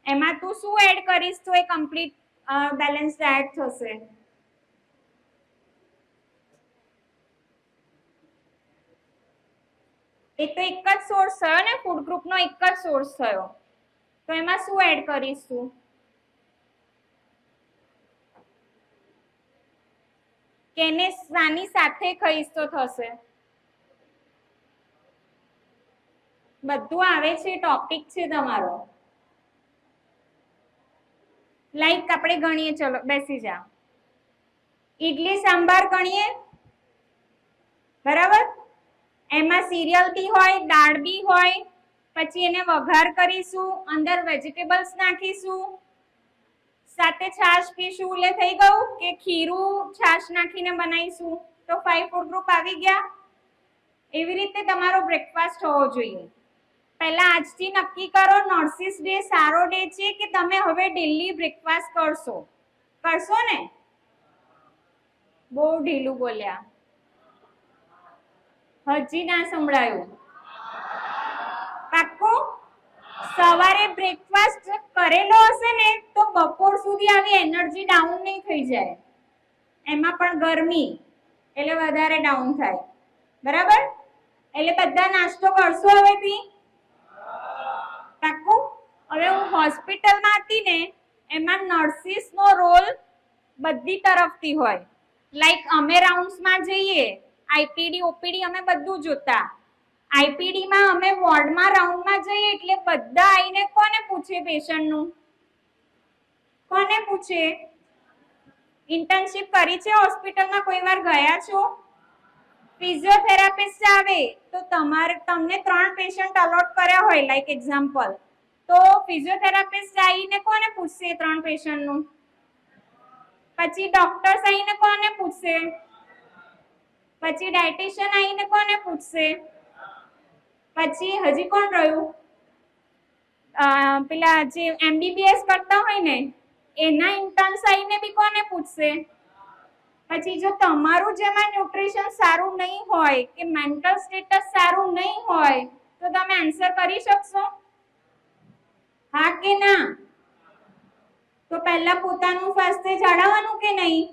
એમાં તું શું એડ કરીશ તો એ કમ્પ્લીટ બેલેન્સ ડાયટ થશે. એ તો એક જ સોર્સ થયો ને, ફૂડ ગ્રુપનો એક જ સોર્સ થયો, તો એમાં શું એડ કરીશ તું? કેને સાની સાથે ખાઈશ તો થશે? બધું આવે છે, ટોપિક છે તમારો. લાઈક આપણે ગણીએ, ચલો બેસી જા. ઈડલી સાંભાર ગણીએ. બરાબર? એમાં સિરિયલ બી હોય, દાળ બી હોય, પછી એને વઘાર કરીશું, અંદર વેજીટેબલ્સ નાખીશું, સાથે છાશ પીશું, એટલે થઈ ગયું કે ખીરું છાશ નાખીને બનાવીશું, તો 5 ફૂડ ગ્રુપ આવી ગયા. એવી રીતે તમારો બ્રેકફાસ્ટ હોવો જોઈએ. પહેલા આજથી નક્કી કરો, નર્સિસ ડે સારો ડે છે કે તમે હવે ડેલી બ્રેકફાસ્ટ કરશો. કરશો ને? બહુ ઢીલું બોલ્યા, હજી ના સંભળાયું. પાક્કું? સવારે બ્રેકફાસ્ટ કરેલો હશે ને તો બપોર સુધી આવી એનર્જી ડાઉન નહીં થઈ જાય. એમાં પણ ગરમી એટલે વધારે ડાઉન થાય. બરાબર? એટલે બધા નાસ્તો કરશો હવેથી? પાક્કું? હવે હું હોસ્પિટલમાં હતી ને, એમાં નર્સિસનો રોલ બધી તરફથી હોય. લાઈક અમે રાઉન્ડ્સમાં જઈએ, આઈપીડી ઓપીડી અમે બધું જોતા. આઈપીડી માં અમે વોર્ડમાં રાઉન્ડમાં જઈએ એટલે બધા આવીને કોને પૂછે? પેશન્ટનું. કોને પૂછે? ઇન્ટર્નશિપ કરી છે હોસ્પિટલમાં, કોઈ વાર ગયા છો? ફિઝિયોથેરાપિસ્ટ આવે તો તમને 3 પેશન્ટ અલોટ કર્યા હોય, લાઈક એક્ઝામ્પલ, તો ફિઝિયોથેરાપિસ્ટ આવીને કોને પૂછશે 3 પેશન્ટનું? પછી ડોક્ટર્સ આવીને કોને પૂછશે? પછી ડાયટિશિયન આવીને કોને પૂછશે? પછી હજી કોણ રહ્યું? પેલા જે MBBS કરતા હોય ને એના ઇન્ટર્ન્સ આવીને બી કોને પૂછશે? પછી જો તમારું જેમાં ન્યુટ્રિશન સારું નહીં હોય કે મેન્ટલ સ્ટેટસ સારું નહીં હોય તો તમે આન્સર કરી શકશો? હા કે ના? તો પહેલા પોતાનું સ્વાસ્થ્ય જાળવવાનું કે નહીં?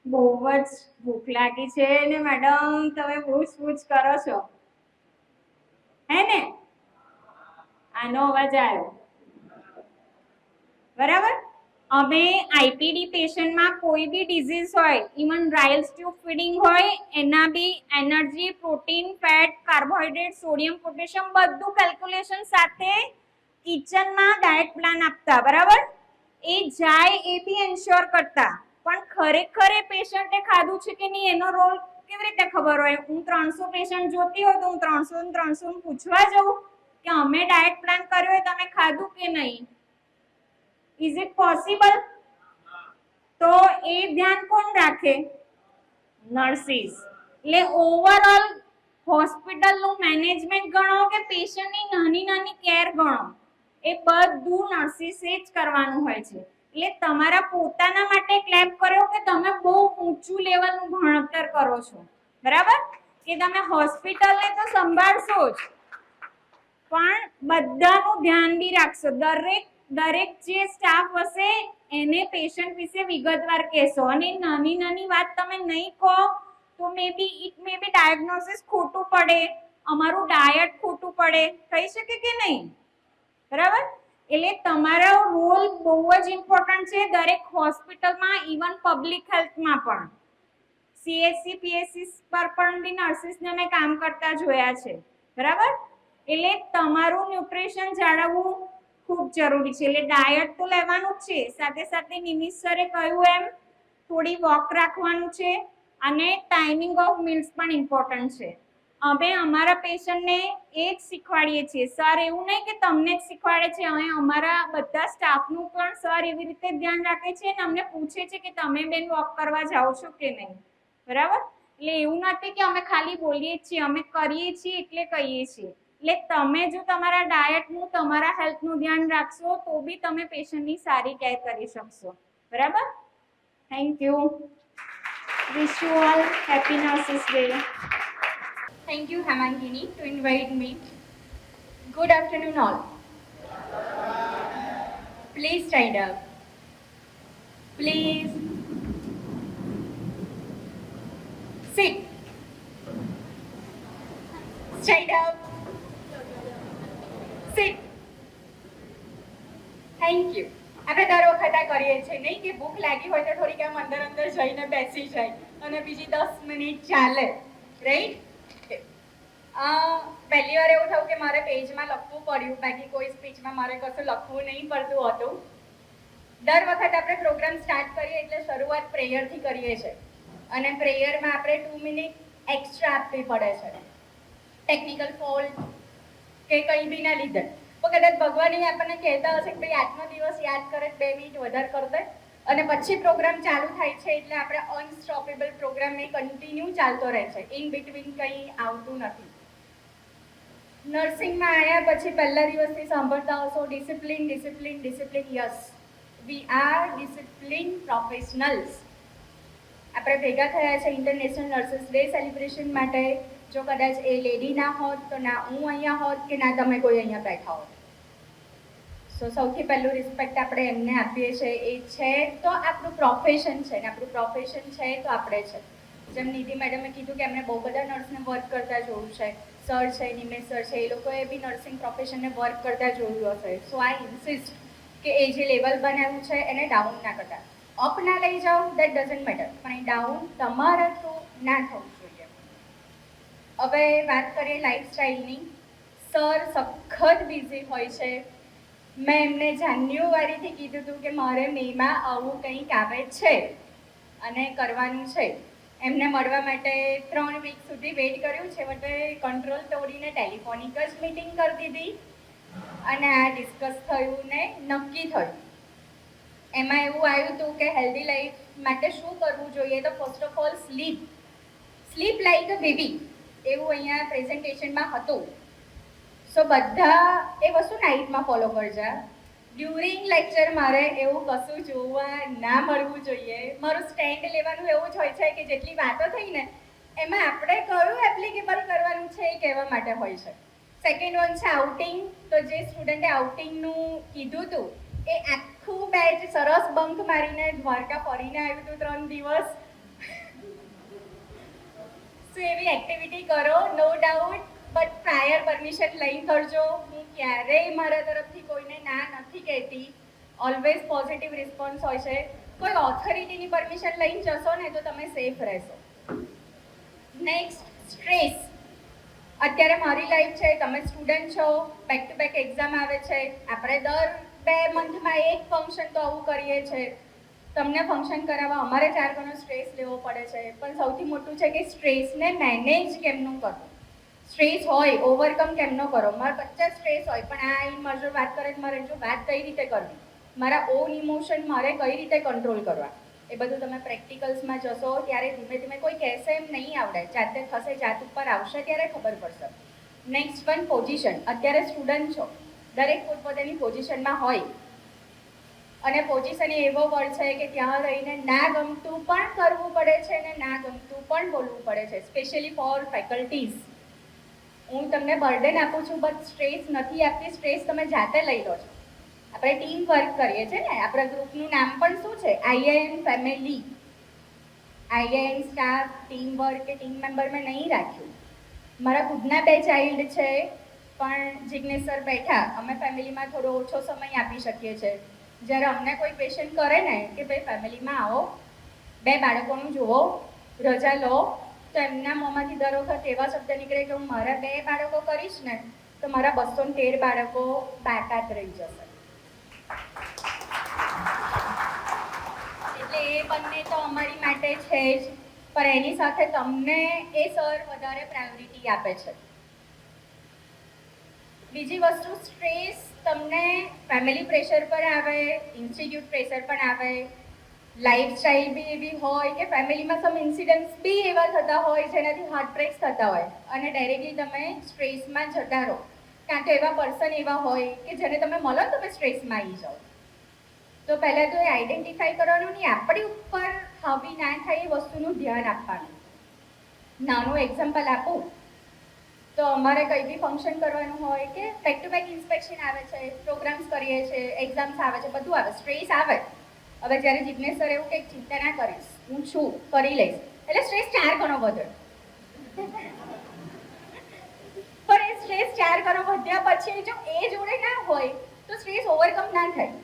બહુ જ ભૂખ લાગી છે ને મેડમ, તમે પૂછ કરો છો, હે ને? આનો અવાજ આવ્યો, બરાબર? અમે આઈપીડી પેશન્ટમાં કોઈ બી ડિઝીઝ હોય, ઇવન રાઇલ્સ ટ્યુબ ફીડિંગ હોય, એના બી energy, protein, fat, carbohydrate, sodium, potassium બધું કેલ્ક્યુલેશન સાથે કિચનમાં ડાયટ પ્લાન આપતા, બરાબર? એ જાય એ બી એન્શ્યોર કરતા. પણ ખરેખર એ પેશન્ટે ખાધું છે કે નહીં એનો રોલ કેવી રીતે ખબર હોય? હું 300 પેશન્ટ જોતી હોય તો હું 300 પૂછવા જાઉં કે અમે ડાયટ પ્લાન કર્યો હોય, તમે ખાધું કે નહીં? Is it possible? તો એ ધ્યાન કોણ રાખે? નર્સિસ. એટલે ઓવરઓલ હોસ્પિટલનું મેનેજમેન્ટ ગણો કે પેશન્ટની નાની નાની કેર ગણો, એ બધું નર્સિસે જ કરવાનું હોય છે. એટલે તમારા પોતાના માટે ક્લેપ કરો કે તમે બહુ ઊંચું લેવલનું ભણતર કરો છો, બરાબર? કે તમે હોસ્પિટલને તો સંભાળશો જ, પણ બધાનું ધ્યાન બી રાખશો. દરેક જે સ્ટાફ હશે એને પેશન્ટ વિશે વિગતવાર કહેશો. અને નાની નાની વાત તમે નહીં કહો તો ઇટ મે બી ડાયગ્નોસિસ ખોટું પડે, અમારું ડાયટ ખોટું પડે, થઈ શકે કે નહીં? બરાબર? એટલે તમારો રોલ બહુ જ ઇમ્પોર્ટન્ટ છે દરેક હોસ્પિટલમાં, ઇવન પબ્લિક હેલ્થમાં પણ. CHC PHC પર પણ બી નર્સિસને અમે કામ કરતા જોયા છે, બરાબર? એટલે તમારું ન્યુટ્રિશન જાળવવું ખૂબ જરૂરી છે. એટલે ડાયટ તો લેવાનું જ છે, સાથે સાથે નિમિષ સરે કહ્યું એમ થોડી વોક રાખવાનું છે અને ટાઈમિંગ ઓફ મીલ્સ પણ ઇમ્પોર્ટન્ટ છે. અમે અમારા પેશન્ટને એ જ શીખવાડીએ છીએ. સર એવું નહીં કે તમને જ શીખવાડે છે, અમે અમારા બધા સ્ટાફનું પણ સર એવી રીતે ધ્યાન રાખે છે અને અમને પૂછે છે કે તમે બેન વોક કરવા જાઓ છો કે નહીં, બરાબર? એટલે એવું નથી કે અમે ખાલી બોલીએ છીએ, અમે કરીએ છીએ એટલે કહીએ છીએ. એટલે તમે જો તમારા ડાયટનું, તમારા હેલ્થનું ધ્યાન રાખશો તો બી તમે પેશન્ટની સારી કેર કરી શકશો, બરાબર? Thank you. Wish you all happy nurses day. Thank you, Hemangini, to invite me. Good afternoon, all. Please stand up. Please sit. Stand up. Sit. Thank you. આપણે દર વખતે કરીએ છીએ નહીં કે ભૂખ લાગી હોય તો થોડીક આમ અંદર જઈને બેસી જાય અને બીજી 10 મિનિટ ચાલે, રાઈટ? પહેલી વાર એવું થયું કે મારે પેજમાં લખવું પડ્યું, બાકી કોઈ સ્પીચમાં મારે કશું લખવું નહીં પડતું હતું. દર વખત આપણે પ્રોગ્રામ સ્ટાર્ટ કરીએ એટલે શરૂઆત પ્રેયરથી કરીએ છીએ અને પ્રેયરમાં આપણે 2 મિનિટ એક્સ્ટ્રા આપવી પડે છે, ટેકનિકલ ફોલ્ટ કે કંઈ બી ના લીધે. તો કદાચ ભગવાન આપણને કહેતા હશે કે ભાઈ આજનો દિવસ યાદ કરે 2 મિનિટ વધારે કરી દે અને પછી પ્રોગ્રામ ચાલુ થાય છે એટલે આપણે અનસ્ટોપેબલ પ્રોગ્રામ એ કન્ટિન્યુ ચાલતો રહે છે, ઇન બિટવીન કંઈ આવતું નથી. નર્સિંગમાં આવ્યા પછી પહેલા દિવસથી સાંભળતા હશો discipline discipline discipline. Yes, we are discipline professionals. આપણે ભેગા થયા છે ઇન્ટરનેશનલ નર્સિસ ડે સેલિબ્રેશન માટે. જો કદાચ એ લેડી ના હોત તો ના હું અહીંયા હોત કે ના તમે કોઈ અહીંયા બેઠા હોત. સો સૌથી પહેલું રિસ્પેક્ટ આપણે એમને આપીએ છીએ. એ છે તો આપણું પ્રોફેશન છે ને આપણું પ્રોફેશન છે તો આપણે છે. જેમ નિધિ મેડમે કીધું કે એમણે બહુ બધા નર્સને વર્ક કરતા જોયું છે, સર છે, નિમેશ સર છે, એ લોકોએ બી નર્સિંગ પ્રોફેશનને વર્ક કરતા જોયું હશે. સો આઈ ઇન્સિસ્ટ કે એ જે લેવલ બનાવ્યું છે એને ડાઉન ના કરતા. અપ ના લઈ જાઓ, દેટ ડઝન્ટ મેટર, પણ એ ડાઉન તમારા થ્રુ ના થવું જોઈએ. હવે વાત કરીએ લાઈફસ્ટાઈલની. સર સખત બિઝી હોય છે, મેં એમને જાન્યુઆરીથી કીધું હતું કે મારે મેમાં આવું કંઈક આવે છે અને કરવાનું છે. એમને મળવા માટે 3 વીક સુધી વેઇટ કર્યું. છેવટે કંટ્રોલ તોડીને ટેલિફોનિક જ મીટિંગ કરી દીધી અને આ ડિસ્કસ થયું ને નક્કી થયું. એમાં એવું આવ્યું હતું કે હેલ્ધી લાઈફ માટે શું કરવું જોઈએ. તો first of all sleep like a baby એવું અહીંયા પ્રેઝન્ટેશનમાં હતું. સો બધા એ વસ્તુ નાઇટમાં ફોલો કરજા. ડ્યુરિંગ લેક્ચર મારે એવું કશું જોવા ના મળવું જોઈએ. મારું સ્ટેન્ડ લેવાનું એવું જ હોય છે કે જેટલી વાતો થઈ ને એમાં આપણે કયું એપ્લિકેબલ કરવાનું છે એ કહેવા માટે હોય છે. સેકન્ડ વન છે આઉટિંગ. તો જે સ્ટુડન્ટે આઉટિંગનું કીધું હતું એ આખું બેચ સરસ બંક મારીને દ્વારકા ફરીને આવ્યું હતું 3 દિવસ. સો એવી એક્ટિવિટી કરો, no doubt, but prior permission લઈને કરજો. હું ક્યારેય મારા તરફથી કોઈને ના નથી કહેતી. ઓલવેઝ પોઝિટિવ રિસ્પોન્સ હોય છે. કોઈ ઓથોરિટીની પરમિશન લઈને જશો ને તો તમે સેફ રહેશો. Next, stress. અત્યારે મારી લાઈફ છે, તમે સ્ટુડન્ટ છો, બેક ટુ બેક એક્ઝામ આવે છે. આપણે દર 2 મંથમાં એક ફંક્શન તો આવું કરીએ છીએ. તમને ફંક્શન કરાવવા અમારે 4 ગણો સ્ટ્રેસ લેવો પડે છે. પણ સૌથી મોટું છે કે સ્ટ્રેસને મેનેજ કેમનું કરવું. સ્ટ્રેસ હોય ઓવરકમ કેમનો કરો. મારા 50 સ્ટ્રેસ હોય પણ આ આવીને મારી જોડે વાત કરે મારે જો વાત કઈ રીતે કરવી, મારા ઓન ઇમોશન મારે કઈ રીતે કંટ્રોલ કરવા, એ બધું તમે પ્રેક્ટિકલ્સમાં જશો ત્યારે ધીમે ધીમે કોઈ કહેશે એમ નહીં આવડે. જાતે થશે, જાત ઉપર આવશે ત્યારે ખબર પડશે. Next one, position. અત્યારે સ્ટુડન્ટ છો, દરેક પોતપોતાની પોઝિશનમાં હોય અને પોઝિશન એવો વર્ડ છે કે ત્યાં રહીને ના ગમતું પણ કરવું પડે છે અને ના ગમતું પણ બોલવું પડે છે. Specially four faculties. હું તમને બર્ડન આપું છું બટ સ્ટ્રેસ નથી આપતી. સ્ટ્રેસ તમે જાતે લઈ લો છો. આપણે ટીમ વર્ક કરીએ છીએ ને, આપણા ગ્રુપનું નામ પણ શું છે? IIM family. IIM staff, team work કે ટીમ મેમ્બર મેં નહીં રાખ્યું. મારા ખુદના 2 ચાઇલ્ડ છે પણ જિગ્નેશ સર બેઠા, અમે ફેમિલીમાં થોડો ઓછો સમય આપી શકીએ છીએ. જ્યારે અમને કોઈ ક્વેશ્ચન કરે ને કે ભાઈ ફેમિલીમાં આવો, 2 બાળકોનું જુઓ, રજા લો, તો એમના મોંમાંથી દર વખત એવા શબ્દ નીકળે કે હું મારા 2 બાળકો કરીશ ને તો મારા 213 બાળકો બાકાત રહી જશે. એટલે એ બંને તો અમારી માટે છે જ, પણ એની સાથે તમને એ સર વધારે પ્રાયોરિટી આપે છે. બીજી વસ્તુ, સ્ટ્રેસ તમને ફેમિલી પ્રેશર પર આવે, ઇન્સ્ટિટ્યૂટ પ્રેશર પણ આવે, લાઈફસ્ટાઈલ બી એવી હોય કે ફેમિલીમાં સમ ઇન્સિડન્ટ્સ બી એવા થતા હોય જેનાથી હાર્ટબ્રેક્સ થતા હોય અને ડાયરેક્ટલી તમે સ્ટ્રેસમાં જતા રહો. કાં તો એવા પર્સન એવા હોય કે જેને તમે મળો તમે સ્ટ્રેસમાં આવી જાઓ. તો પહેલાં તો એ આઈડેન્ટિફાઈ કરવાનું નહીં, આપણી ઉપર હાવી ના થાય એ વસ્તુનું ધ્યાન આપવાનું. નાનું એક્ઝામ્પલ આપું તો અમારે કંઈ બી ફંક્શન કરવાનું હોય કે બેક ટુ બેક ઇન્સ્પેક્શન આવે છે, પ્રોગ્રામ્સ કરીએ છીએ, એક્ઝામ્સ આવે છે, બધું આવે, સ્ટ્રેસ આવે. હવે જ્યારે જિગ્નેશ સર એવું કંઈક ચિંતા ના કરીશ, હું છું, કરી લઈશ, એટલે સ્ટ્રેસ 4 ગણો વધે. પણ એ સ્ટ્રેસ 4 ગણો વધ્યા પછી જો એ જોડે ના હોય તો સ્ટ્રેસ ઓવરકમ ના થાય.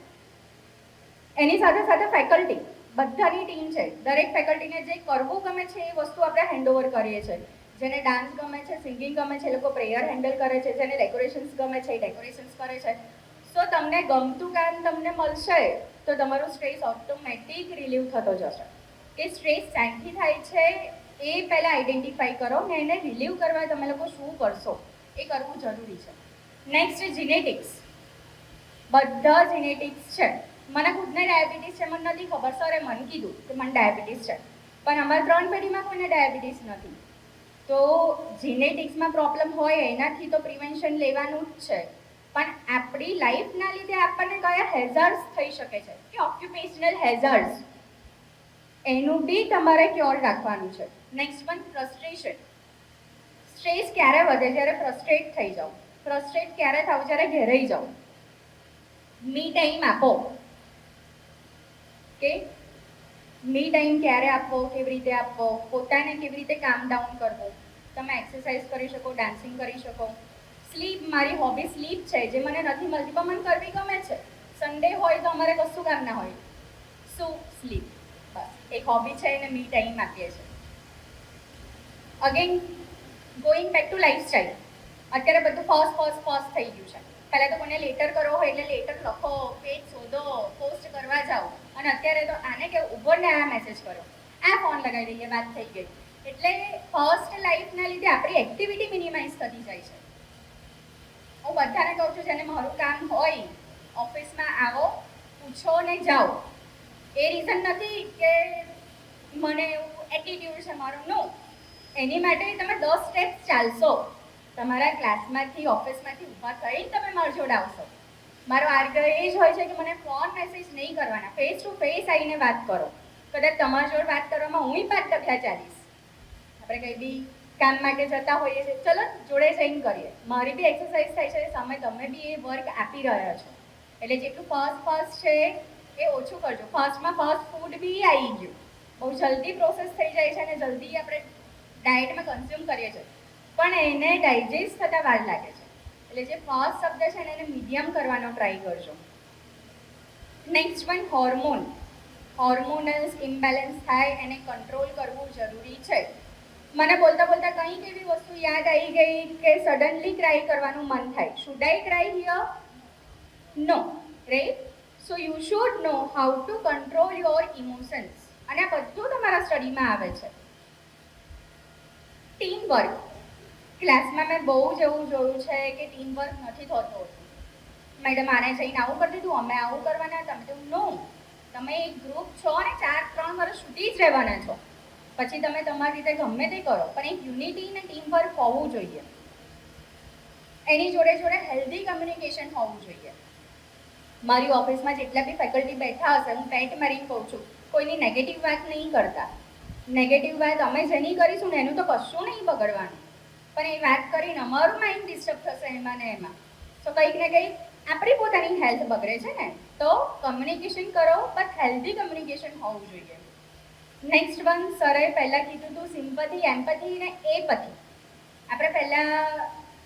એની સાથે સાથે ફેકલ્ટી, બધાની ટીમ છે, દરેક ફેકલ્ટીને જે કરવું ગમે છે એ વસ્તુ આપણે હેન્ડઓવર કરીએ છીએ. જેને ડાન્સ ગમે છે, સિંગિંગ ગમે છે, એ લોકો પ્રેયર હેન્ડલ કરે છે, જેને ડેકોરેશન્સ ગમે છે એ ડેકોરેશન્સ કરે છે. સો તમને ગમતું કામ તમને મળશે તો તમારું સ્ટ્રેસ ઓટોમેટિક રિલીવ થતો જશે. એ સ્ટ્રેસ શાંતિ થાય છે એ પહેલાં આઈડેન્ટિફાઈ કરો ને એને રિલીવ કરવા તમે લોકો શું કરશો એ કરવું જરૂરી છે. Next, genetics. બધા જીનેટિક્સ છે. મને ખુદને ડાયાબિટીસ છે, મને નથી ખબર, સરે મને કીધું કે મને ડાયાબિટીસ છે, પણ અમારા 3 પેઢીમાં કોઈને ડાયાબિટીસ નથી. તો જીનેટિક્સમાં પ્રોબ્લેમ હોય એનાથી તો પ્રિવેન્શન લેવાનું જ છે. પણ આપણી લાઈફના લીધે આપણને કયા હેઝાર્ડ્સ થઈ શકે છે કે ઓક્યુપેશનલ હેઝાર્ડ્સ, એનું બી તમારે ક્યોર રાખવાનું છે. Next one, frustration. સ્ટ્રેસ ક્યારે વધે? જ્યારે ફ્રસ્ટ્રેટ થઈ જાઓ. ફ્રસ્ટ્રેટ ક્યારે થાવ? જ્યારે ઘેરાઈ જાઓ. મી ટાઈમ આપો. કે મી ટાઈમ ક્યારે આપવો, કેવી રીતે આપવો, પોતાને કેવી રીતે કામ ડાઉન કરવું. તમે એક્સરસાઇઝ કરી શકો, ડાન્સિંગ કરી શકો. સ્લીપ, મારી હોબી સ્લીપ છે જે મને નથી મળતી પણ મને કરવી ગમે છે. સન્ડે હોય તો અમારે કશું કામ ના હોય, શું સ્લીપ, બસ એક હોબી છે એને મી ટાઈમ આપીએ છીએ. Again going back to lifestyle. અત્યારે બધું ફાસ્ટ થઈ ગયું છે. પહેલાં તો કોને લેટર કરવો હોય એટલે લેટર લખો, પેજ શોધો, પોસ્ટ કરવા જાઓ, અને અત્યારે તો આને કે ઉભો ને આ મેસેજ કરો, આ ફોન લગાવી દઈએ, વાત થઈ ગઈ. એટલે ફર્સ્ટ લાઈફના લીધે આપણી એક્ટિવિટી મિનિમાઇઝ થતી જાય છે. હું બધાને કહું છું જેને મારું કામ હોય ઓફિસમાં આવો, પૂછો ને જાઓ. એ રીઝન નથી કે મને એવું એટીટ્યુડ છે મારું, નો. એની માટે તમે 10 સ્ટેપ્સ ચાલશો, તમારા ક્લાસમાંથી ઓફિસમાંથી ઊભા થઈને તમે મારી જોડે આવશો. મારો આગ્રહ એ જ હોય છે કે મને ફોન મેસેજ નહીં કરવાના, ફેસ ટુ ફેસ આવીને વાત કરો. કદાચ તમારી જોડે વાત કરવામાં હું 5 ડગલા ચાલીશ. આપણે કંઈ બી કામ માટે જતા હોઈએ છીએ, ચલો જોડે જઈને કરીએ. મારી બી એક્સરસાઇઝ થાય છે, સામે તમે બી એ વર્ક આપી રહ્યા છો. એટલે જેટલું ફાસ્ટ છે એ ઓછું કરજો. ફાસ્ટમાં ફાસ્ટ ફૂડ બી આવી ગયું, બહુ જલ્દી પ્રોસેસ થઈ જાય છે અને જલ્દી આપણે ડાયટમાં કન્ઝ્યુમ કરીએ છીએ, પણ એને ડાયજેસ્ટ થતાં વાર લાગે છે. એટલે જે ફાસ્ટ શબ્દ છે એને મીડિયમ કરવાનો ટ્રાય કરજો. Next one, hormone. Hormonals imbalance થાય એને કંટ્રોલ કરવું જરૂરી છે. મને બોલતા બોલતા કંઈક એવી વસ્તુ યાદ આવી ગઈ કે સડનલી ક્રાય કરવાનું મન થાય. Should I cry here? No, right? So you should know how to control your emotions. અને આ બધું તમારા સ્ટડીમાં આવે છે. Team work. ક્લાસમાં મેં બહુ જ એવું જોયું છે કે ટીમ વર્ક નથી થતો. મેડમ આને જઈને આવું કરી દીધું, અમે આવું કરવાના, તમે તો નો. તમે એક ગ્રુપ છો અને 3 વર્ષ સુધી જ રહેવાના છો. પછી તમે તમારી રીતે ગમે તે કરો, પણ એક યુનિટી અને ટીમ વર્ક હોવું જોઈએ. એની જોડે જોડે હેલ્ધી કમ્યુનિકેશન હોવું જોઈએ. મારી ઓફિસમાં જેટલા બી ફેકલ્ટી બેઠા હશે, હું પેટ મારીને કહું છું, કોઈની નેગેટિવ વાત નહીં કરતા. નેગેટિવ વાત અમે જેની કરીશું ને એનું તો કશું નહીં બગડવાનું, પણ એ વાત કરીને અમારું માઇન્ડ ડિસ્ટર્બ થશે એમાં ને એમાં. તો કંઈક ને કંઈક આપણી પોતાની હેલ્થ બગડે છે ને. તો કમ્યુનિકેશન કરો, પણ હેલ્ધી કમ્યુનિકેશન હોવું જોઈએ. નેક્સ્ટ વન, સરે પહેલાં કીધું હતું સિમ્પથી, એમ્પથી ને એપથી. આપણે પહેલાં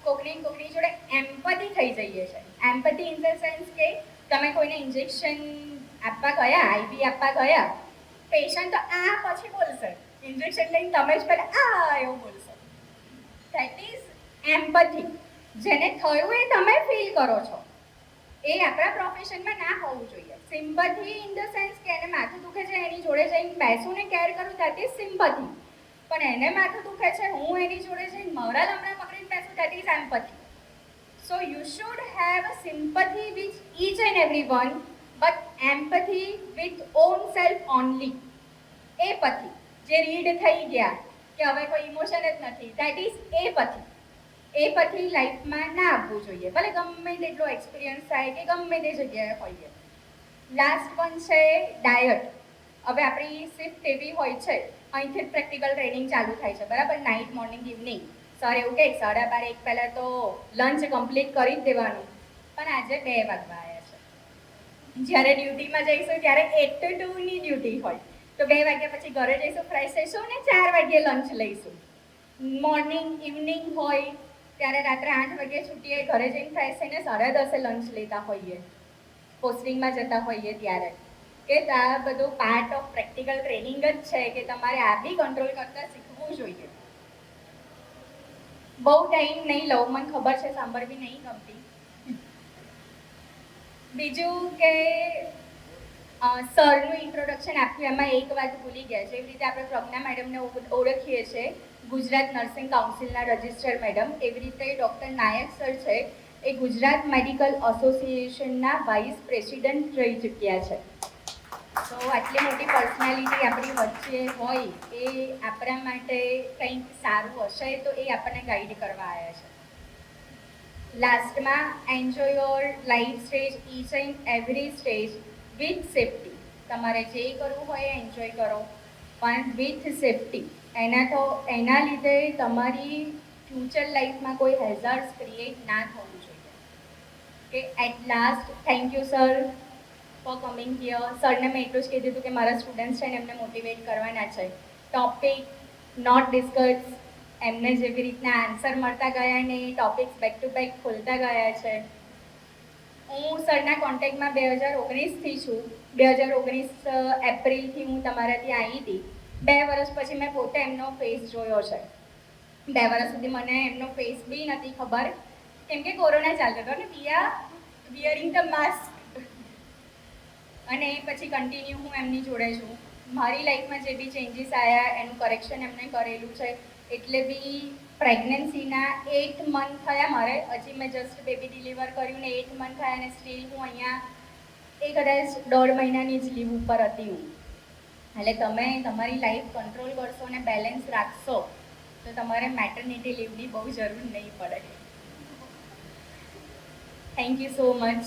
કોકની જોડે એમ્પથી થઈ જઈએ છીએ. એમ્પથી ઇન ધ સેન્સ કે તમે કોઈને ઇન્જેક્શન આપવા ગયા, આઈવી આપવા ગયા, પેશન્ટ તો આ પછી બોલશે, ઇન્જેક્શન લઈને તમે જ પહેલાં આ એવું બોલશો. That is empathy. જેને થયું એ તમે ફીલ કરો છો, એ આપણા પ્રોફેશનમાં ના હોવું જોઈએ. સિમ્પથી ઇન ધ સેન્સ કે એને માથું દુખે છે, એની જોડે જઈને બેસું ને કેર કરું, દેટ ઇઝ સિમ્પથી. પણ એને માથું દુખે છે, હું એની જોડે જઈને મારા લમણા પકડીને બેસું, that is empathy. So you should have a sympathy with each and every one, but empathy with own self only. Apathy, જે રીડ થઈ ગયા કે હવે કોઈ ઇમોશન જ નથી, દેટ ઇઝ એપથી. એ પછી લાઈફમાં ના આપવું જોઈએ, ભલે ગમે તેટલો એક્સપિરિયન્સ થાય કે ગમે તે જગ્યાએ હોઈએ. લાસ્ટ વન છે ડાયટ. હવે આપણી શિફ્ટ એવી હોય છે, અહીંથી જ પ્રેક્ટિકલ ટ્રેનિંગ ચાલુ થાય છે, બરાબર? Night, morning, evening. સર એવું કહે 12:30 1 પહેલાં તો લંચ કમ્પ્લીટ કરી જ દેવાનું, પણ આજે 2 વાગવા આવ્યા છે. જ્યારે ડ્યુટીમાં જઈશું ત્યારે 8 to 2 ની ડ્યુટી હોય, તો 2 વાગ્યા પછી ઘરે જઈશું, ફ્રેશ થઈશું ને 4 વાગ્યે લંચ લઈશું. મોર્નિંગ, ઇવનિંગ હોય ત્યારે રાત્રે 8 વાગ્યે છૂટીએ, ઘરે જઈને ફ્રેશ થઈને 10:30 લંચ લેતા હોઈએ, પોસ્ટિંગમાં જતા હોઈએ ત્યારે. કે આ બધું પાર્ટ ઓફ પ્રેક્ટિકલ ટ્રેનિંગ જ છે કે તમારે આ બી કંટ્રોલ કરતા શીખવું જોઈએ. બહુ ટાઈમ નહીં લઉં, મને ખબર છે સાંભળવી નહીં ગમતી. બીજું કે સરનું ઇન્ટ્રોડક્શન આપ્યું, એમાં એક વાત ભૂલી ગયા છે. એવી રીતે આપણે પ્રજ્ઞા મેડમને ઓળખીએ છીએ, ગુજરાત નર્સિંગ કાઉન્સિલના રજિસ્ટર્ડ મેડમ. એવી રીતે ડૉક્ટર નાયક સર છે, એ ગુજરાત મેડિકલ એસોસિએશનના વાઇસ પ્રેસિડેન્ટ રહી ચૂક્યા છે. તો આટલી મોટી પર્સનાલિટી આપણી વચ્ચે હોય, એ આપણા માટે કંઈક સારું હશે તો એ આપણને ગાઈડ કરવા આવ્યા છે. લાસ્ટમાં, enjoy your life stage, inch and every stage with safety. તમારે જે કરવું હોય એન્જોય કરો, પણ વિથ સેફ્ટી. એના લીધે તમારી ફ્યુચર લાઈફમાં કોઈ હેઝાર્ડ્સ ક્રિએટ ના થવું જોઈએ. કે at last, thank you sir for coming here. સરને મેં એટલું જ કીધું હતું કે મારા સ્ટુડન્ટ્સ છે ને એમને મોટિવેટ કરવાના છે. ટોપિક નોટ ડિસ્કસ, એમને જેવી રીતના આન્સર મળતા ગયા ને એ ટોપિક્સ બેક ટુ બેક ખોલતા ગયા છે. હું સરના કોન્ટેક્ટમાં 2019થી છું. 2019 એપ્રિલથી હું તમારા ત્યાં આવી હતી. 2 વર્ષ પછી મેં પોતે એમનો ફેસ જોયો છે. 2 વર્ષ સુધી મને એમનો ફેસ બી નથી ખબર કેમ કે કોરોના ચાલતો હતો ને we are wearing the mask અને પછી કન્ટિન્યુ હું એમની જોડે છું. મારી લાઈફમાં જે બી ચેન્જીસ આવ્યા એનું કરેક્શન એમને કરેલું છે. એટલે બી પ્રેગ્નન્સીના 8 મંથ થયા મારે, હજી મેં જસ્ટ બેબી ડિલિવર કર્યું ને 8 મંથ થયા અને સ્ટીલ હું અહીંયા એ કદાચ 1.5 મહિનાની જ લીવ ઉપર હતી હું. એટલે તમે તમારી લાઈફ કંટ્રોલ કરશો અને બેલેન્સ રાખશો તો તમારે મેટર્નિટી લીવની બહુ જરૂર નહીં પડે. Thank you so much.